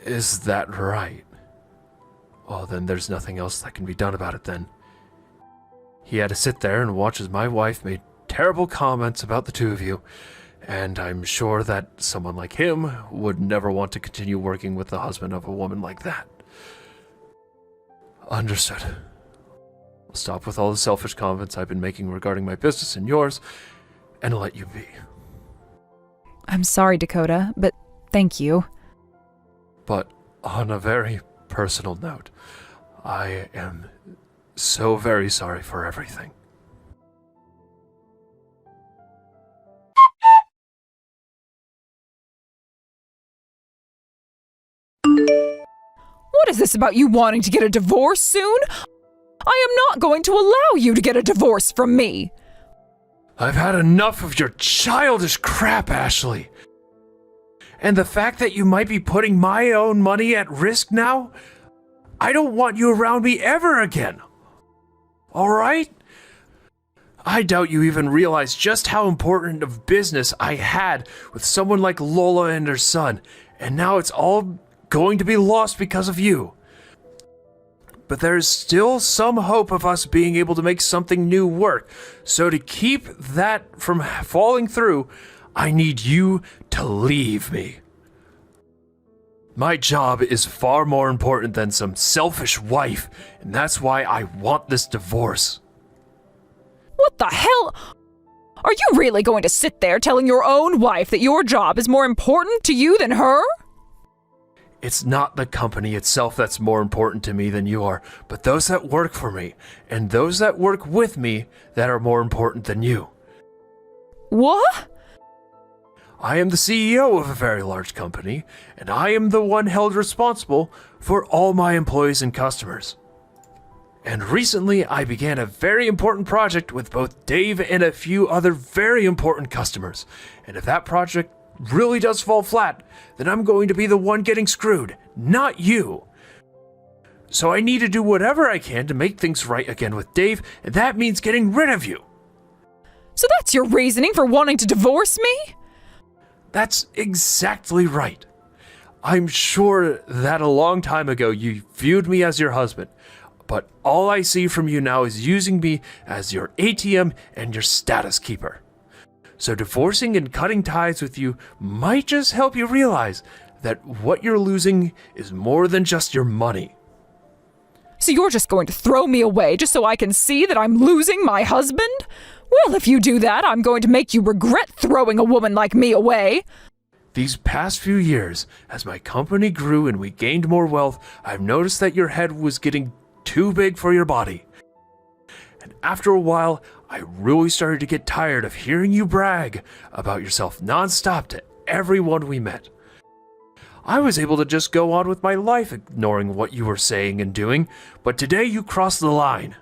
Is that right? Well, then there's nothing else that can be done about it then. He had to sit there and watch as my wife made terrible comments about the two of you, and I'm sure that someone like him would never want to continue working with the husband of a woman like that. Understood. I'll stop with all the selfish comments I've been making regarding my business and yours, and let you be. I'm sorry, Dakota, but thank you. But on a very personal note, I am so very sorry for everything. What is this about you wanting to get a divorce soon? I am not going to allow you to get a divorce from me. I've had enough of your childish crap, Ashley. And the fact that you might be putting my own money at risk now? I don't want you around me ever again. all right? I doubt you even realize just how important of business I had with someone like Lola and her son, and now it's all going to be lost because of you. But there's still some hope of us being able to make something new work, so to keep that from falling through, I need you to leave me. My job is far more important than some selfish wife, and that's why I want this divorce. What the hell? Are you really going to sit there telling your own wife that your job is more important to you than her? It's not the company itself that's more important to me than you are, but those that work for me, and those that work with me that are more important than you. What? I am the CEO of a very large company, and I am the one held responsible for all my employees and customers. And recently, I began a very important project with both Dave and a few other very important customers. And if that project really does fall flat, then I'm going to be the one getting screwed, not you. So I need to do whatever I can to make things right again with Dave, and that means getting rid of you. So that's your reasoning for wanting to divorce me? That's exactly right. I'm sure that a long time ago you viewed me as your husband, but all I see from you now is using me as your ATM and your status keeper. So divorcing and cutting ties with you might just help you realize that what you're losing is more than just your money. So you're just going to throw me away just so I can see that I'm losing my husband? Well, if you do that, I'm going to make you regret throwing a woman like me away. These past few years, as my company grew and we gained more wealth, I've noticed that your head was getting too big for your body. And after a while, I really started to get tired of hearing you brag about yourself nonstop to everyone we met. I was able to just go on with my life ignoring what you were saying and doing, but today you crossed the line.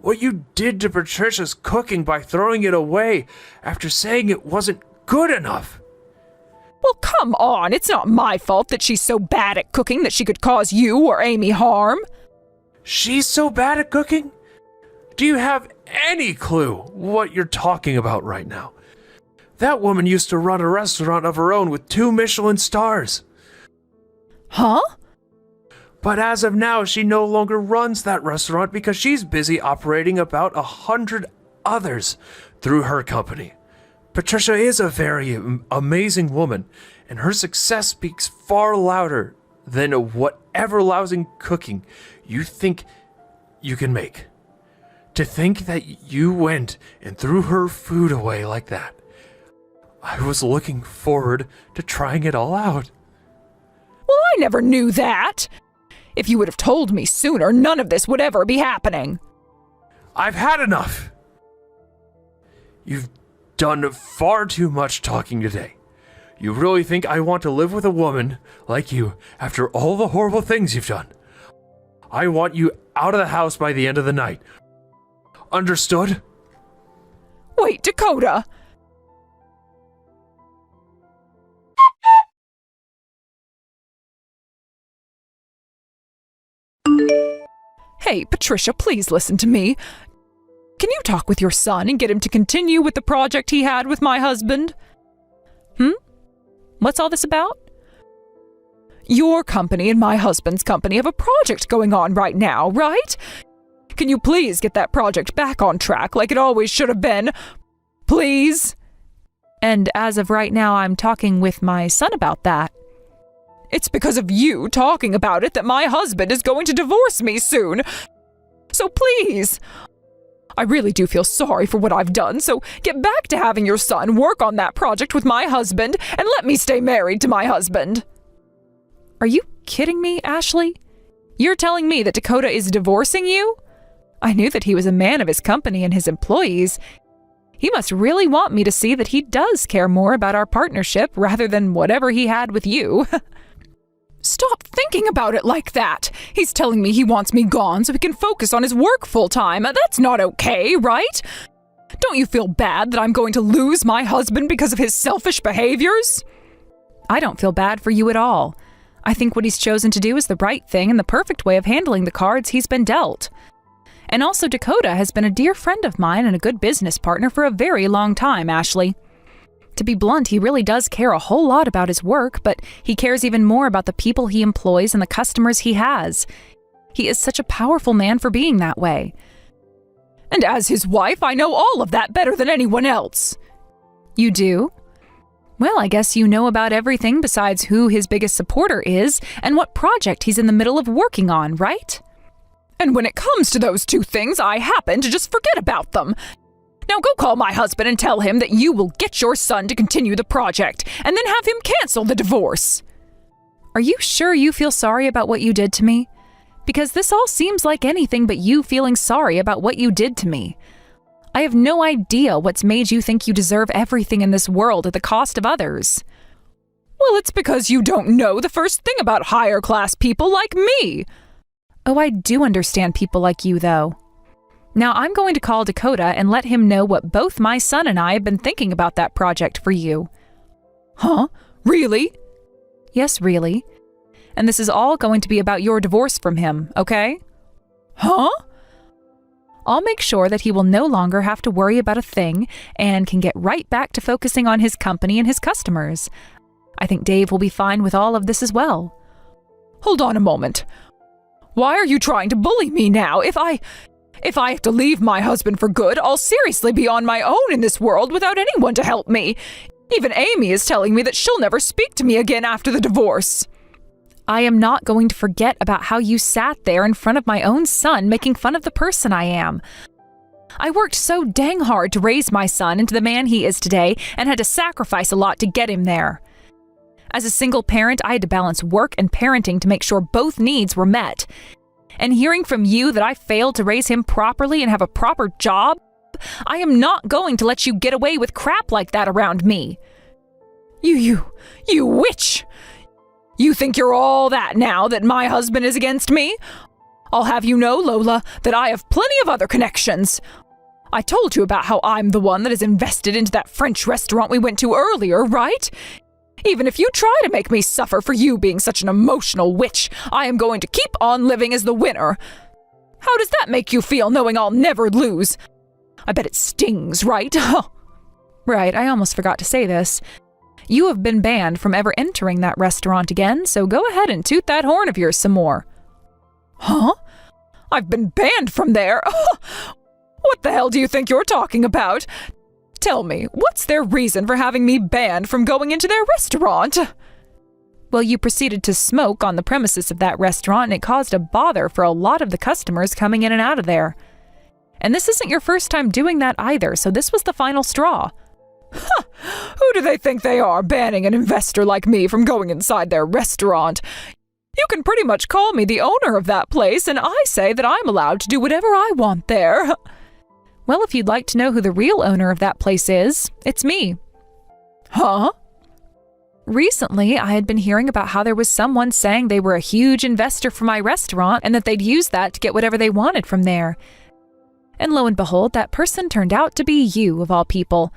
What you did to Patricia's cooking by throwing it away after saying it wasn't good enough. Well, come on. It's not my fault that she's so bad at cooking that she could cause you or Amy harm. She's so bad at cooking? Do you have any clue what you're talking about right now? That woman used to run a restaurant of her own with 2 Michelin stars. Huh? But as of now, she no longer runs that restaurant because she's busy operating about 100 others through her company. Patricia is a very amazing woman, and her success speaks far louder than whatever lousy cooking you think you can make. To think that you went and threw her food away like that. I was looking forward to trying it all out. Well, I never knew that. If you would have told me sooner, none of this would ever be happening. I've had enough. You've done far too much talking today. You really think I want to live with a woman like you after all the horrible things you've done? I want you out of the house by the end of the night. Understood? Wait, Dakota. Hey, Patricia, please listen to me. Can you talk with your son and get him to continue with the project he had with my husband? What's all this about? Your company and my husband's company have a project going on right now, right? Can you please get that project back on track like it always should have been? Please? And as of right now, I'm talking with my son about that. It's because of you talking about it that my husband is going to divorce me soon. So please, I really do feel sorry for what I've done, so get back to having your son work on that project with my husband and let me stay married to my husband. Are you kidding me, Ashley? You're telling me that Dakota is divorcing you? I knew that he was a man of his company and his employees. He must really want me to see that he does care more about our partnership rather than whatever he had with you. Stop thinking about it like that. He's telling me he wants me gone so he can focus on his work full time. That's not okay, right? Don't you feel bad that I'm going to lose my husband because of his selfish behaviors? I don't feel bad for you at all. I think what he's chosen to do is the right thing and the perfect way of handling the cards he's been dealt. And also Dakota has been a dear friend of mine and a good business partner for a very long time, Ashley. To be blunt, he really does care a whole lot about his work, but he cares even more about the people he employs and the customers he has. He is such a powerful man for being that way. And as his wife, I know all of that better than anyone else. You do? Well, I guess you know about everything besides who his biggest supporter is and what project he's in the middle of working on, right? And when it comes to those two things, I happen to just forget about them. Now go call my husband and tell him that you will get your son to continue the project, and then have him cancel the divorce. Are you sure you feel sorry about what you did to me? Because this all seems like anything but you feeling sorry about what you did to me. I have no idea what's made you think you deserve everything in this world at the cost of others. Well, it's because you don't know the first thing about higher class people like me. Oh, I do understand people like you, though. Now I'm going to call Dakota and let him know what both my son and I have been thinking about that project for you. Huh? Really? Yes, really. And this is all going to be about your divorce from him, okay? Huh? I'll make sure that he will no longer have to worry about a thing and can get right back to focusing on his company and his customers. I think Dave will be fine with all of this as well. Hold on a moment. Why are you trying to bully me now? If I have to leave my husband for good, I'll seriously be on my own in this world without anyone to help me. Even Amy is telling me that she'll never speak to me again after the divorce. I am not going to forget about how you sat there in front of my own son making fun of the person I am. I worked so dang hard to raise my son into the man he is today and had to sacrifice a lot to get him there. As a single parent, I had to balance work and parenting to make sure both needs were met. And hearing from you that I failed to raise him properly and have a proper job, I am not going to let you get away with crap like that around me. You witch! You think you're all that now that my husband is against me? I'll have you know, Lola, that I have plenty of other connections. I told you about how I'm the one that is invested into that French restaurant we went to earlier, right? Even if you try to make me suffer for you being such an emotional witch, I am going to keep on living as the winner. How does that make you feel, knowing I'll never lose? I bet it stings, right? Right, I almost forgot to say this. You have been banned from ever entering that restaurant again, so go ahead and toot that horn of yours some more. Huh? I've been banned from there? What the hell do you think you're talking about? Tell me, what's their reason for having me banned from going into their restaurant? Well, you proceeded to smoke on the premises of that restaurant, and it caused a bother for a lot of the customers coming in and out of there. And this isn't your first time doing that either, so this was the final straw. Huh. Who do they think they are, banning an investor like me from going inside their restaurant? You can pretty much call me the owner of that place, and I say that I'm allowed to do whatever I want there. Well, if you'd like to know who the real owner of that place is, it's me. Huh? Recently, I had been hearing about how there was someone saying they were a huge investor for my restaurant and that they'd use that to get whatever they wanted from there. And lo and behold, that person turned out to be you, of all people.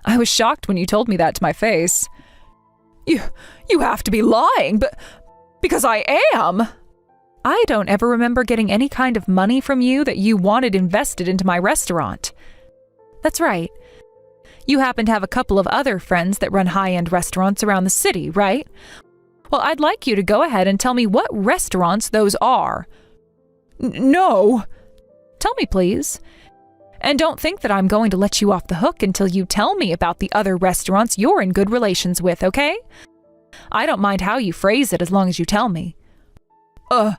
I was shocked when you told me that to my face. You have to be lying, but because I am. I don't ever remember getting any kind of money from you that you wanted invested into my restaurant. That's right. You happen to have a couple of other friends that run high-end restaurants around the city, right? Well, I'd like you to go ahead and tell me what restaurants those are. No. Tell me, please. And don't think that I'm going to let you off the hook until you tell me about the other restaurants you're in good relations with, okay? I don't mind how you phrase it as long as you tell me. Well,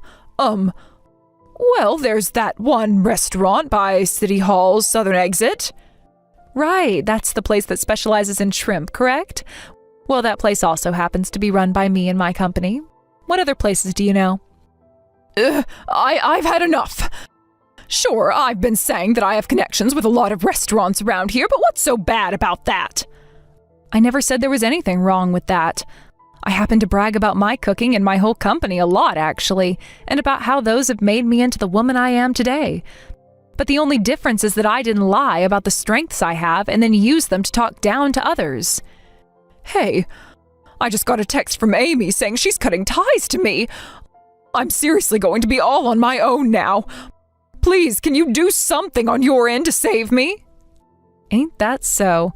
there's that one restaurant by City Hall's southern exit. Right, that's the place that specializes in shrimp, correct? Well, that place also happens to be run by me and my company. What other places do you know? I've had enough. Sure, I've been saying that I have connections with a lot of restaurants around here, but what's so bad about that? I never said there was anything wrong with that. I happen to brag about my cooking and my whole company a lot, actually, and about how those have made me into the woman I am today. But the only difference is that I didn't lie about the strengths I have and then use them to talk down to others. Hey, I just got a text from Amy saying she's cutting ties to me. I'm seriously going to be all on my own now. Please, can you do something on your end to save me? Ain't that so?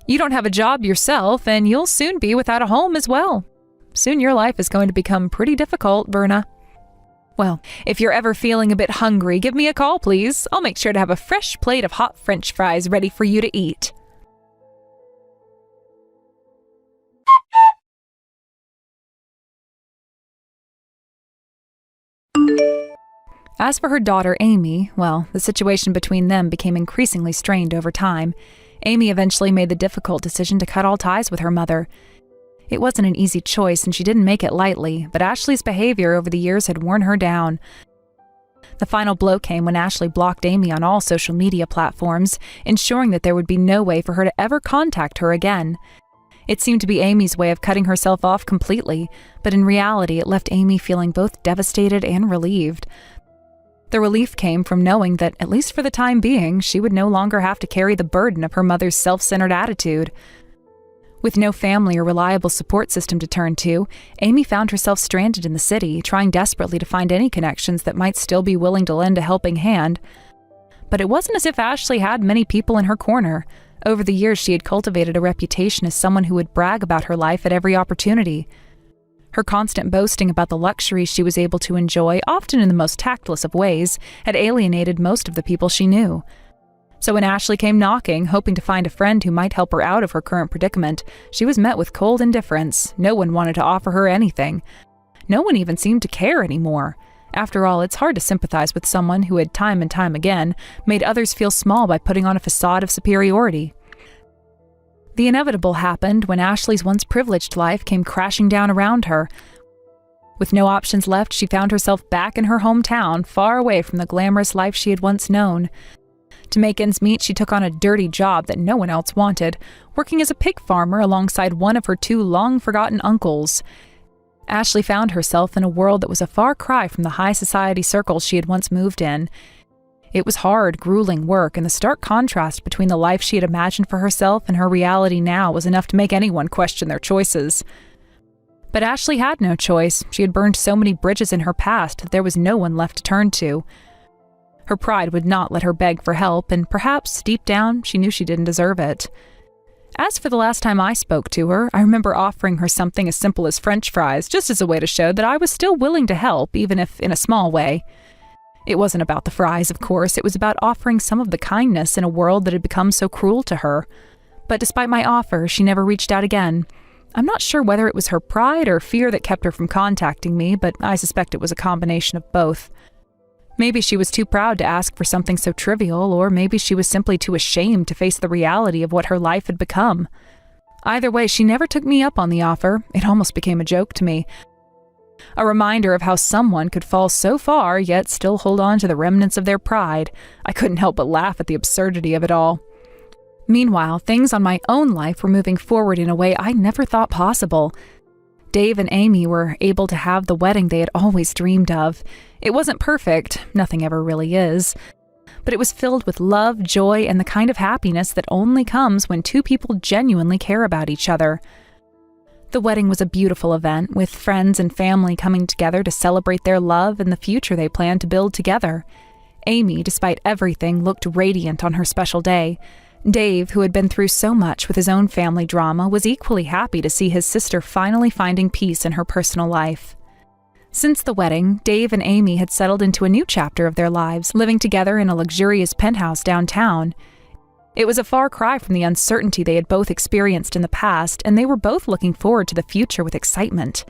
You don't have a job yourself, and you'll soon be without a home as well. Soon your life is going to become pretty difficult, Verna. Well, if you're ever feeling a bit hungry, give me a call, please. I'll make sure to have a fresh plate of hot French fries ready for you to eat. As for her daughter, Amy, well, the situation between them became increasingly strained over time. Amy eventually made the difficult decision to cut all ties with her mother. It wasn't an easy choice, and she didn't make it lightly, but Ashley's behavior over the years had worn her down. The final blow came when Ashley blocked Amy on all social media platforms, ensuring that there would be no way for her to ever contact her again. It seemed to be Amy's way of cutting herself off completely, but in reality it left Amy feeling both devastated and relieved. The relief came from knowing that, at least for the time being, she would no longer have to carry the burden of her mother's self-centered attitude. With no family or reliable support system to turn to, Amy found herself stranded in the city, trying desperately to find any connections that might still be willing to lend a helping hand. But it wasn't as if Ashley had many people in her corner. Over the years, she had cultivated a reputation as someone who would brag about her life at every opportunity. Her constant boasting about the luxuries she was able to enjoy, often in the most tactless of ways, had alienated most of the people she knew. So when Ashley came knocking, hoping to find a friend who might help her out of her current predicament, she was met with cold indifference. No one wanted to offer her anything. No one even seemed to care anymore. After all, it's hard to sympathize with someone who had time and time again made others feel small by putting on a facade of superiority. The inevitable happened when Ashley's once privileged life came crashing down around her. With no options left, she found herself back in her hometown, far away from the glamorous life she had once known. To make ends meet, she took on a dirty job that no one else wanted, working as a pig farmer alongside one of her two long-forgotten uncles. Ashley found herself in a world that was a far cry from the high society circles she had once moved in. It was hard, grueling work, and the stark contrast between the life she had imagined for herself and her reality now was enough to make anyone question their choices. But Ashley had no choice. She had burned so many bridges in her past that there was no one left to turn to. Her pride would not let her beg for help, and perhaps, deep down, she knew she didn't deserve it. As for the last time I spoke to her, I remember offering her something as simple as French fries, just as a way to show that I was still willing to help, even if in a small way. It wasn't about the fries, of course. It was about offering some of the kindness in a world that had become so cruel to her. But despite my offer, she never reached out again. I'm not sure whether it was her pride or fear that kept her from contacting me, but I suspect it was a combination of both. Maybe she was too proud to ask for something so trivial, or maybe she was simply too ashamed to face the reality of what her life had become. Either way, she never took me up on the offer. It almost became a joke to me. A reminder of how someone could fall so far, yet still hold on to the remnants of their pride. I couldn't help but laugh at the absurdity of it all. Meanwhile, things on my own life were moving forward in a way I never thought possible. Dave and Amy were able to have the wedding they had always dreamed of. It wasn't perfect, nothing ever really is, but it was filled with love, joy, and the kind of happiness that only comes when two people genuinely care about each other. The wedding was a beautiful event, with friends and family coming together to celebrate their love and the future they planned to build together. Amy, despite everything, looked radiant on her special day. Dave, who had been through so much with his own family drama, was equally happy to see his sister finally finding peace in her personal life. Since the wedding, Dave and Amy had settled into a new chapter of their lives, living together in a luxurious penthouse downtown. It was a far cry from the uncertainty they had both experienced in the past, and they were both looking forward to the future with excitement.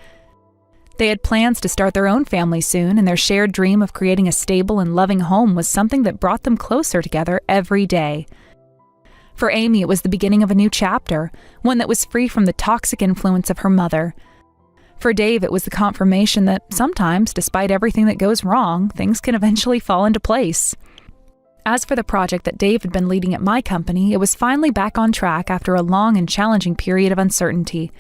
They had plans to start their own family soon, and their shared dream of creating a stable and loving home was something that brought them closer together every day. For Amy, it was the beginning of a new chapter, one that was free from the toxic influence of her mother. For Dave, it was the confirmation that sometimes, despite everything that goes wrong, things can eventually fall into place. As for the project that Dave had been leading at my company, it was finally back on track after a long and challenging period of uncertainty.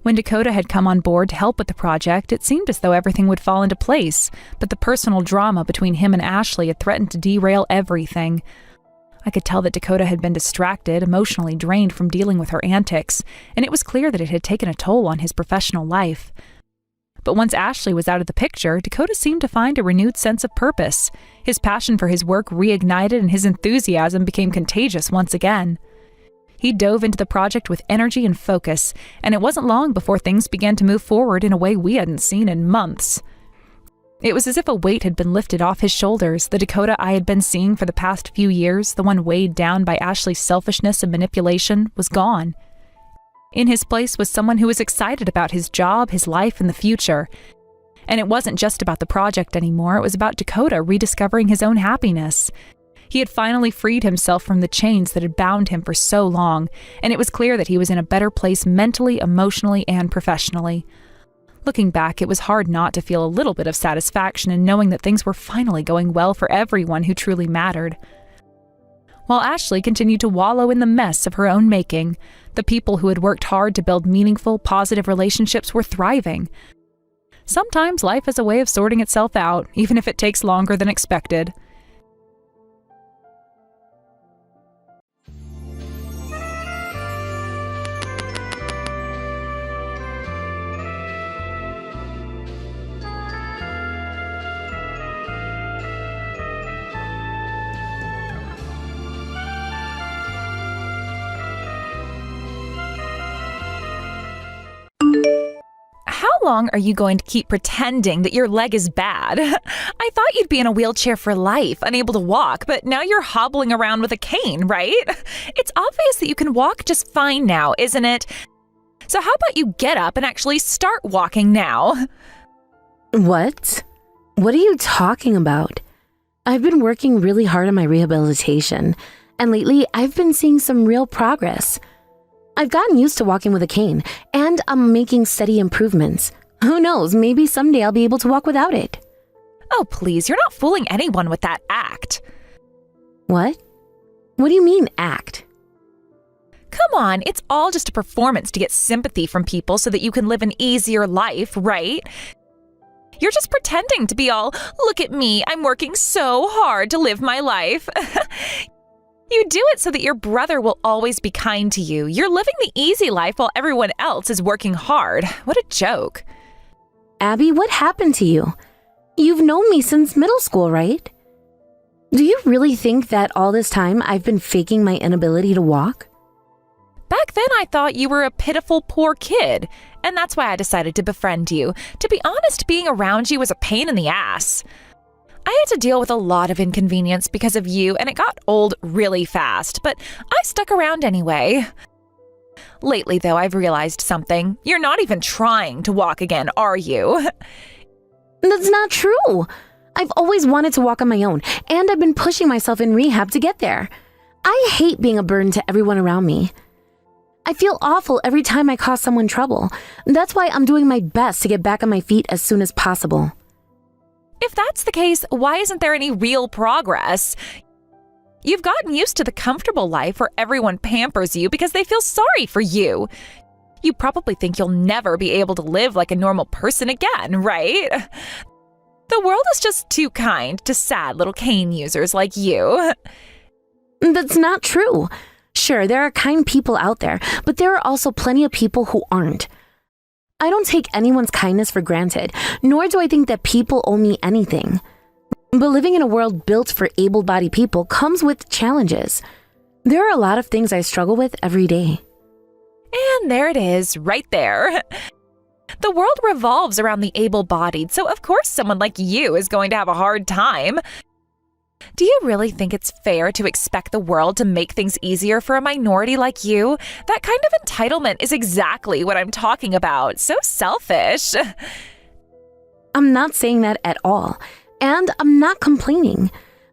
When Dakota had come on board to help with the project, it seemed as though everything would fall into place, but the personal drama between him and Ashley had threatened to derail everything. I could tell that Dakota had been distracted, emotionally drained from dealing with her antics, and it was clear that it had taken a toll on his professional life. But once Ashley was out of the picture, Dakota seemed to find a renewed sense of purpose. His passion for his work reignited and his enthusiasm became contagious once again. He dove into the project with energy and focus, and it wasn't long before things began to move forward in a way we hadn't seen in months. It was as if a weight had been lifted off his shoulders. The Dakota I had been seeing for the past few years, the one weighed down by Ashley's selfishness and manipulation, was gone. In his place was someone who was excited about his job, his life, and the future. And it wasn't just about the project anymore, it was about Dakota rediscovering his own happiness. He had finally freed himself from the chains that had bound him for so long, and it was clear that he was in a better place mentally, emotionally, and professionally. Looking back, it was hard not to feel a little bit of satisfaction in knowing that things were finally going well for everyone who truly mattered. While Ashley continued to wallow in the mess of her own making, the people who had worked hard to build meaningful, positive relationships were thriving. Sometimes life has a way of sorting itself out, even if it takes longer than expected. How long are you going to keep pretending that your leg is bad? I thought you'd be in a wheelchair for life, unable to walk, but now you're hobbling around with a cane, right? It's obvious that you can walk just fine now, isn't it? So how about you get up and actually start walking now? What? What are you talking about? I've been working really hard on my rehabilitation, and lately I've been seeing some real progress. I've gotten used to walking with a cane, and I'm making steady improvements. Who knows, maybe someday I'll be able to walk without it. Oh, please, you're not fooling anyone with that act. What? What do you mean, act? Come on, it's all just a performance to get sympathy from people so that you can live an easier life, right? You're just pretending to be all, look at me, I'm working so hard to live my life. You do it so that your brother will always be kind to you. You're living the easy life while everyone else is working hard. What a joke. Abby, what happened to you? You've known me since middle school, right? Do you really think that all this time I've been faking my inability to walk? Back then I thought you were a pitiful poor kid, and that's why I decided to befriend you. To be honest, being around you was a pain in the ass. I had to deal with a lot of inconvenience because of you, and it got old really fast, but I stuck around anyway. Lately, though, I've realized something. You're not even trying to walk again, are you? That's not true. I've always wanted to walk on my own, and I've been pushing myself in rehab to get there. I hate being a burden to everyone around me. I feel awful every time I cause someone trouble. That's why I'm doing my best to get back on my feet as soon as possible. If that's the case, why isn't there any real progress? You've gotten used to the comfortable life where everyone pampers you because they feel sorry for you. You probably think you'll never be able to live like a normal person again, right? The world is just too kind to sad little cane users like you. That's not true. Sure, there are kind people out there, but there are also plenty of people who aren't. I don't take anyone's kindness for granted, nor do I think that people owe me anything. But living in a world built for able-bodied people comes with challenges. There are a lot of things I struggle with every day. And there it is, right there. The world revolves around the able-bodied, so of course someone like you is going to have a hard time. Do you really think it's fair to expect the world to make things easier for a minority like you? That kind of entitlement is exactly what I'm talking about. So selfish. I'm not saying that at all, and I'm not complaining.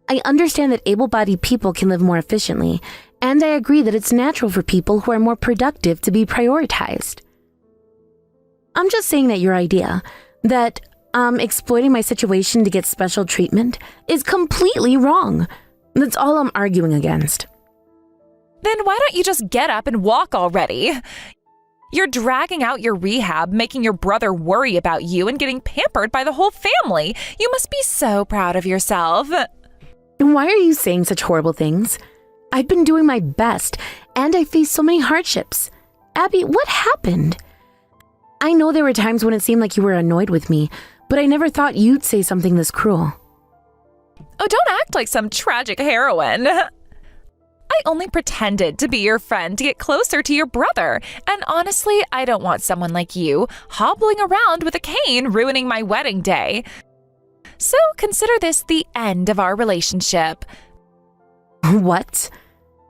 I understand that able-bodied people can live more efficiently, and I agree that it's natural for people who are more productive to be prioritized. I'm just saying that your idea, that exploiting my situation to get special treatment, is completely wrong. That's all I'm arguing against. Then why don't you just get up and walk already? You're dragging out your rehab, making your brother worry about you and getting pampered by the whole family. You must be so proud of yourself. Why are you saying such horrible things? I've been doing my best, and I faced so many hardships. Abby, what happened? I know there were times when it seemed like you were annoyed with me, but I never thought you'd say something this cruel. Oh, don't act like some tragic heroine. I only pretended to be your friend to get closer to your brother. And honestly, I don't want someone like you hobbling around with a cane ruining my wedding day. So consider this the end of our relationship. What?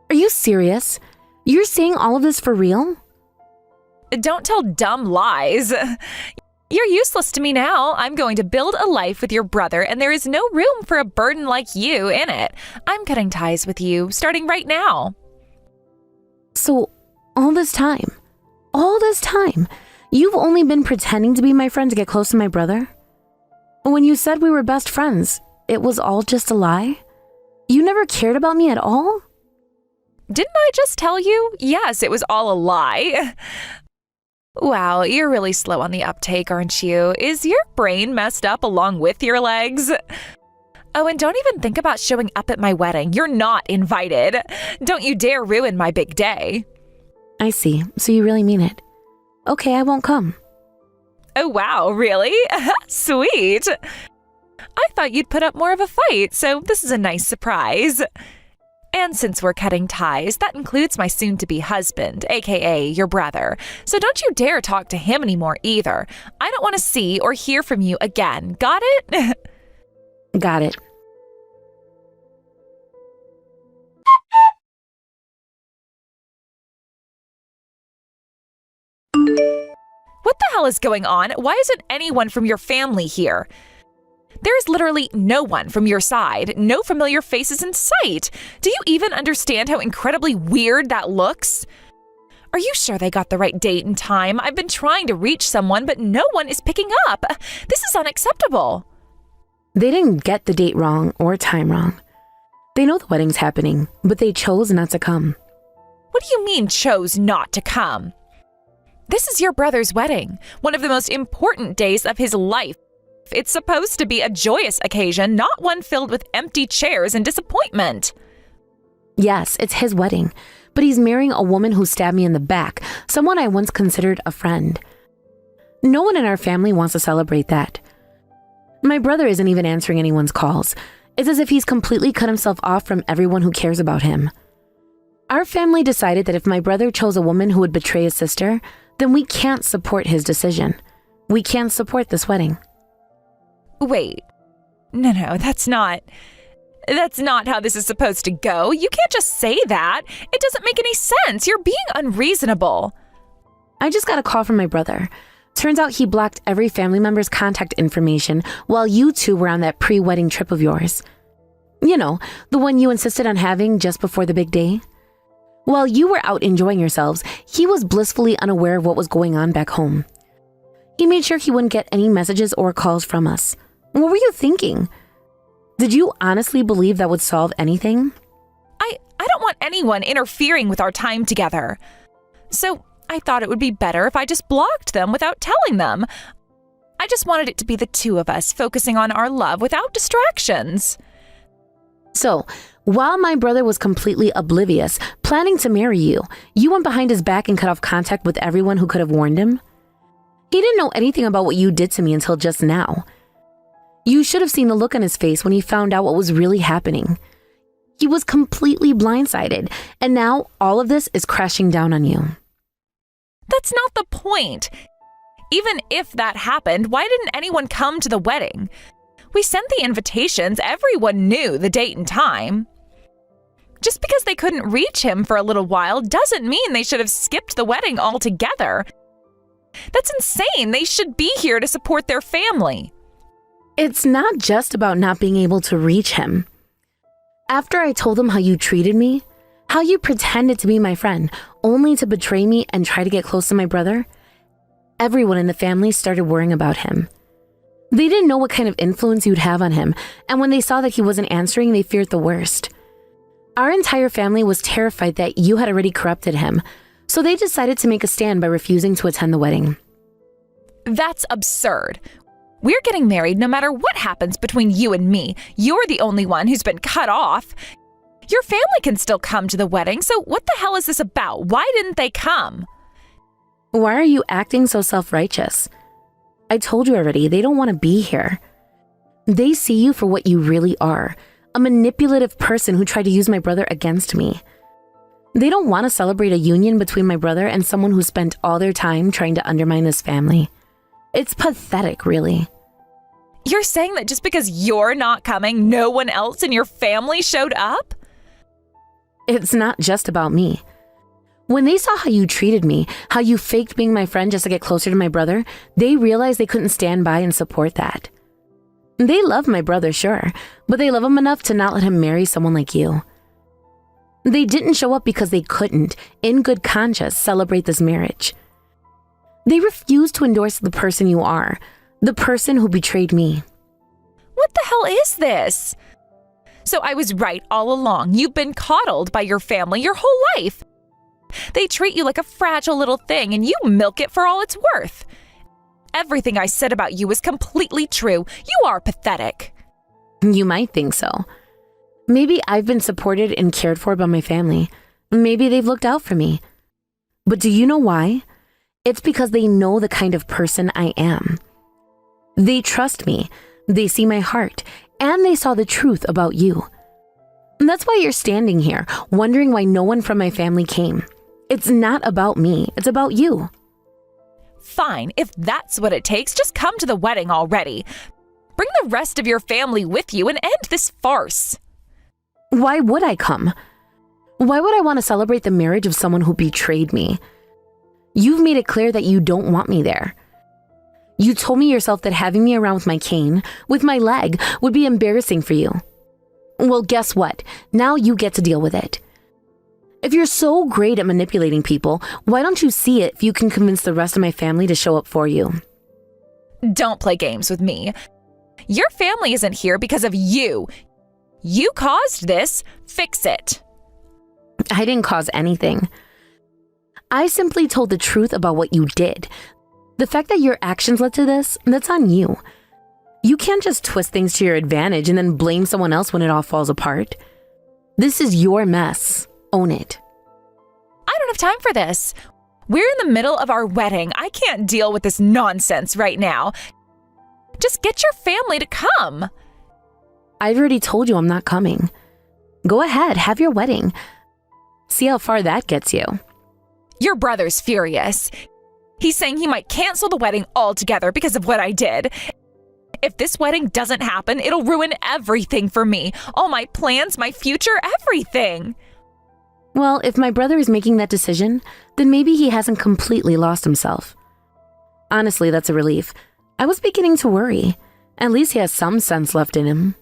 Are you serious? You're saying all of this for real? Don't tell dumb lies. You're useless to me now. I'm going to build a life with your brother, and there is no room for a burden like you in it. I'm cutting ties with you, starting right now. So, all this time, you've only been pretending to be my friend to get close to my brother? When you said we were best friends, it was all just a lie? You never cared about me at all? Didn't I just tell you? Yes, it was all a lie. Wow, you're really slow on the uptake, aren't you? Is your brain messed up along with your legs? Oh, and don't even think about showing up at my wedding. You're not invited. Don't you dare ruin my big day. I see. So you really mean it. Okay, I won't come. Oh, wow, really? Sweet. I thought you'd put up more of a fight, so this is a nice surprise. And since we're cutting ties, that includes my soon-to-be husband, aka your brother. So don't you dare talk to him anymore either. I don't want to see or hear from you again. Got it? Got it. What the hell is going on? Why isn't anyone from your family here? There is literally no one from your side, no familiar faces in sight. Do you even understand how incredibly weird that looks? Are you sure they got the right date and time? I've been trying to reach someone, but no one is picking up. This is unacceptable. They didn't get the date wrong or time wrong. They know the wedding's happening, but they chose not to come. What do you mean chose not to come? This is your brother's wedding, one of the most important days of his life. It's supposed to be a joyous occasion, not one filled with empty chairs and disappointment. Yes, it's his wedding, but he's marrying a woman who stabbed me in the back, someone I once considered a friend. No one in our family wants to celebrate that. My brother isn't even answering anyone's calls. It's as if he's completely cut himself off from everyone who cares about him. Our family decided that if my brother chose a woman who would betray his sister, then we can't support his decision. We can't support this wedding. Wait. No, that's not how this is supposed to go. You can't just say that. It doesn't make any sense. You're being unreasonable. I just got a call from my brother. Turns out he blocked every family member's contact information while you two were on that pre-wedding trip of yours. You know, the one you insisted on having just before the big day. While you were out enjoying yourselves, he was blissfully unaware of what was going on back home. He made sure he wouldn't get any messages or calls from us. What were you thinking? Did you honestly believe that would solve anything? I don't want anyone interfering with our time together. So I thought it would be better if I just blocked them without telling them. I just wanted it to be the two of us focusing on our love without distractions. So, while my brother was completely oblivious, planning to marry you, you went behind his back and cut off contact with everyone who could have warned him? He didn't know anything about what you did to me until just now. You should have seen the look on his face when he found out what was really happening. He was completely blindsided, and now all of this is crashing down on you. That's not the point. Even if that happened, why didn't anyone come to the wedding? We sent the invitations. Everyone knew the date and time. Just because they couldn't reach him for a little while doesn't mean they should have skipped the wedding altogether. That's insane. They should be here to support their family. It's not just about not being able to reach him. After I told him how you treated me, how you pretended to be my friend, only to betray me and try to get close to my brother, everyone in the family started worrying about him. They didn't know what kind of influence you'd have on him, and when they saw that he wasn't answering, they feared the worst. Our entire family was terrified that you had already corrupted him, so they decided to make a stand by refusing to attend the wedding. That's absurd. We're getting married no matter what happens between you and me. You're the only one who's been cut off. Your family can still come to the wedding, so what the hell is this about? Why didn't they come? Why are you acting so self-righteous? I told you already, they don't want to be here. They see you for what you really are, a manipulative person who tried to use my brother against me. They don't want to celebrate a union between my brother and someone who spent all their time trying to undermine this family. It's pathetic, really. You're saying that just because you're not coming, no one else in your family showed up? It's not just about me. When they saw how you treated me, how you faked being my friend just to get closer to my brother, they realized they couldn't stand by and support that. They love my brother, sure, but they love him enough to not let him marry someone like you. They didn't show up because they couldn't, in good conscience, celebrate this marriage. They refused to endorse the person you are, the person who betrayed me. What the hell is this? So I was right all along. You've been coddled by your family your whole life. They treat you like a fragile little thing and you milk it for all it's worth. Everything I said about you is completely true. You are pathetic. You might think so. Maybe I've been supported and cared for by my family. Maybe they've looked out for me. But do you know why? It's because they know the kind of person I am. They trust me, they see my heart, and they saw the truth about you. And that's why you're standing here, wondering why no one from my family came. It's not about me, it's about you. Fine, if that's what it takes, just come to the wedding already. Bring the rest of your family with you and end this farce. Why would I come? Why would I want to celebrate the marriage of someone who betrayed me? You've made it clear that you don't want me there. You told me yourself that having me around with my cane, with my leg, would be embarrassing for you. Well, guess what? Now you get to deal with it. If you're so great at manipulating people, why don't you see it if you can convince the rest of my family to show up for you? Don't play games with me. Your family isn't here because of you. You caused this. Fix it. I didn't cause anything. I simply told the truth about what you did. The fact that your actions led to this, that's on you. You can't just twist things to your advantage and then blame someone else when it all falls apart. This is your mess. Own it. I don't have time for this. We're in the middle of our wedding. I can't deal with this nonsense right now. Just get your family to come. I've already told you I'm not coming. Go ahead, have your wedding. See how far that gets you. Your brother's furious. He's saying he might cancel the wedding altogether because of what I did. If this wedding doesn't happen, it'll ruin everything for me. All my plans, my future, everything. Well, if my brother is making that decision, then maybe he hasn't completely lost himself. Honestly, that's a relief. I was beginning to worry. At least he has some sense left in him.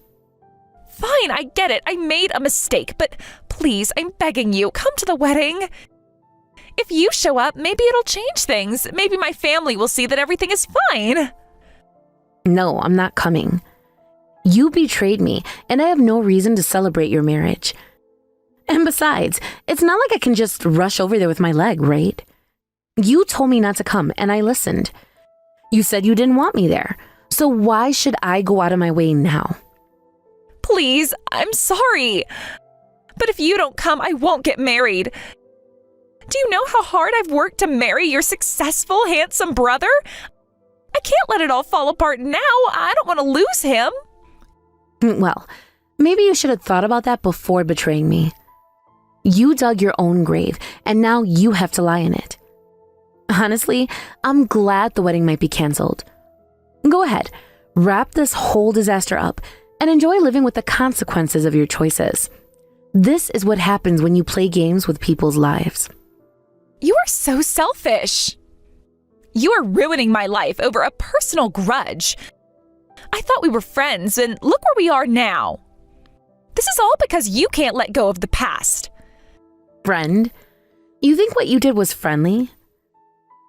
Fine, I get it. I made a mistake, but please, I'm begging you, come to the wedding. If you show up, maybe it'll change things. Maybe my family will see that everything is fine. No, I'm not coming. You betrayed me, and I have no reason to celebrate your marriage. And besides, it's not like I can just rush over there with my leg, right? You told me not to come, and I listened. You said you didn't want me there, so why should I go out of my way now? Please, I'm sorry. But if you don't come, I won't get married. Do you know how hard I've worked to marry your successful, handsome brother? I can't let it all fall apart now. I don't want to lose him. Well, maybe you should have thought about that before betraying me. You dug your own grave, and now you have to lie in it. Honestly, I'm glad the wedding might be canceled. Go ahead, wrap this whole disaster up, and enjoy living with the consequences of your choices. This is what happens when you play games with people's lives. You are so selfish. You are ruining my life over a personal grudge. I thought we were friends, and look where we are now. This is all because you can't let go of the past. Friend? You think what you did was friendly?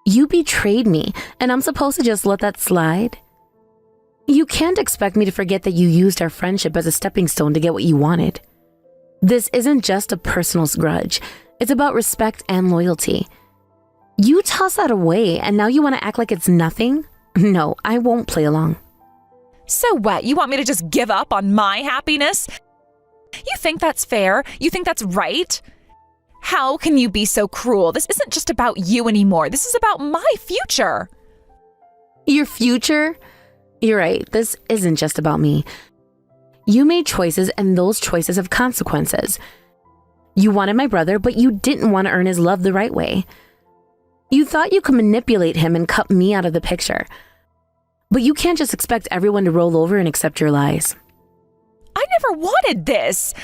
You betrayed me, and I'm supposed to just let that slide? You can't expect me to forget that you used our friendship as a stepping stone to get what you wanted. This isn't just a personal grudge. It's about respect and loyalty. You toss that away, and now you want to act like it's nothing? No, I won't play along. So what? You want me to just give up on my happiness? You think that's fair? You think that's right? How can you be so cruel? This isn't just about you anymore. This is about my future. Your future? You're right, this isn't just about me. You made choices, and those choices have consequences. You wanted my brother, but you didn't want to earn his love the right way. You thought you could manipulate him and cut me out of the picture. But you can't just expect everyone to roll over and accept your lies. I never wanted this.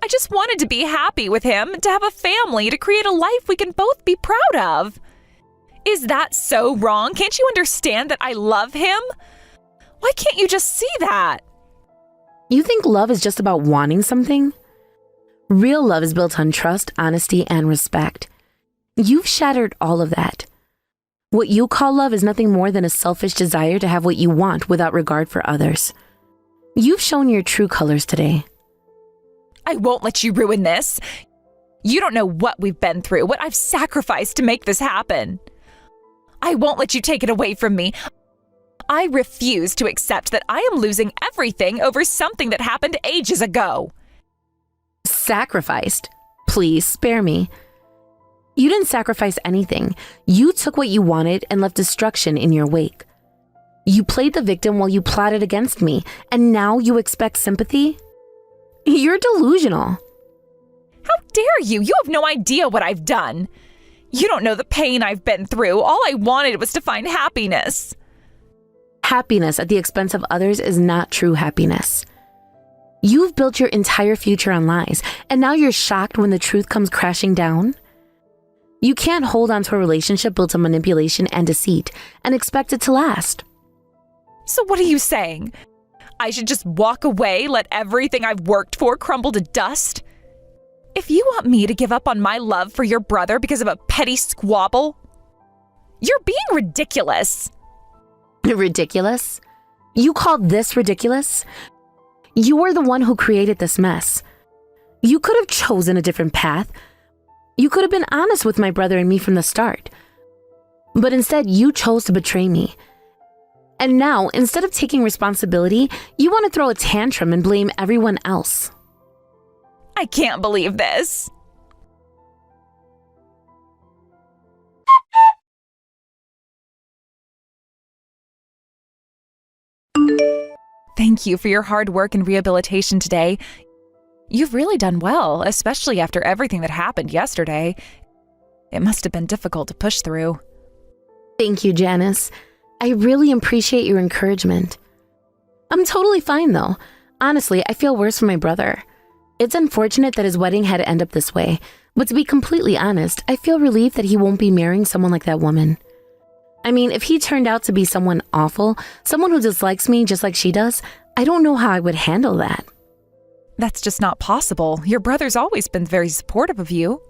I just wanted to be happy with him, to have a family, to create a life we can both be proud of. Is that so wrong? Can't you understand that I love him? Why can't you just see that? You think love is just about wanting something? Real love is built on trust, honesty, and respect. You've shattered all of that. What you call love is nothing more than a selfish desire to have what you want without regard for others. You've shown your true colors today. I won't let you ruin this. You don't know what we've been through, what I've sacrificed to make this happen. I won't let you take it away from me. I refuse to accept that I am losing everything over something that happened ages ago. Sacrificed? Please spare me. You didn't sacrifice anything. You took what you wanted and left destruction in your wake. You played the victim while you plotted against me, and now you expect sympathy? You're delusional. How dare you? You have no idea what I've done. You don't know the pain I've been through. All I wanted was to find happiness. Happiness at the expense of others is not true happiness. You've built your entire future on lies, and now you're shocked when the truth comes crashing down? You can't hold on to a relationship built on manipulation and deceit and expect it to last. So what are you saying? I should just walk away, let everything I've worked for crumble to dust? If you want me to give up on my love for your brother because of a petty squabble, you're being ridiculous. Ridiculous? You call this ridiculous? You're the one who created this mess. You could have chosen a different path. You could have been honest with my brother and me from the start. But instead, you chose to betray me. And now, instead of taking responsibility, you want to throw a tantrum and blame everyone else. I can't believe this. Thank you for your hard work and rehabilitation today. You've really done well, especially after everything that happened yesterday. It must have been difficult to push through. Thank you, Janice. I really appreciate your encouragement. I'm totally fine, though. Honestly, I feel worse for my brother. It's unfortunate that his wedding had to end up this way, but to be completely honest, I feel relieved that he won't be marrying someone like that woman. I mean, if he turned out to be someone awful, someone who dislikes me just like she does, I don't know how I would handle that. That's just not possible. Your brother's always been very supportive of you.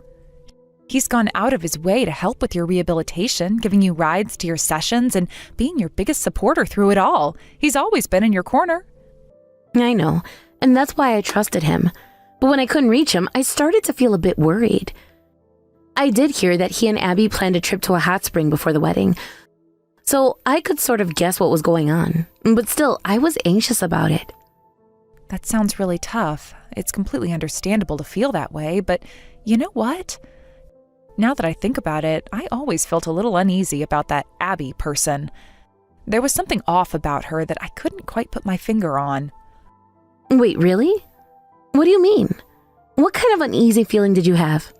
He's gone out of his way to help with your rehabilitation, giving you rides to your sessions and being your biggest supporter through it all. He's always been in your corner. I know, and that's why I trusted him. But when I couldn't reach him, I started to feel a bit worried. I did hear that he and Abby planned a trip to a hot spring before the wedding, so I could sort of guess what was going on. But still, I was anxious about it. That sounds really tough. It's completely understandable to feel that way, but you know what? Now that I think about it, I always felt a little uneasy about that Abby person. There was something off about her that I couldn't quite put my finger on. Wait, really? What do you mean? What kind of uneasy feeling did you have?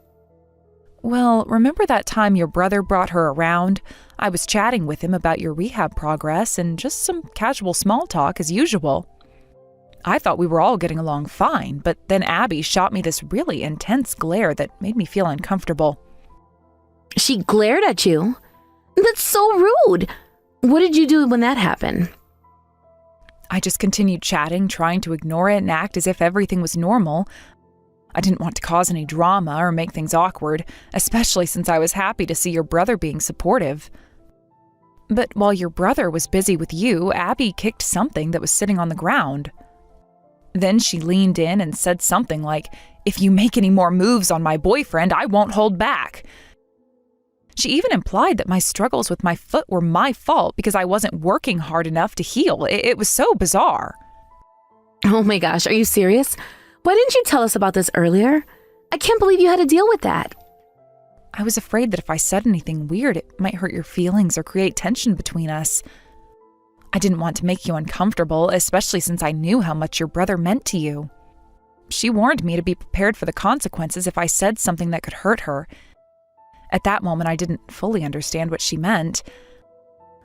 Well, remember that time your brother brought her around? I was chatting with him about your rehab progress and just some casual small talk as usual. I thought we were all getting along fine, but then Abby shot me this really intense glare that made me feel uncomfortable. She glared at you? That's so rude. What did you do when that happened? I just continued chatting, trying to ignore it and act as if everything was normal. I didn't want to cause any drama or make things awkward, especially since I was happy to see your brother being supportive. But while your brother was busy with you, Abby kicked something that was sitting on the ground. Then she leaned in and said something like, "If you make any more moves on my boyfriend, I won't hold back." She even implied that my struggles with my foot were my fault because I wasn't working hard enough to heal. It was so bizarre. Oh my gosh, are you serious? Why didn't you tell us about this earlier? I can't believe you had to deal with that. I was afraid that if I said anything weird, it might hurt your feelings or create tension between us. I didn't want to make you uncomfortable, especially since I knew how much your brother meant to you. She warned me to be prepared for the consequences if I said something that could hurt her. At that moment, I didn't fully understand what she meant.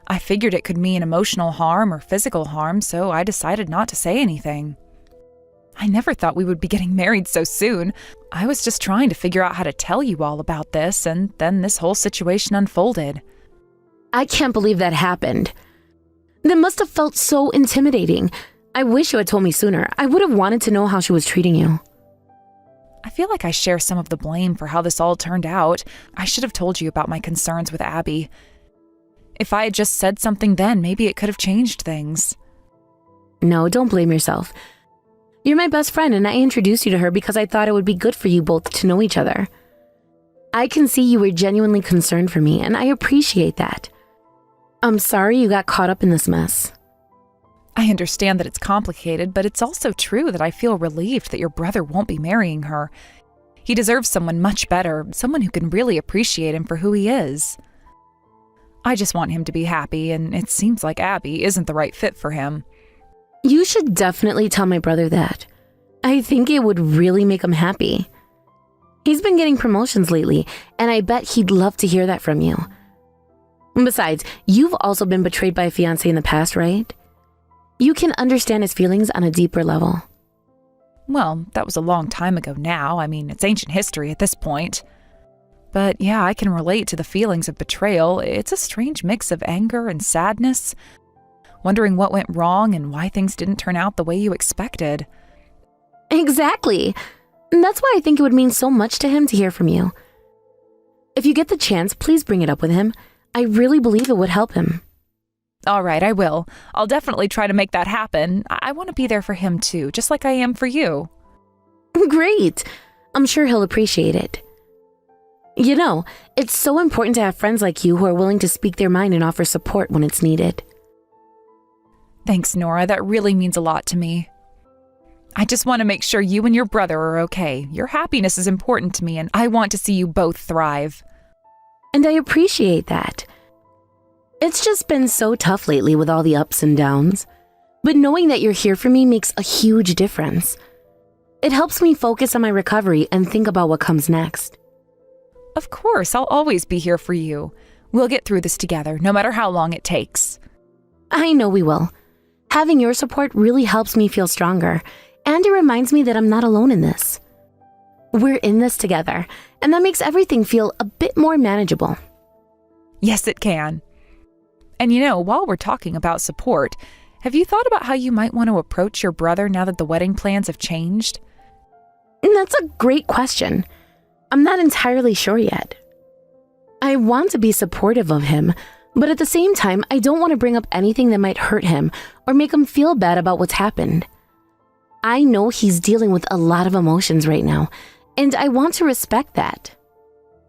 I figured it could mean emotional harm or physical harm, so I decided not to say anything. I never thought we would be getting married so soon. I was just trying to figure out how to tell you all about this, and then this whole situation unfolded. I can't believe that happened. That must have felt so intimidating. I wish you had told me sooner. I would have wanted to know how she was treating you. I feel like I share some of the blame for how this all turned out. I should have told you about my concerns with Abby. If I had just said something then, maybe it could have changed things. No, don't blame yourself. You're my best friend, and I introduced you to her because I thought it would be good for you both to know each other. I can see you were genuinely concerned for me, and I appreciate that. I'm sorry you got caught up in this mess. I understand that it's complicated, but it's also true that I feel relieved that your brother won't be marrying her. He deserves someone much better, someone who can really appreciate him for who he is. I just want him to be happy, and it seems like Abby isn't the right fit for him. You should definitely tell my brother that. I think it would really make him happy. He's been getting promotions lately, and I bet he'd love to hear that from you. Besides, you've also been betrayed by a fiancé in the past, right? You can understand his feelings on a deeper level. Well, that was a long time ago now. I mean, it's ancient history at this point. But yeah, I can relate to the feelings of betrayal. It's a strange mix of anger and sadness, wondering what went wrong and why things didn't turn out the way you expected. Exactly. And that's why I think it would mean so much to him to hear from you. If you get the chance, please bring it up with him. I really believe it would help him. All right, I will. I'll definitely try to make that happen. I want to be there for him too, just like I am for you. Great. I'm sure he'll appreciate it. You know, it's so important to have friends like you who are willing to speak their mind and offer support when it's needed. Thanks, Nora. That really means a lot to me. I just want to make sure you and your brother are okay. Your happiness is important to me, and I want to see you both thrive. And I appreciate that. It's just been so tough lately with all the ups and downs. But knowing that you're here for me makes a huge difference. It helps me focus on my recovery and think about what comes next. Of course, I'll always be here for you. We'll get through this together, no matter how long it takes. I know we will. Having your support really helps me feel stronger, and it reminds me that I'm not alone in this. We're in this together, and that makes everything feel a bit more manageable. Yes, it can. And you know, while we're talking about support, have you thought about how you might want to approach your brother now that the wedding plans have changed? That's a great question. I'm not entirely sure yet. I want to be supportive of him, but at the same time, I don't want to bring up anything that might hurt him or make him feel bad about what's happened. I know he's dealing with a lot of emotions right now, and I want to respect that.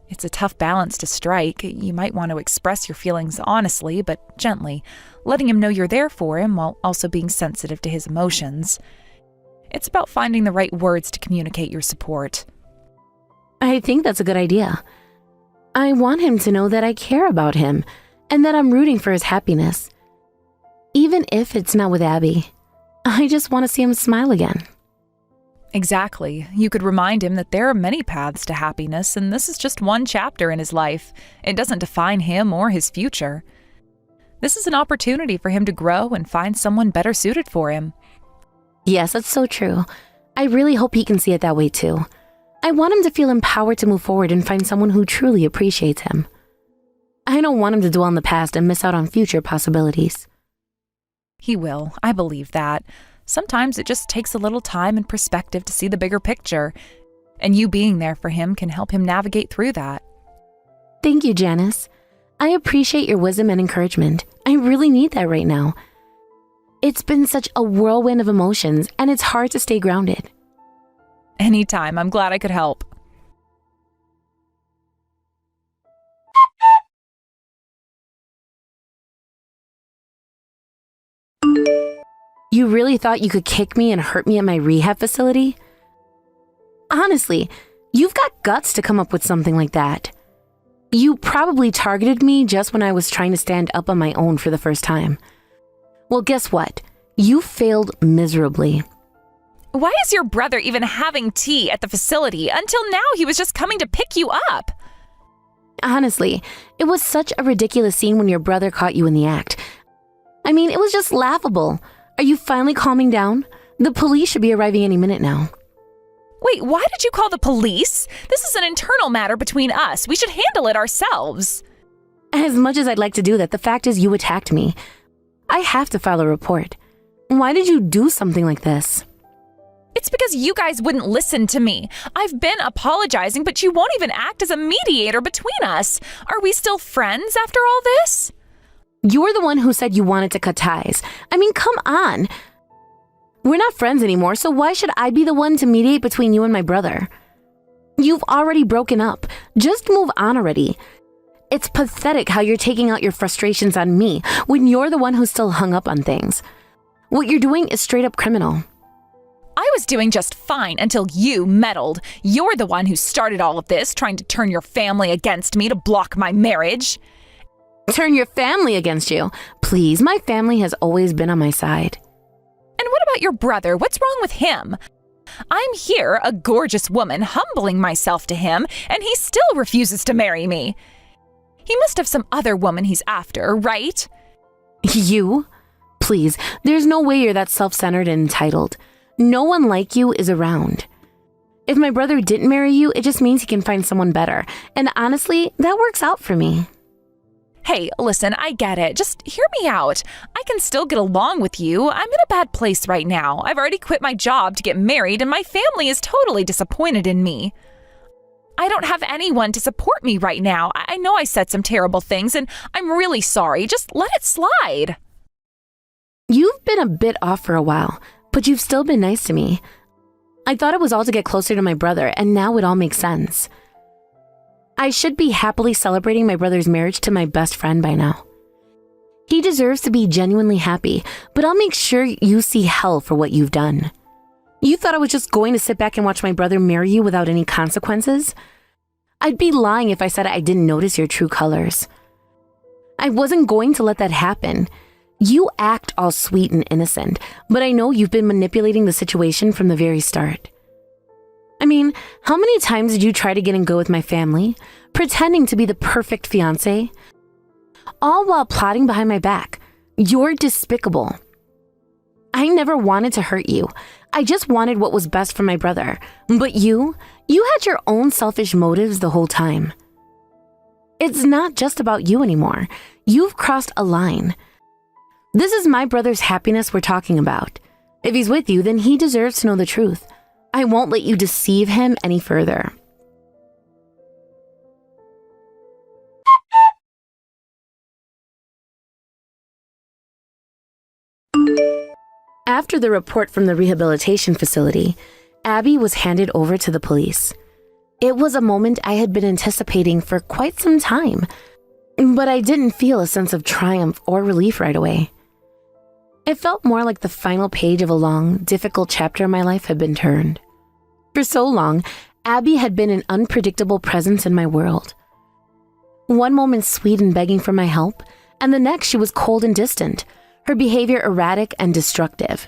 It's a tough balance to strike. You might want to express your feelings honestly, but gently, letting him know you're there for him while also being sensitive to his emotions. It's about finding the right words to communicate your support. I think that's a good idea. I want him to know that I care about him and that I'm rooting for his happiness. Even if it's not with Abby, I just want to see him smile again. Exactly. You could remind him that there are many paths to happiness, and this is just one chapter in his life. It doesn't define him or his future. This is an opportunity for him to grow and find someone better suited for him. Yes, that's so true. I really hope he can see it that way too. I want him to feel empowered to move forward and find someone who truly appreciates him. I don't want him to dwell in the past and miss out on future possibilities. He will. I believe that. Sometimes it just takes a little time and perspective to see the bigger picture, and you being there for him can help him navigate through that. Thank you, Janice. I appreciate your wisdom and encouragement. I really need that right now. It's been such a whirlwind of emotions, and it's hard to stay grounded. Anytime. I'm glad I could help. You really thought you could kick me and hurt me at my rehab facility? Honestly, you've got guts to come up with something like that. You probably targeted me just when I was trying to stand up on my own for the first time. Well, guess what? You failed miserably. Why is your brother even having tea at the facility? Until now, he was just coming to pick you up. Honestly, it was such a ridiculous scene when your brother caught you in the act. I mean, it was just laughable. Are you finally calming down? The police should be arriving any minute now. Wait, why did you call the police? This is an internal matter between us. We should handle it ourselves. As much as I'd like to do that, the fact is you attacked me. I have to file a report. Why did you do something like this? It's because you guys wouldn't listen to me. I've been apologizing, but you won't even act as a mediator between us. Are we still friends after all this? You're the one who said you wanted to cut ties. I mean, come on. We're not friends anymore, so why should I be the one to mediate between you and my brother? You've already broken up. Just move on already. It's pathetic how you're taking out your frustrations on me when you're the one who's still hung up on things. What you're doing is straight up criminal. I was doing just fine until you meddled. You're the one who started all of this, trying to turn your family against me to block my marriage. Turn your family against you? Please, my family has always been on my side. And what about your brother? What's wrong with him? I'm here, a gorgeous woman, humbling myself to him, and he still refuses to marry me. He must have some other woman he's after, right? You? Please, there's no way you're that self-centered and entitled. No one like you is around. If my brother didn't marry you, it just means he can find someone better. And honestly, that works out for me. Hey, listen, I get it. Just hear me out. I can still get along with you. I'm in a bad place right now. I've already quit my job to get married, and my family is totally disappointed in me. I don't have anyone to support me right now. I know I said some terrible things, and I'm really sorry. Just let it slide. You've been a bit off for a while, but you've still been nice to me. I thought it was all to get closer to my brother, and now it all makes sense. I should be happily celebrating my brother's marriage to my best friend by now. He deserves to be genuinely happy, but I'll make sure you see hell for what you've done. You thought I was just going to sit back and watch my brother marry you without any consequences? I'd be lying if I said I didn't notice your true colors. I wasn't going to let that happen. You act all sweet and innocent, but I know you've been manipulating the situation from the very start. I mean, how many times did you try to get and go with my family, pretending to be the perfect fiancé? All while plotting behind my back. You're despicable. I never wanted to hurt you. I just wanted what was best for my brother. But you had your own selfish motives the whole time. It's not just about you anymore. You've crossed a line. This is my brother's happiness we're talking about. If he's with you, then he deserves to know the truth. I won't let you deceive him any further. After the report from the rehabilitation facility, Abby was handed over to the police. It was a moment I had been anticipating for quite some time, but I didn't feel a sense of triumph or relief right away. It felt more like the final page of a long, difficult chapter of my life had been turned. For so long, Abby had been an unpredictable presence in my world. One moment sweet and begging for my help, and the next she was cold and distant, her behavior erratic and destructive.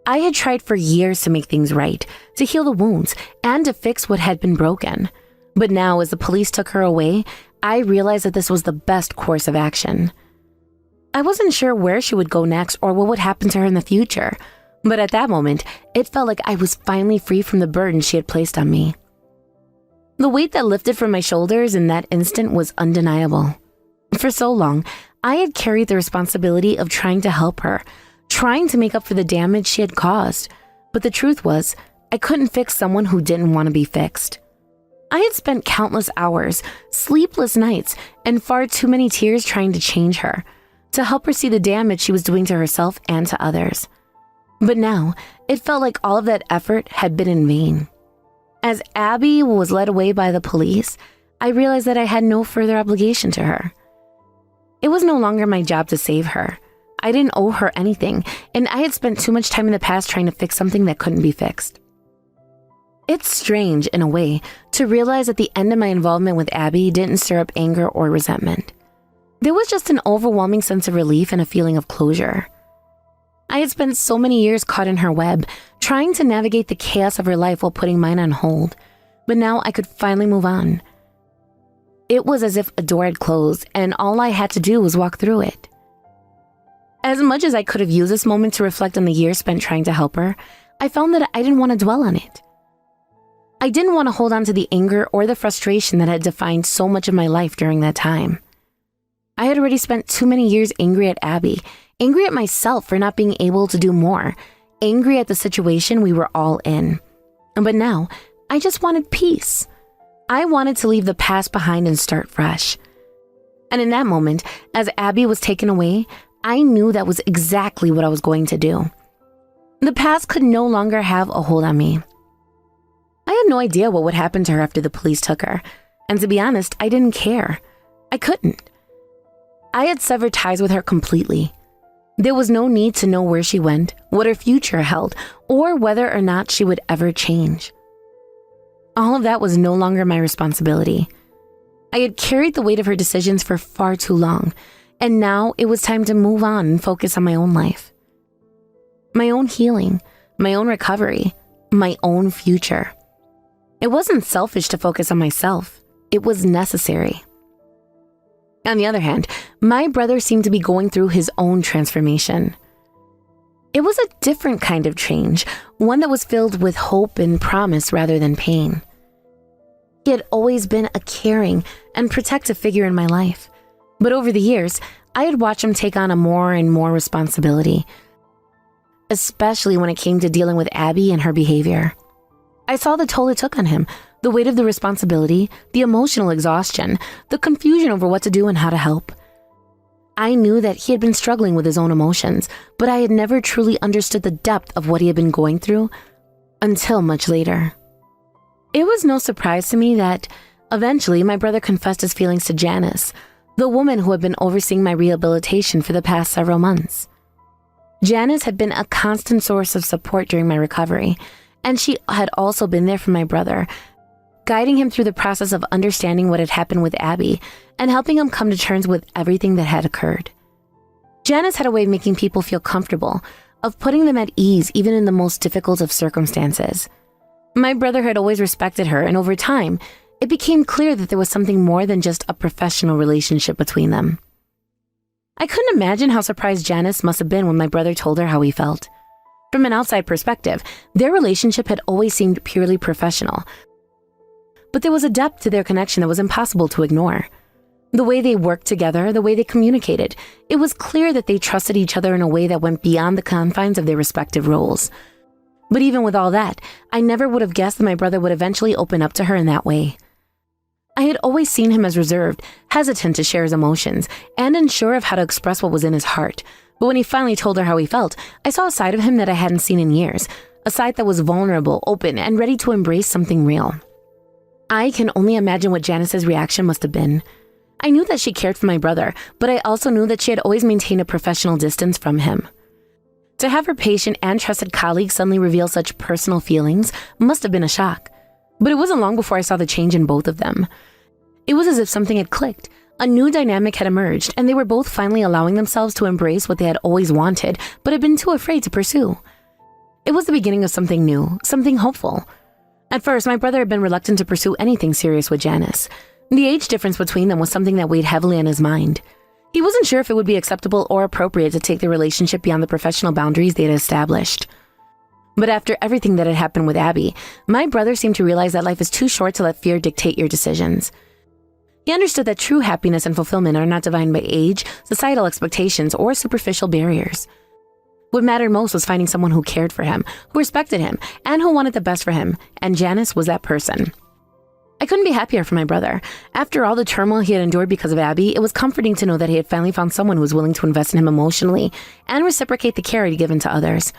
I had tried for years to make things right, to heal the wounds, and to fix what had been broken. But now, as the police took her away, I realized that this was the best course of action. I wasn't sure where she would go next or what would happen to her in the future, but at that moment, it felt like I was finally free from the burden she had placed on me. The weight that lifted from my shoulders in that instant was undeniable. For so long, I had carried the responsibility of trying to help her, trying to make up for the damage she had caused, but the truth was, I couldn't fix someone who didn't want to be fixed. I had spent countless hours, sleepless nights, and far too many tears trying to change her, to help her see the damage she was doing to herself and to others. But now, it felt like all of that effort had been in vain. As Abby was led away by the police, I realized that I had no further obligation to her. It was no longer my job to save her. I didn't owe her anything, and I had spent too much time in the past trying to fix something that couldn't be fixed. It's strange, in a way, to realize that the end of my involvement with Abby didn't stir up anger or resentment. There was just an overwhelming sense of relief and a feeling of closure. I had spent so many years caught in her web, trying to navigate the chaos of her life while putting mine on hold, but now I could finally move on. It was as if a door had closed, and all I had to do was walk through it. As much as I could have used this moment to reflect on the years spent trying to help her, I found that I didn't want to dwell on it. I didn't want to hold on to the anger or the frustration that had defined so much of my life during that time. I had already spent too many years angry at Abby, angry at myself for not being able to do more, angry at the situation we were all in. But now, I just wanted peace. I wanted to leave the past behind and start fresh. And in that moment, as Abby was taken away, I knew that was exactly what I was going to do. The past could no longer have a hold on me. I had no idea what would happen to her after the police took her, and to be honest, I didn't care. I couldn't. I had severed ties with her completely. There was no need to know where she went, what her future held, or whether or not she would ever change. All of that was no longer my responsibility. I had carried the weight of her decisions for far too long, and now it was time to move on and focus on my own life. My own healing, my own recovery, my own future. It wasn't selfish to focus on myself. It was necessary. On the other hand, my brother seemed to be going through his own transformation. It was a different kind of change, one that was filled with hope and promise rather than pain. He had always been a caring and protective figure in my life, but over the years, I had watched him take on a more and more responsibility, especially when it came to dealing with Abby and her behavior. I saw the toll it took on him, the weight of the responsibility, the emotional exhaustion, the confusion over what to do and how to help. I knew that he had been struggling with his own emotions, but I had never truly understood the depth of what he had been going through until much later. It was no surprise to me that eventually my brother confessed his feelings to Janice, the woman who had been overseeing my rehabilitation for the past several months. Janice had been a constant source of support during my recovery, and she had also been there for my brother, guiding him through the process of understanding what had happened with Abby and helping him come to terms with everything that had occurred. Janice had a way of making people feel comfortable, of putting them at ease even in the most difficult of circumstances. My brother had always respected her, and over time, it became clear that there was something more than just a professional relationship between them. I couldn't imagine how surprised Janice must have been when my brother told her how he felt. From an outside perspective, their relationship had always seemed purely professional, but there was a depth to their connection that was impossible to ignore. The way they worked together, the way they communicated, it was clear that they trusted each other in a way that went beyond the confines of their respective roles. But even with all that, I never would have guessed that my brother would eventually open up to her in that way. I had always seen him as reserved, hesitant to share his emotions, and unsure of how to express what was in his heart. But when he finally told her how he felt, I saw a side of him that I hadn't seen in years, a side that was vulnerable, open, and ready to embrace something real. I can only imagine what Janice's reaction must have been. I knew that she cared for my brother, but I also knew that she had always maintained a professional distance from him. To have her patient and trusted colleague suddenly reveal such personal feelings must have been a shock. But it wasn't long before I saw the change in both of them. It was as if something had clicked. A new dynamic had emerged, and they were both finally allowing themselves to embrace what they had always wanted, but had been too afraid to pursue. It was the beginning of something new, something hopeful. At first, my brother had been reluctant to pursue anything serious with Janice. The age difference between them was something that weighed heavily on his mind. He wasn't sure if it would be acceptable or appropriate to take the relationship beyond the professional boundaries they had established. But after everything that had happened with Abby, my brother seemed to realize that life is too short to let fear dictate your decisions. He understood that true happiness and fulfillment are not defined by age, societal expectations, or superficial barriers. What mattered most was finding someone who cared for him, who respected him, and who wanted the best for him, and Janice was that person. I couldn't be happier for my brother. After all the turmoil he had endured because of Abby, it was comforting to know that he had finally found someone who was willing to invest in him emotionally and reciprocate the care he'd given to others.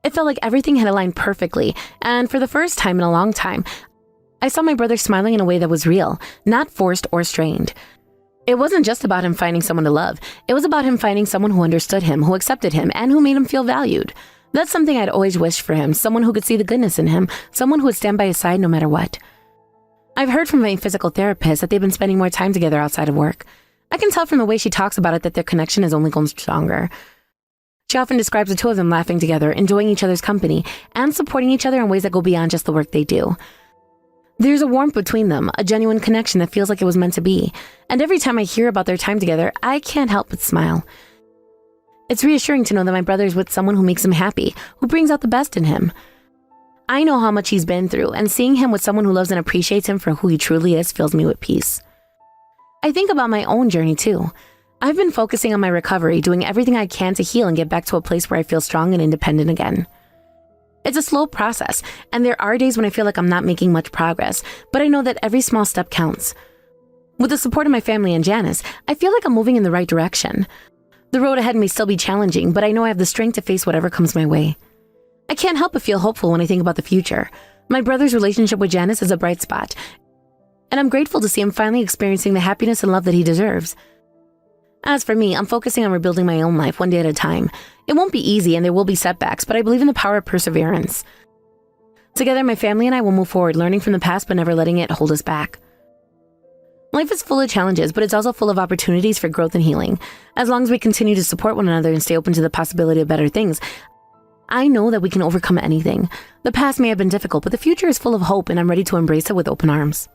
It felt like everything had aligned perfectly, and for the first time in a long time, I saw my brother smiling in a way that was real, not forced or strained. It wasn't just about him finding someone to love. It was about him finding someone who understood him, who accepted him, and who made him feel valued. That's something I'd always wished for him, someone who could see the goodness in him, someone who would stand by his side no matter what. I've heard from my physical therapist that they've been spending more time together outside of work. I can tell from the way she talks about it that their connection has only grown stronger. She often describes the two of them laughing together, enjoying each other's company, and supporting each other in ways that go beyond just the work they do. There's a warmth between them, a genuine connection that feels like it was meant to be, and every time I hear about their time together, I can't help but smile. It's reassuring to know that my brother is with someone who makes him happy, who brings out the best in him. I know how much he's been through, and seeing him with someone who loves and appreciates him for who he truly is fills me with peace. I think about my own journey too. I've been focusing on my recovery, doing everything I can to heal and get back to a place where I feel strong and independent again. It's a slow process, and there are days when I feel like I'm not making much progress, but I know that every small step counts. With the support of my family and Janice, I feel like I'm moving in the right direction. The road ahead may still be challenging, but I know I have the strength to face whatever comes my way. I can't help but feel hopeful when I think about the future. My brother's relationship with Janice is a bright spot, and I'm grateful to see him finally experiencing the happiness and love that he deserves. As for me, I'm focusing on rebuilding my own life one day at a time. It won't be easy and there will be setbacks, but I believe in the power of perseverance. Together, my family and I will move forward, learning from the past but never letting it hold us back. Life is full of challenges, but it's also full of opportunities for growth and healing. As long as we continue to support one another and stay open to the possibility of better things, I know that we can overcome anything. The past may have been difficult, but the future is full of hope, and I'm ready to embrace it with open arms.